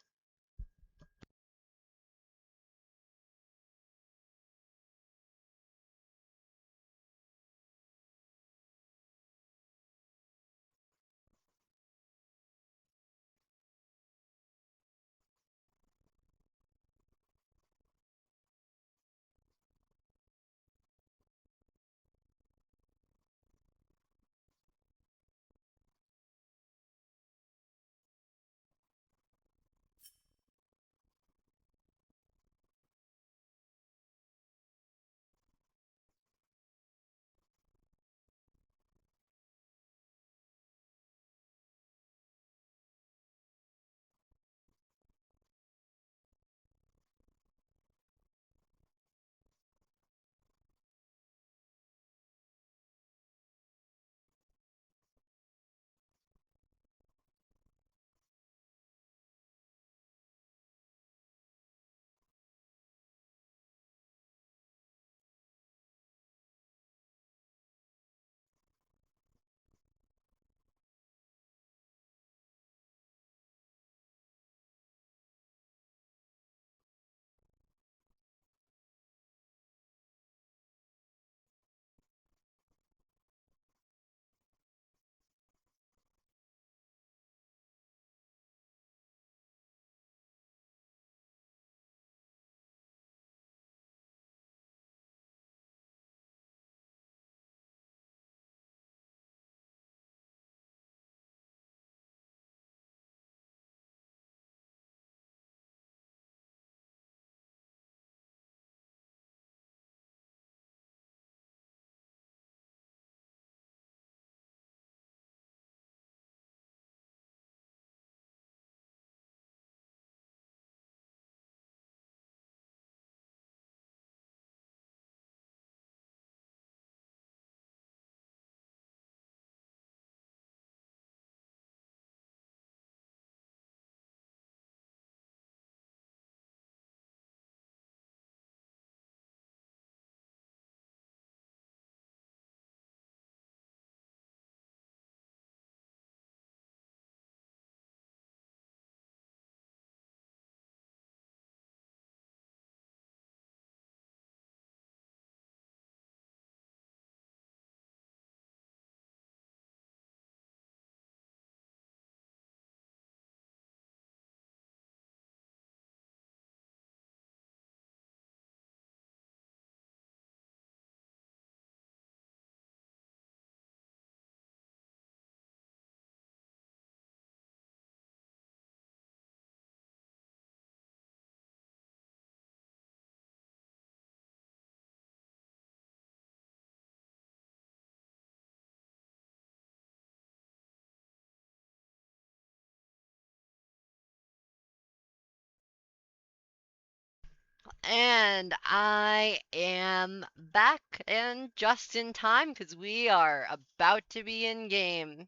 And I am back, and just in time, because we are about to be in game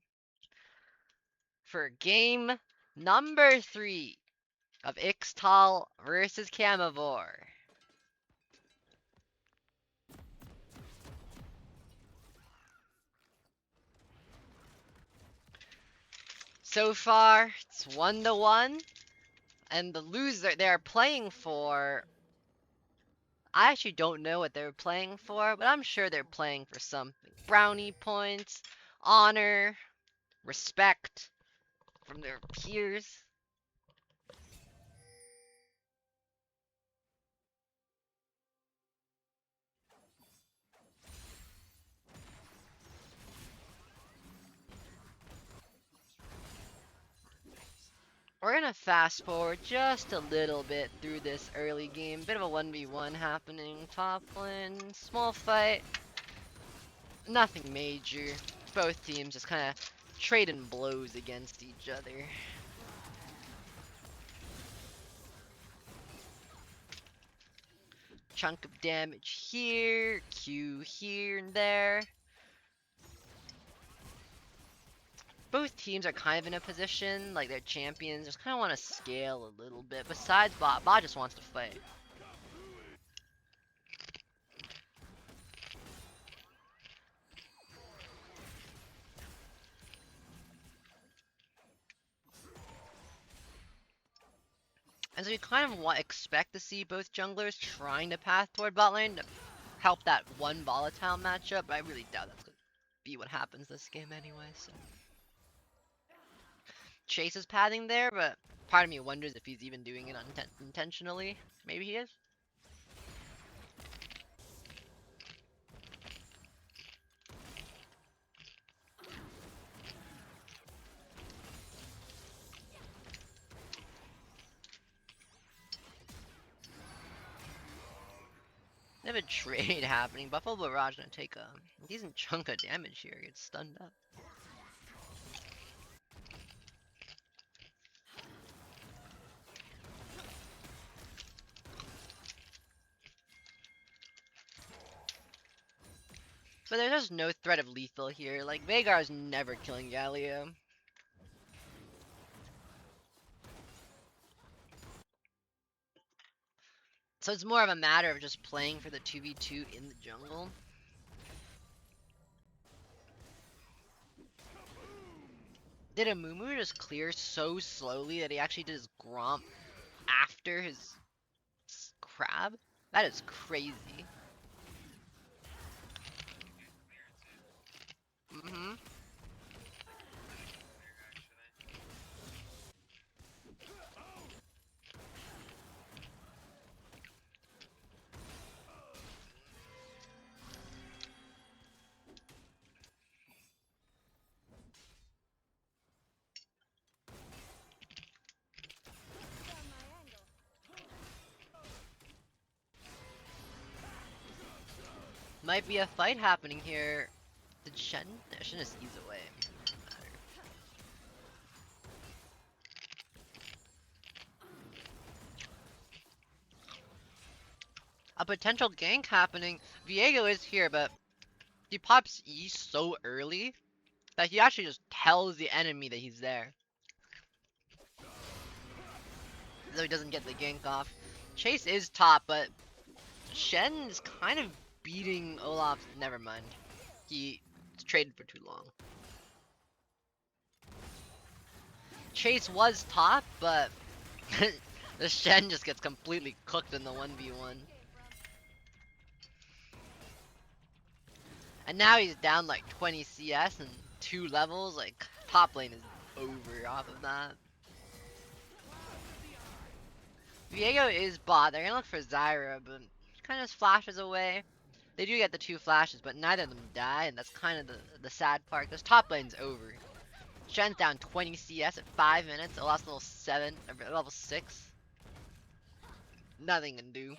for game number 3 of Ixtal versus Camavor. So far, it's 1-1, and the loser they're playing for, I actually don't know what they're playing for, but I'm sure they're playing for something. Brownie points, honor, respect from their peers. We're gonna fast forward just a little bit through this early game. Bit of a 1v1 happening. Top lane, small fight. Nothing major. Both teams just kind of trading blows against each other. Chunk of damage here, Q here and there. Both teams are kind of in a position, like their champions just kind of want to scale a little bit. Besides Bot, Bot just wants to fight. And so you kind of expect to see both junglers trying to path toward bot lane to help that one volatile matchup, but I really doubt that's going to be what happens this game anyway, so. Chase is pathing there, but part of me wonders if he's even doing it intentionally. Maybe he is. They have a trade happening. Buffalo Barrage gonna take a decent chunk of damage here. Gets stunned up. But there's just no threat of lethal here. Like, Veigar's never killing Galio. So it's more of a matter of just playing for the 2v2 in the jungle. Did a Mumu just clear so slowly that he actually did his Gromp after his crab? That is crazy. Mm-hmm. Might be a fight happening here. Did Shen? No, Shen just ease away. Doesn't matter. A potential gank happening. Viego is here, but he pops E so early that he actually just tells the enemy that he's there. So he doesn't get the gank off. Chase is top, but Shen is kind of beating Olaf. Never mind. He traded for too long. Chase was top, but the Shen just gets completely cooked in the 1v1. And now he's down like 20 CS and 2 levels. Like, top lane is over off of that. Viego is bot. They're gonna look for Zyra, but kind of flashes away. They do get the 2 flashes, but neither of them die, and that's kind of the sad part, because top lane's over. Shen's down 20 CS at 5 minutes. Olaf's level 7, or level 6. Nothing can do.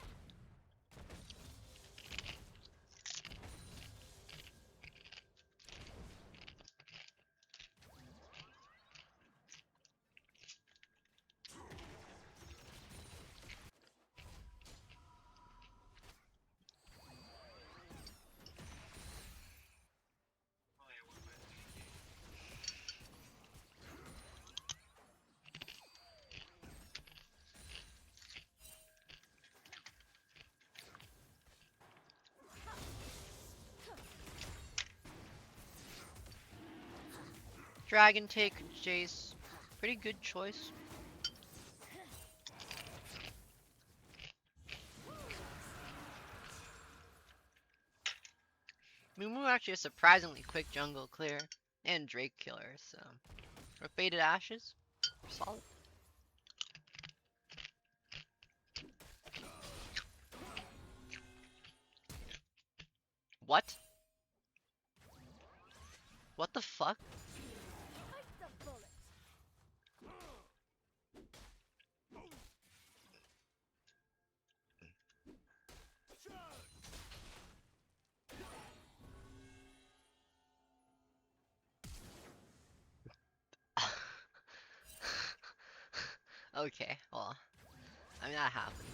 Dragon take Jace. Pretty good choice. Mumu actually a surprisingly quick jungle clear and Drake killer, so for Faded Ashes, solid. What? What the fuck? Bite the bullet. Okay, well, I mean that happened.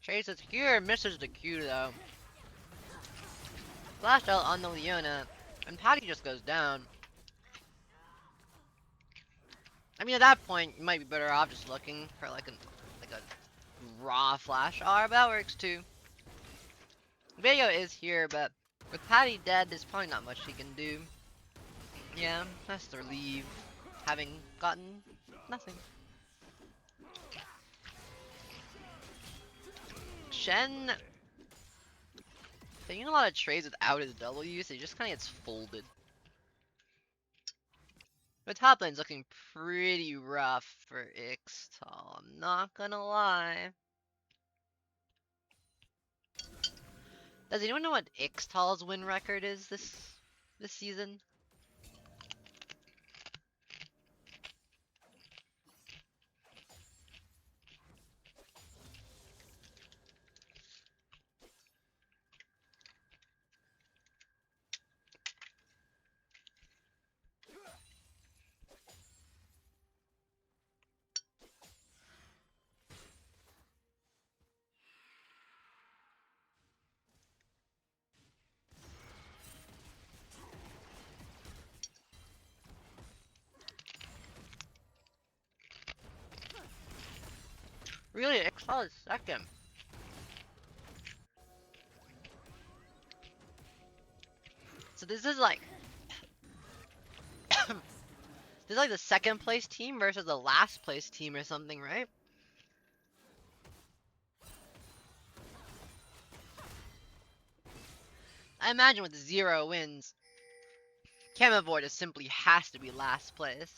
Chases here, misses the Q though. Flash out on the Leona, and Patty just goes down. I mean, at that point, you might be better off just looking for like a raw flash. Oh, that works too. Vega is here, but with Patty dead, there's probably not much he can do. Yeah, has to leave, having gotten nothing. Shen taking a lot of trades without his W, so he just kind of gets folded. The top lane's looking pretty rough for Ixtal, I'm not gonna lie. Does anyone know what Ixtal's win record is this season? Really, Ixtal is second. So this is like this is like the second place team versus the last place team or something, right? I imagine with 0 wins, Camavor just simply has to be last place.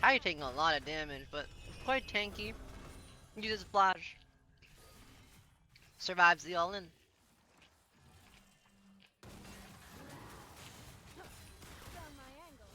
Probably taking a lot of damage, but quite tanky. Uses flash. Survives the all-in. Down my angle.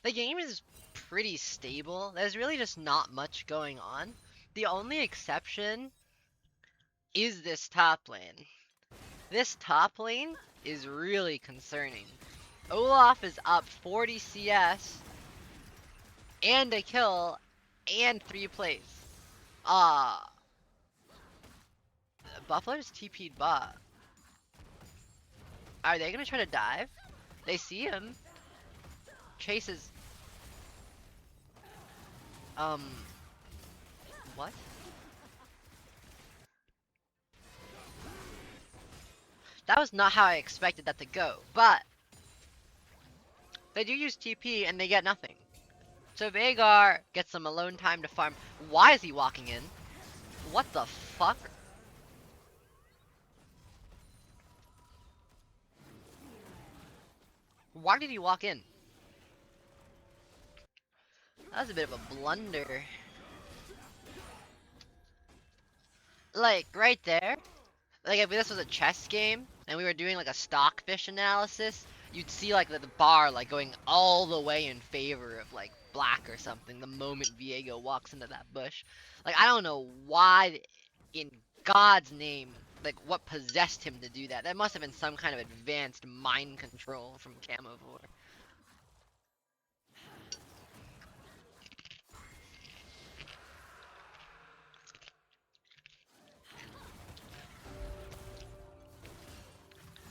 The game is pretty stable. There's really just not much going on. The only exception is this top lane. This top lane is really concerning. Olaf is up 40 CS and a kill and 3 plays. Buffalo just TP'd bot. Are they gonna try to dive? They see him. Chases. What? That was not how I expected that to go, but they do use TP and they get nothing. So Veigar gets some alone time to farm. Why is he walking in? What the fuck? Why did he walk in? That was a bit of a blunder. Like, right there, like if this was a chess game and we were doing like a stockfish analysis, you'd see like the bar like going all the way in favor of like black or something the moment Viego walks into that bush. Like I don't know why in God's name, like what possessed him to do that. That must have been some kind of advanced mind control from Camavor.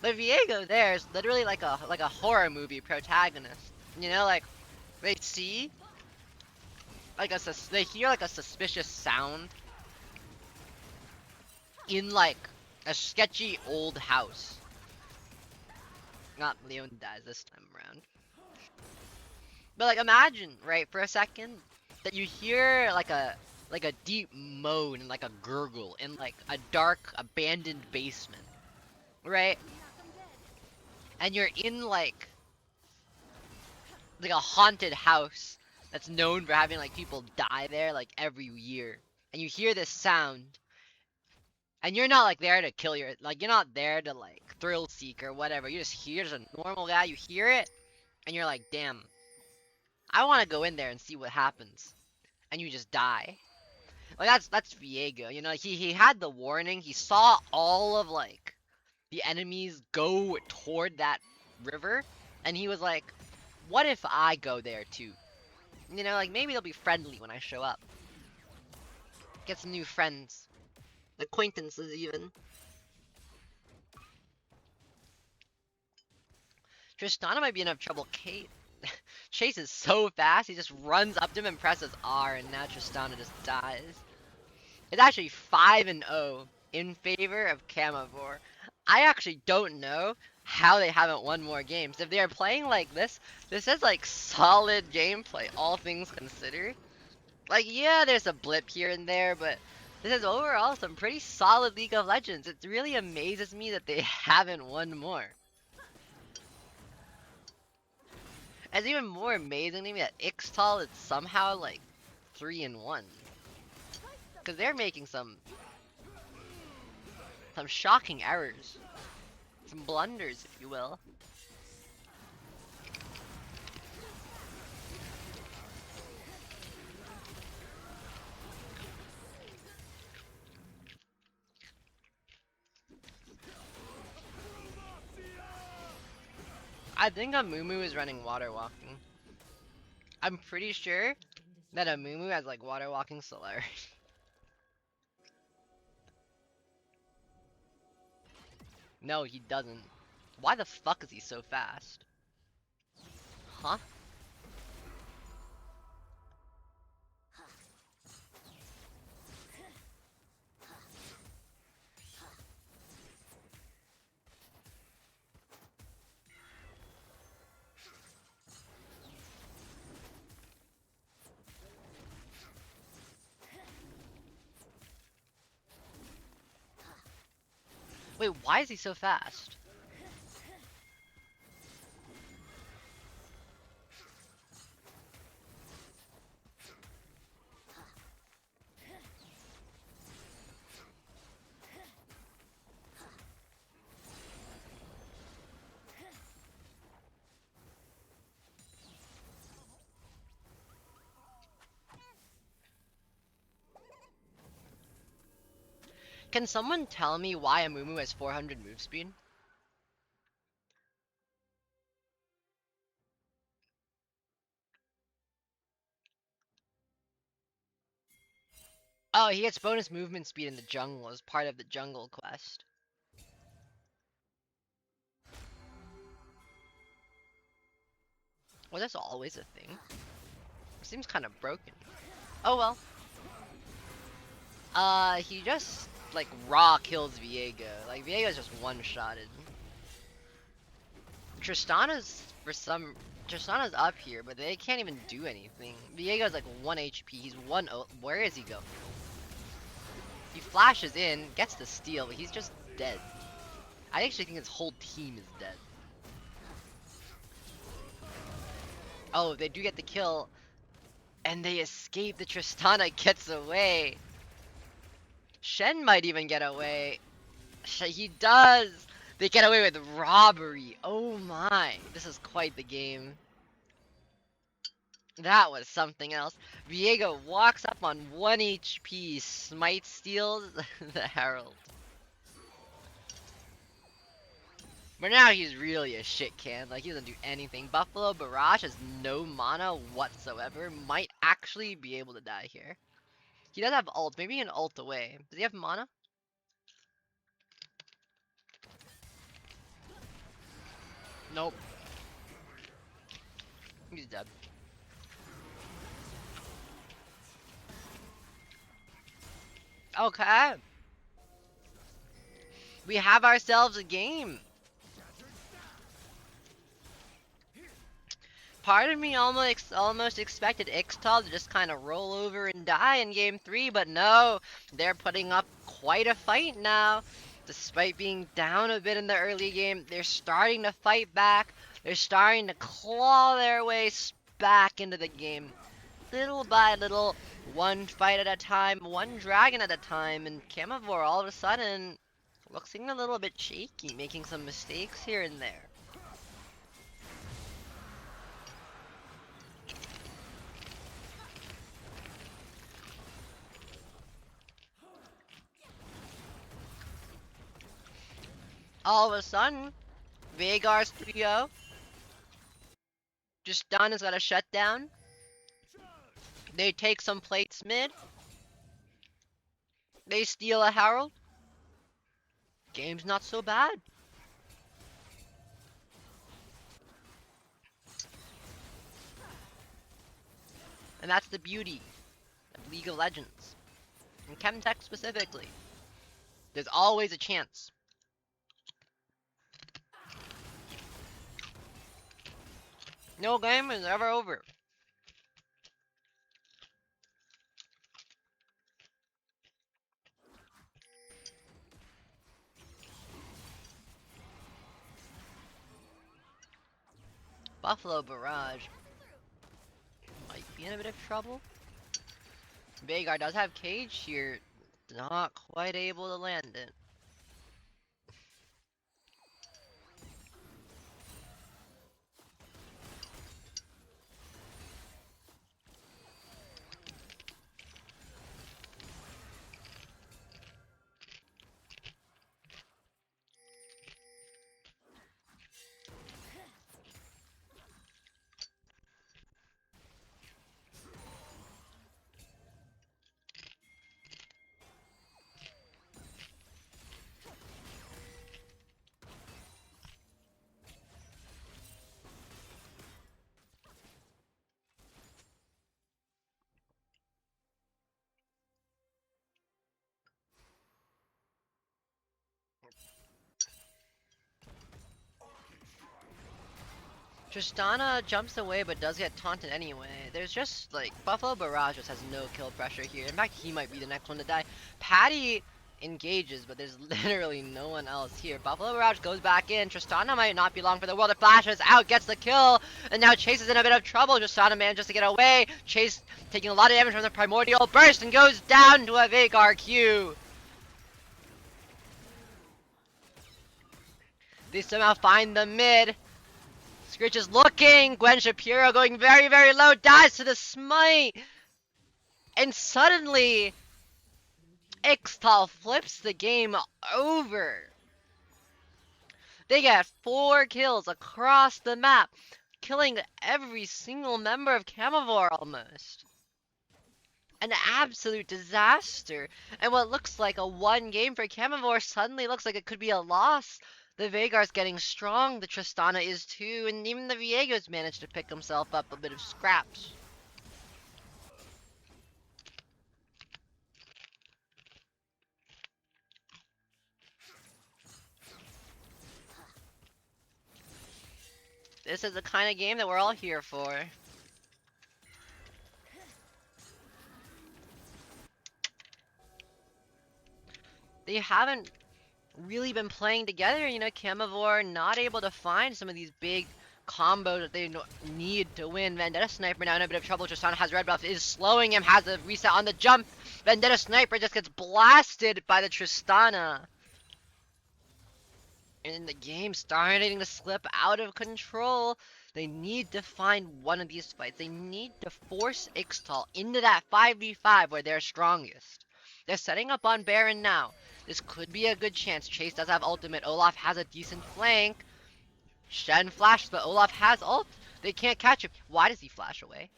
But Viego there is literally like a horror movie protagonist. You know, like they see like they hear like a suspicious sound in like a sketchy old house. Not Leon dies this time around. But like imagine, right, for a second that you hear like a deep moan and like a gurgle in like a dark abandoned basement, right? And you're in like a haunted house that's known for having like people die there like every year. And you hear this sound and you're not like there to kill you're not there to like thrill seek or whatever. You just hear as a normal guy, you hear it and you're like, damn, I want to go in there and see what happens. And you just die. Like that's Viego, you know, he had the warning, he saw all of like the enemies go toward that river, and he was like, what if I go there too? You know, like maybe they'll be friendly when I show up. Get some new friends. Acquaintances even. Tristana might be in enough trouble. Kate Chase is so fast, he just runs up to him and presses R, and now Tristana just dies. It's actually 5-0 in favor of Camavor. I actually don't know how they haven't won more games. If they are playing like this is like solid gameplay, all things considered. Like, yeah, there's a blip here and there, but this is overall some pretty solid League of Legends. It really amazes me that they haven't won more. It's even more amazing to me that Ixtal is somehow like 3-1. Because they're making some shocking errors. Some blunders, if you will. I think Amumu is running water walking. I'm pretty sure that Amumu has like water walking celerity. No, he doesn't. Why the fuck is he so fast? Huh? Wait, why is he so fast? Can someone tell me why Amumu has 400 move speed? Oh, he gets bonus movement speed in the jungle as part of the jungle quest. Was this always a thing? It seems kind of broken. Oh well. He just like raw kills Viego. Like Viego's just one-shotted. Tristana's Tristana's up here, but they can't even do anything. Viego's like 1 HP. He's 1. Where is he going? He flashes in, gets the steal, but he's just dead. I actually think his whole team is dead. Oh, they do get the kill. And they escape. The Tristana gets away. Shen might even get away. He does! They get away with robbery. Oh my. This is quite the game. That was something else. Viego walks up on 1 HP. Smite steals the Herald. But now he's really a shit can. Like, he doesn't do anything. Buffalo Barrage has no mana whatsoever. Might actually be able to die here. He does have ult. Maybe an ult away. Does he have mana? Nope. He's dead. Okay. We have ourselves a game. Part of me almost expected Ixtal to just kind of roll over and die in game 3, but no, they're putting up quite a fight now. Despite being down a bit in the early game, they're starting to fight back. They're starting to claw their way back into the game. Little by little, one fight at a time, one dragon at a time, and Camavor all of a sudden looking a little bit shaky, making some mistakes here and there. All of a sudden, Veigar's 3-0. Tristana's got a shutdown. They take some plates mid. They steal a Herald. Game's not so bad. And that's the beauty of League of Legends. And Chemtech specifically. There's always a chance. No game is ever over. Buffalo Barrage might be in a bit of trouble. Veigar does have cage here. Not quite able to land it. Tristana jumps away but does get taunted anyway. There's just like Buffalo Barrage just has no kill pressure here. In fact, he might be the next one to die. Patty engages, but there's literally no one else here. Buffalo Barrage goes back in. Tristana might not be long for the world. It flashes out, gets the kill, and now Chase is in a bit of trouble. Tristana manages to get away. Chase taking a lot of damage from the Primordial Burst and goes down to a Veigar Q. They somehow find the mid. Scritch is looking. Gwen Shapiro going very, very low. Dies to the smite. And suddenly, Ixtal flips the game over. They get 4 kills across the map, killing every single member of Camavor almost. An absolute disaster. And what looks like a 1 game for Camavor suddenly looks like it could be a loss. The Veigar's getting strong, the Tristana is too, and even the Viego's managed to pick himself up a bit of scraps. This is the kind of game that we're all here for. They haven't really been playing together, you know, Camavor not able to find some of these big combo that they need to win. Vendetta Sniper now in a bit of trouble. Tristana has red buff, is slowing him, has a reset on the jump. Vendetta Sniper just gets blasted by the Tristana. And the game starting to slip out of control. They need to find one of these fights. They need to force Ixtal into that 5v5 where they're strongest. They're setting up on Baron now. This could be a good chance. Chase does have ultimate. Olaf has a decent flank. Shen flashes, but Olaf has ult. They can't catch him. Why does he flash away?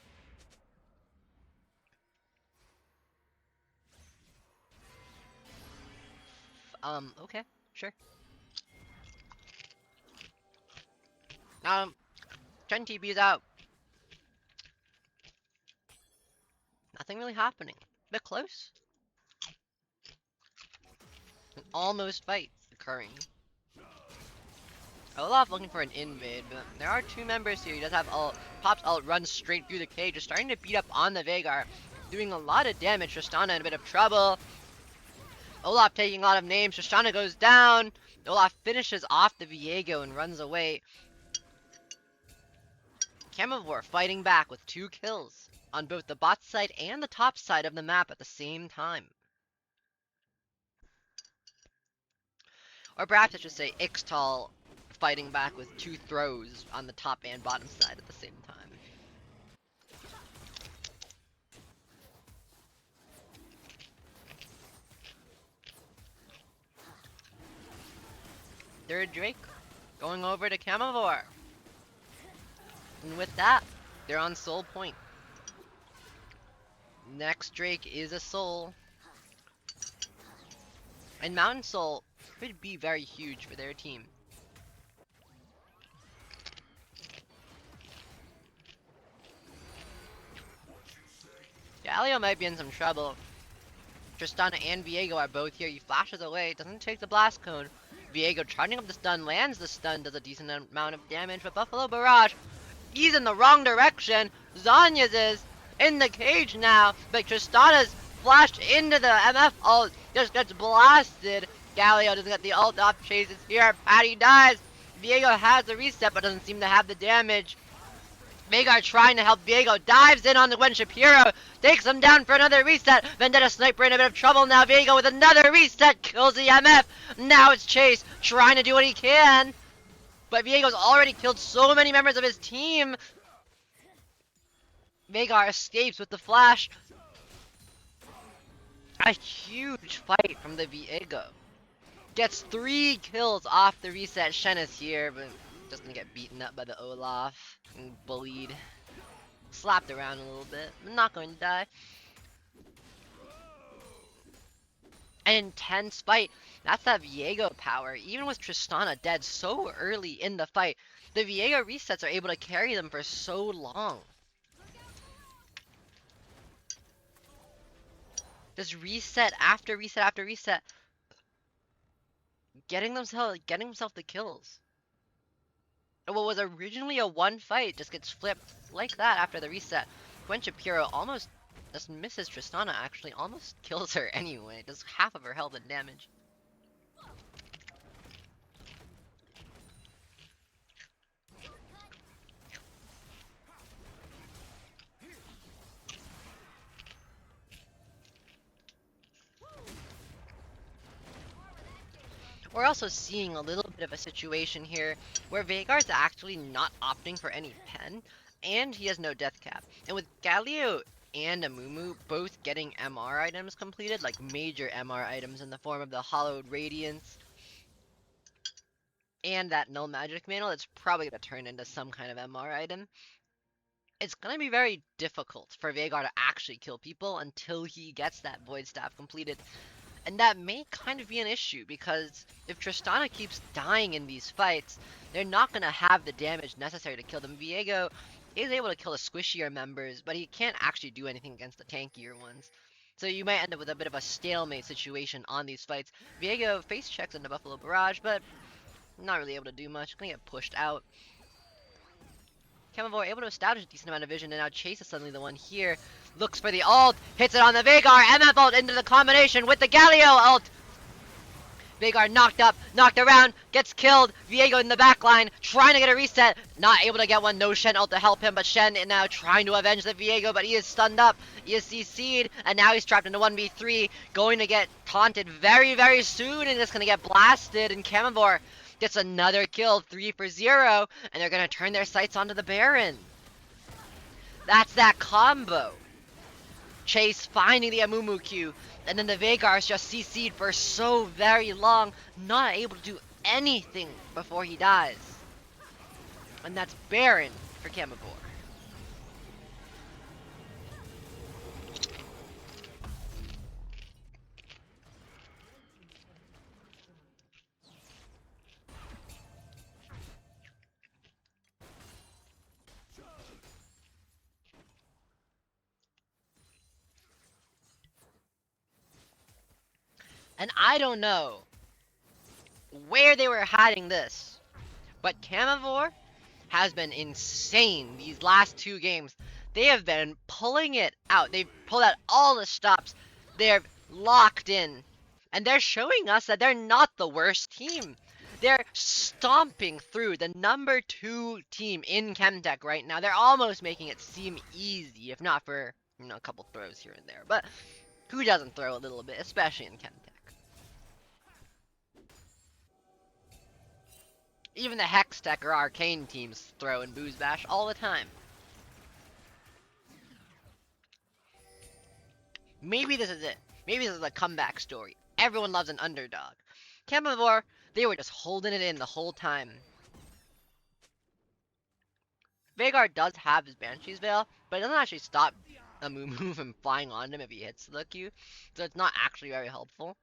Okay, sure. Chen TP is out. Nothing really happening. Bit close. An almost fight occurring. Olaf looking for an invade, but there are two members here. He does have ult. Pops ult, runs straight through the cage, just starting to beat up on the Veigar. Doing a lot of damage. Tristana in a bit of trouble. Olaf taking a lot of names. Tristana goes down. Olaf finishes off the Viego and runs away. Camavor fighting back with 2 kills on both the bot side and the top side of the map at the same time. Or perhaps I should say Ixtal fighting back with 2 throws on the top and bottom side at the same time. Third Drake going over to Camavor. And with that, they're on soul point. Next Drake is a soul. And Mountain Soul could be very huge for their team. Galio might be in some trouble. Tristana and Viego are both here. He flashes away, doesn't take the blast cone. Viego charging up the stun, lands the stun, does a decent amount of damage, but Buffalo Barrage, he's in the wrong direction. Zanya's is in the cage now, but Tristana's flashed into the MF ult, just gets blasted. Galio doesn't get the ult off, chases here, Patty dies. Viego has the reset, but doesn't seem to have the damage. Veigar trying to help Viego, dives in on the Gwen Shapiro, takes him down for another reset. Vendetta Sniper in a bit of trouble now. Viego with another reset, kills the MF. Now it's Chase trying to do what he can. But Viego's already killed so many members of his team. Veigar escapes with the flash. A huge fight from the Viego. Gets 3 kills off the reset. Shen is here, but just gonna get beaten up by the Olaf and bullied. Slapped around a little bit, but not going to die. An intense fight. That's that Viego power. Even with Tristana dead so early in the fight, the Viego resets are able to carry them for so long. Just reset after reset after reset. Getting himself the kills. And what was originally a 1 fight just gets flipped like that after the reset. Gwen Shapiro almost just misses Tristana, actually. Almost kills her anyway. Does half of her health and damage. We're also seeing a little bit of a situation here where Veigar's actually not opting for any pen, and he has no death cap. And with Galio and Amumu both getting MR items completed, like major MR items in the form of the Hollowed Radiance and that Null Magic Mantle, it's probably going to turn into some kind of MR item. It's going to be very difficult for Veigar to actually kill people until he gets that Void Staff completed. And that may kind of be an issue, because if Tristana keeps dying in these fights, they're not going to have the damage necessary to kill them. Viego is able to kill the squishier members, but he can't actually do anything against the tankier ones. So you might end up with a bit of a stalemate situation on these fights. Viego face checks into Buffalo Barrage, but not really able to do much. Gonna get pushed out. Camavor able to establish a decent amount of vision, and now Chase is suddenly the one here. Looks for the ult, hits it on the Veigar, MF ult into the combination with the Galio ult. Veigar knocked up, knocked around, gets killed. Viego in the back line, trying to get a reset. Not able to get one. No Shen ult to help him, but Shen now trying to avenge the Viego, but he is stunned up. He is CC'd, and now he's trapped in a 1v3. Going to get taunted very, very soon, and it's going to get blasted. And Camavor gets another kill, 3 for 0, and they're going to turn their sights onto the Baron. That's that combo. Chase finding the Amumu Q, and then the Veigar is just CC'd for so very long, not able to do anything before he dies. And that's Baron for Camavor. And I don't know where they were hiding this, but Camavor has been insane these last 2 games. They have been pulling it out. They've pulled out all the stops. They're locked in. And they're showing us that they're not the worst team. They're stomping through the number 2 team in Chemtech right now. They're almost making it seem easy, if not for, a couple throws here and there. But who doesn't throw a little bit, especially in Chemtech? Even the Hextech or Arcane teams throw and Booze Bash all the time. Maybe this is it. Maybe this is a comeback story. Everyone loves an underdog. Camavor, they were just holding it in the whole time. Veigar does have his Banshee's Veil, but it doesn't actually stop Amumu from flying on him if he hits the Q, so it's not actually very helpful.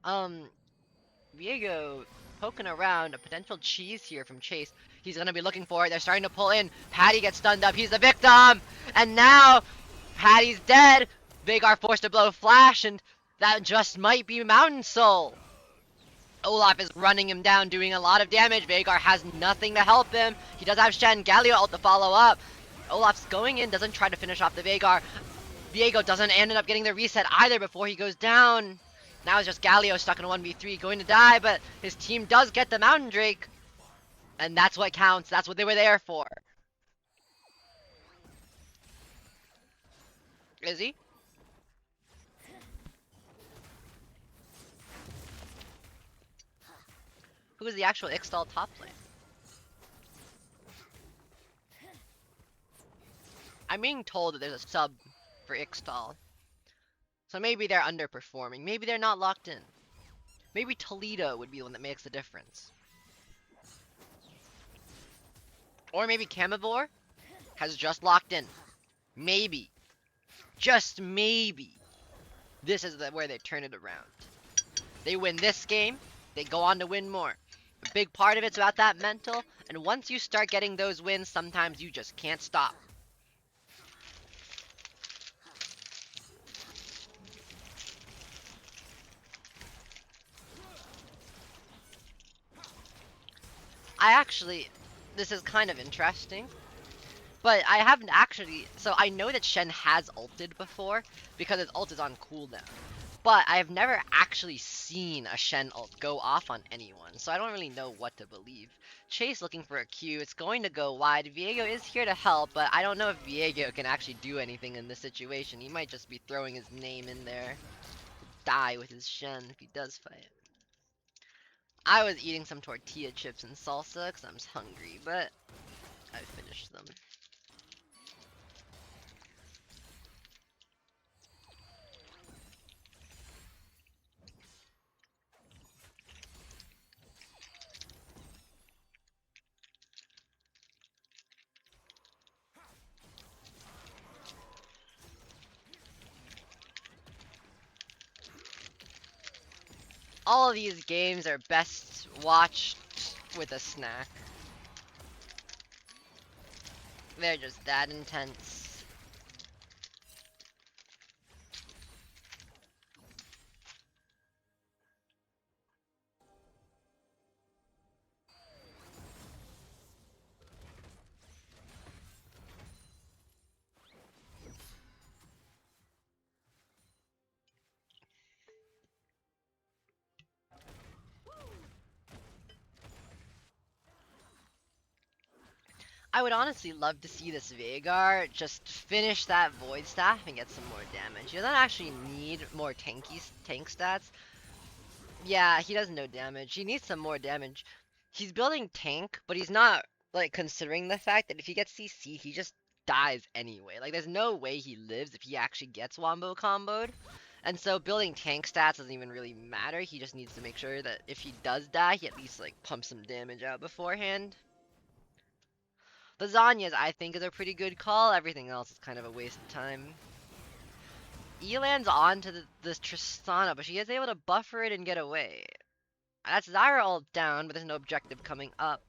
Viego poking around a potential cheese here from Chase. He's gonna be looking for it. They're starting to pull in. Patty gets stunned up. He's the victim! And now, Patty's dead. Veigar forced to blow Flash, and that just might be Mountain Soul. Olaf is running him down, doing a lot of damage. Veigar has nothing to help him. He does have Shen, Galio ult to follow up. Olaf's going in, doesn't try to finish off the Veigar. Viego doesn't end up getting the reset either before he goes down. Now it's just Galio stuck in a 1v3, going to die, but his team does get the Mountain Drake. And that's what counts. That's what they were there for. Is he? Who is the actual Ixtal top lane? I'm being told that there's a sub for Ixtal. So maybe they're underperforming. Maybe they're not locked in. Maybe Toledo would be the one that makes the difference. Or maybe Camavor has just locked in. Maybe. Just maybe. This is where they turn it around. They win this game, they go on to win more. A big part of it's about that mental, and once you start getting those wins, sometimes you just can't stop. This is kind of interesting, but I haven't actually, so I know that Shen has ulted before, because his ult is on cooldown, but I have never actually seen a Shen ult go off on anyone, so I don't really know what to believe. Chase looking for a Q, it's going to go wide. Viego is here to help, but I don't know if Viego can actually do anything in this situation. He might just be throwing his name in there. Die with his Shen if he does fight. I was eating some tortilla chips and salsa because I'm hungry, but I finished them. All of these games are best watched with a snack. They're just that intense. I would honestly love to see this Veigar just finish that Void Staff and get some more damage. He doesn't actually need more tank stats. Yeah, he does no damage. He needs some more damage. He's building tank, but he's not like considering the fact that if he gets CC, he just dies anyway. Like there's no way he lives if he actually gets wombo comboed. And so building tank stats doesn't even really matter. He just needs to make sure that if he does die, he at least like pumps some damage out beforehand. The Zanyas, I think, is a pretty good call. Everything else is kind of a waste of time. Elan's on to this Tristana, but she is able to buffer it and get away. That's Zyra ult down, but there's no objective coming up.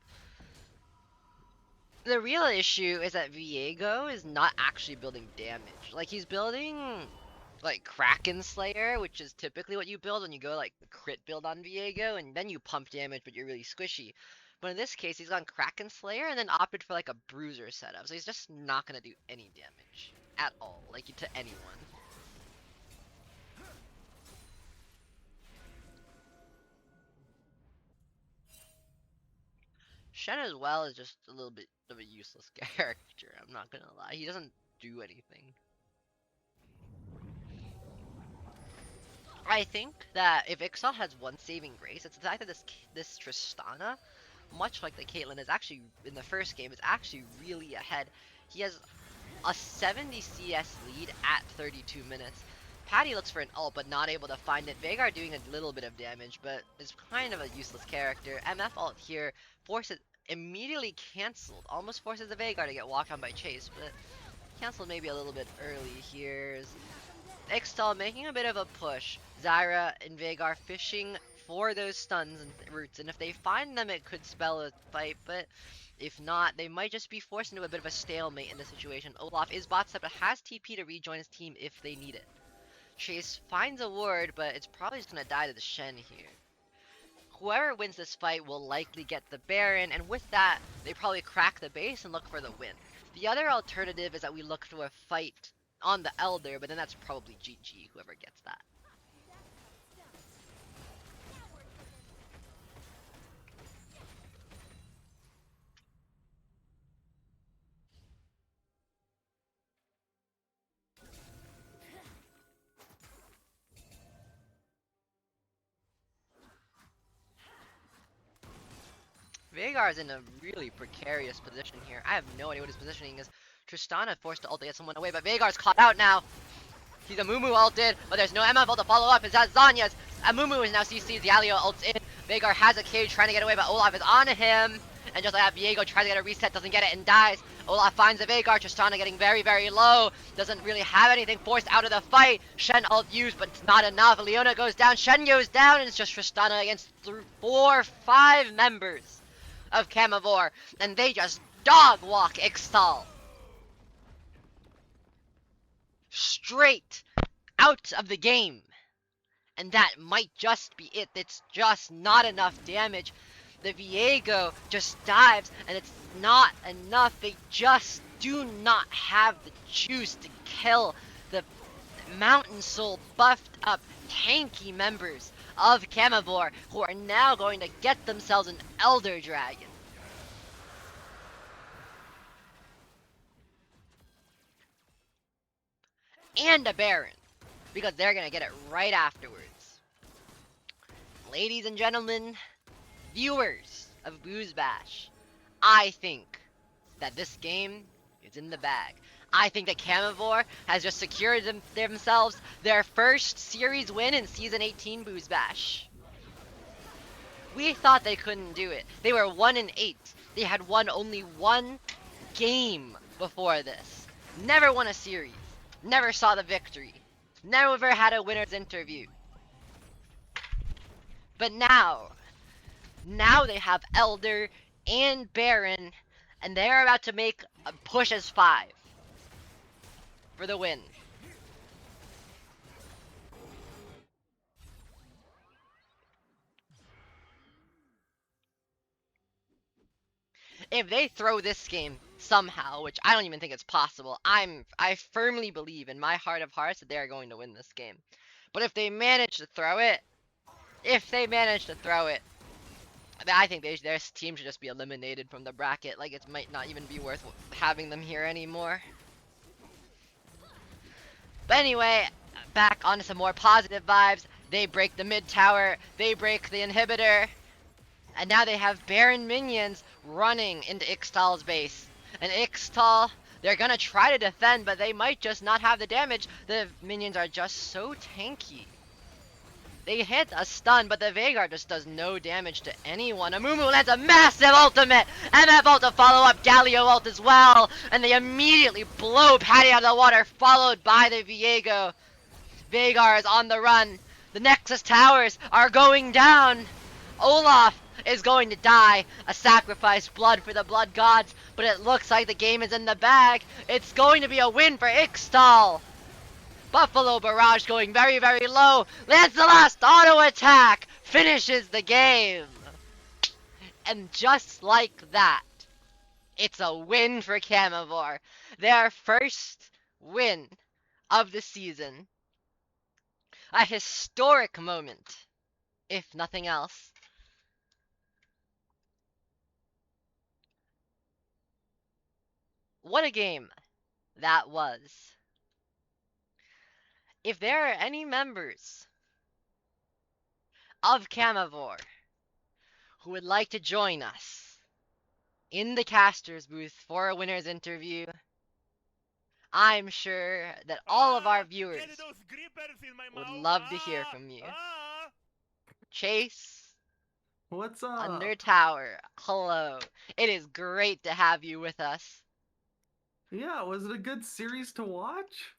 The real issue is that Viego is not actually building damage. Like, he's building, like, Kraken Slayer, which is typically what you build when you go, like, crit build on Viego, and then you pump damage, but you're really squishy. But in this case, he's gone Kraken Slayer and then opted for, like, a Bruiser setup. So he's just not going to do any damage at all, like, to anyone. Shen as well is just a little bit of a useless character, I'm not gonna lie. He doesn't do anything. I think that if Ixtal has one saving grace, it's the fact that this Tristana, much like the Caitlyn, is actually, in the first game, is actually really ahead. He has a 70 CS lead at 32 minutes. Patty looks for an ult, but not able to find it. Veigar doing a little bit of damage, but is kind of a useless character. MF ult here forces immediately cancelled. Almost forces the Veigar to get walked on by Chase, but cancelled maybe a little bit early here. Ixtal making a bit of a push. Zyra and Veigar fishing for those stuns and roots, and if they find them, it could spell a fight, but if not, they might just be forced into a bit of a stalemate in the situation. Olaf is bot set, but has TP to rejoin his team if they need it. Chase finds a ward, but it's probably just gonna die to the Shen here. Whoever wins this fight will likely get the Baron, and with that, they probably crack the base and look for the win. The other alternative is that we look for a fight on the Elder, but then that's probably GG, whoever gets that. Veigar's in a really precarious position here. I have no idea what his positioning is. Tristana forced to ult to get someone away, but Veigar's caught out now. He's a Mumu ulted, but there's no MF ult to follow up. It's at Zanya's. Mumu is now CC'd. The Alio ults in. Veigar has a cage trying to get away, but Olaf is on him. And just like that, Viego tries to get a reset, doesn't get it, and dies. Olaf finds the Veigar. Tristana getting very, very low. Doesn't really have anything forced out of the fight. Shen ult used, but it's not enough. Leona goes down. Shen goes down, and it's just Tristana against 4, 5 members of Camavor, and they just dog walk Ixtal straight out of the game. And that might just be it. It's just not enough damage. The Viego just dives, and it's not enough. They just do not have the juice to kill the Mountain Soul buffed up tanky members of Camavor, who are now going to get themselves an Elder Dragon. And a Baron, because they're going to get it right afterwards. Ladies and gentlemen, viewers of Booze Bash, I think that this game is in the bag. I think that Camavor has just secured themselves their first series win in Season 18 Booze Bash. We thought they couldn't do it. They were 1-8. They had won only one game before this. Never won a series. Never saw the victory. Never had a winner's interview. But now they have Elder and Baron, and they're about to make a push as 5 for the win. If they throw this game somehow, which I don't even think it's possible, I firmly believe in my heart of hearts that they are going to win this game. But if they manage to throw it, I think their team should just be eliminated from the bracket. Like, it might not even be worth having them here anymore. But anyway, back onto some more positive vibes. They break the mid tower, they break the inhibitor, and now they have Baron minions running into Ixtal's base. And Ixtal, they're gonna try to defend, but they might just not have the damage. The minions are just so tanky. They hit a stun, but the Veigar just does no damage to anyone. Amumu lands a massive ultimate! MF ult to follow up, Galio ult as well! And they immediately blow Patty out of the water, followed by the Viego. Veigar is on the run. The Nexus towers are going down. Olaf is going to die. A sacrifice, blood for the blood gods. But it looks like the game is in the bag. It's going to be a win for Ixtal. Buffalo Barrage going very, very low. Lands the last auto attack. Finishes the game. And just like that, it's a win for Camavor. Their first win of the season. A historic moment, if nothing else. What a game that was. If there are any members of Camavor who would like to join us in the caster's booth for a winner's interview, I'm sure that all of our viewers would love to hear from you. Chase, What's up? Under Tower, hello. It is great to have you with us. Yeah, was it a good series to watch?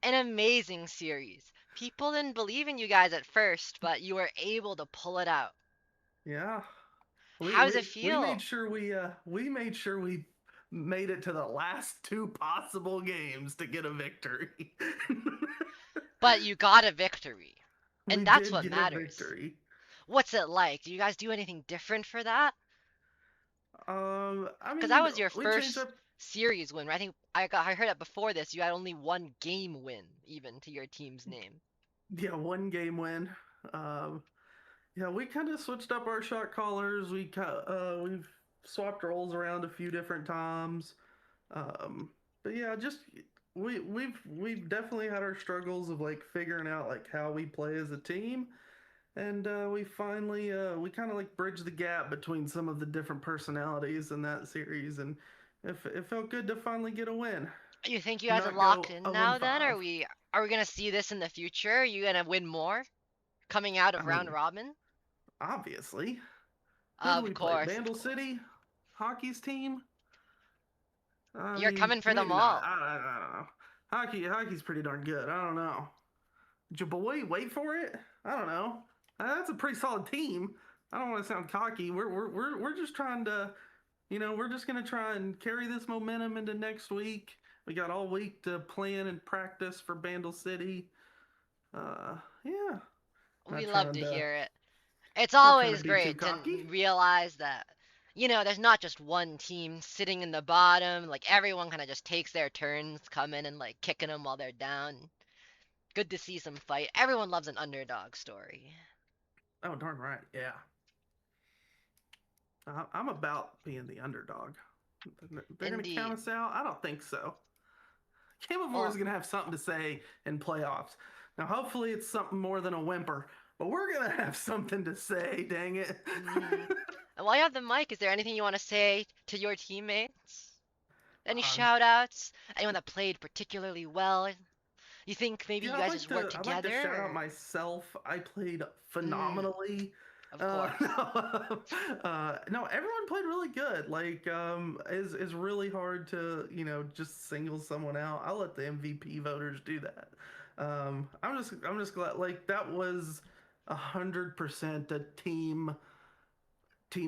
An amazing series. People didn't believe in you guys at first, but you were able to pull it out. Yeah. How does it feel? We made sure we made it to the last two possible games to get a victory. But you got a victory. And that's did what get matters. A victory. What's it like? Do you guys do anything different for that? I mean, Because that was your we first changed up. series win. I think I heard that before this. You had only one game win, even to your team's name. Yeah, one game win. Yeah, we kind of switched up our shot callers. We've swapped roles around a few different times. But yeah, just we've definitely had our struggles of like figuring out like how we play as a team. And we finally we kind of like bridged the gap between some of the different personalities in that series, and it felt good to finally get a win. You think you guys are Not locked go in 0 now? and Then 5. are we gonna see this in the future? Are you gonna win more coming out of I round mean, robin? Obviously. Who do Of we play? course. Vandal City, hockey's team. I You're mean, coming for them maybe all. not. I don't know. Hockey's pretty darn good. I don't know. Jaboy, wait for it. I don't know. That's a pretty solid team. I don't want to sound cocky. We're just trying to, we're just gonna try and carry this momentum into next week. We got all week to plan and practice for Vandal City. Yeah. We Not love trying to to hear it. It's not trying to always be too great to cocky. realize that, there's not just one team sitting in the bottom. Like, everyone kind of just takes their turns coming and, like, kicking them while they're down. Good to see some fight. Everyone loves an underdog story. Oh, darn right. Yeah. I'm about being the underdog. They're going to count Indeed. us out? I don't think so. Camavor Well, is going to have something to say in playoffs. Now, hopefully, it's something more than a whimper, but we're going to have something to say, dang it. and while you have the mic, is there anything you want to say to your teammates? Any Um, shout outs? Anyone that played particularly well? You think maybe yeah, you guys just work I'd like to together? shout out or- myself. I played phenomenally. Of course. No, everyone played really good. Like, is really hard to just single someone out. I'll let the MVP voters do that. I'm just glad like that was 100% a team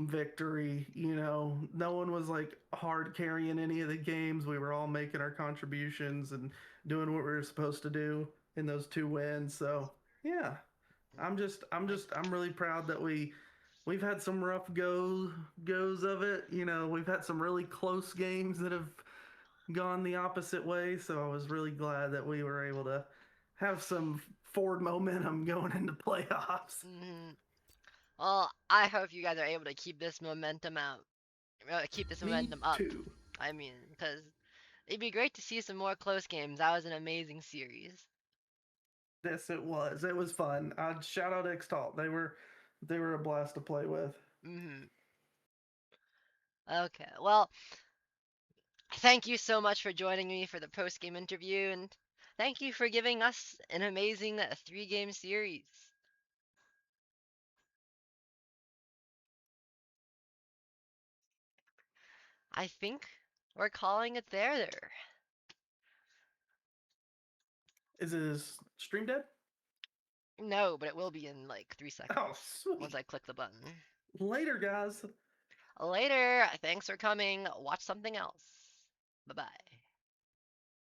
victory. No one was like hard carrying any of the games. We were all making our contributions and doing what we were supposed to do in those two wins. So yeah. I'm really proud that we've had some rough goes of it. We've had some really close games that have gone the opposite way. So I was really glad that we were able to have some forward momentum going into playoffs. Well, I hope you guys are able to keep this momentum Me up. too. I mean, because it'd be great to see some more close games. That was an amazing series. Yes, it was. It was fun. I'd shout out Ixtal. They were a blast to play with. Hmm. Okay, well, thank you so much for joining me for the post game interview, and thank you for giving us an amazing 3-game series. I think we're calling it there. Is his stream dead? No, but it will be in like 3 Oh, seconds once sweet. I click the button. Later, guys. Later. Thanks for coming. Watch something else. Bye bye.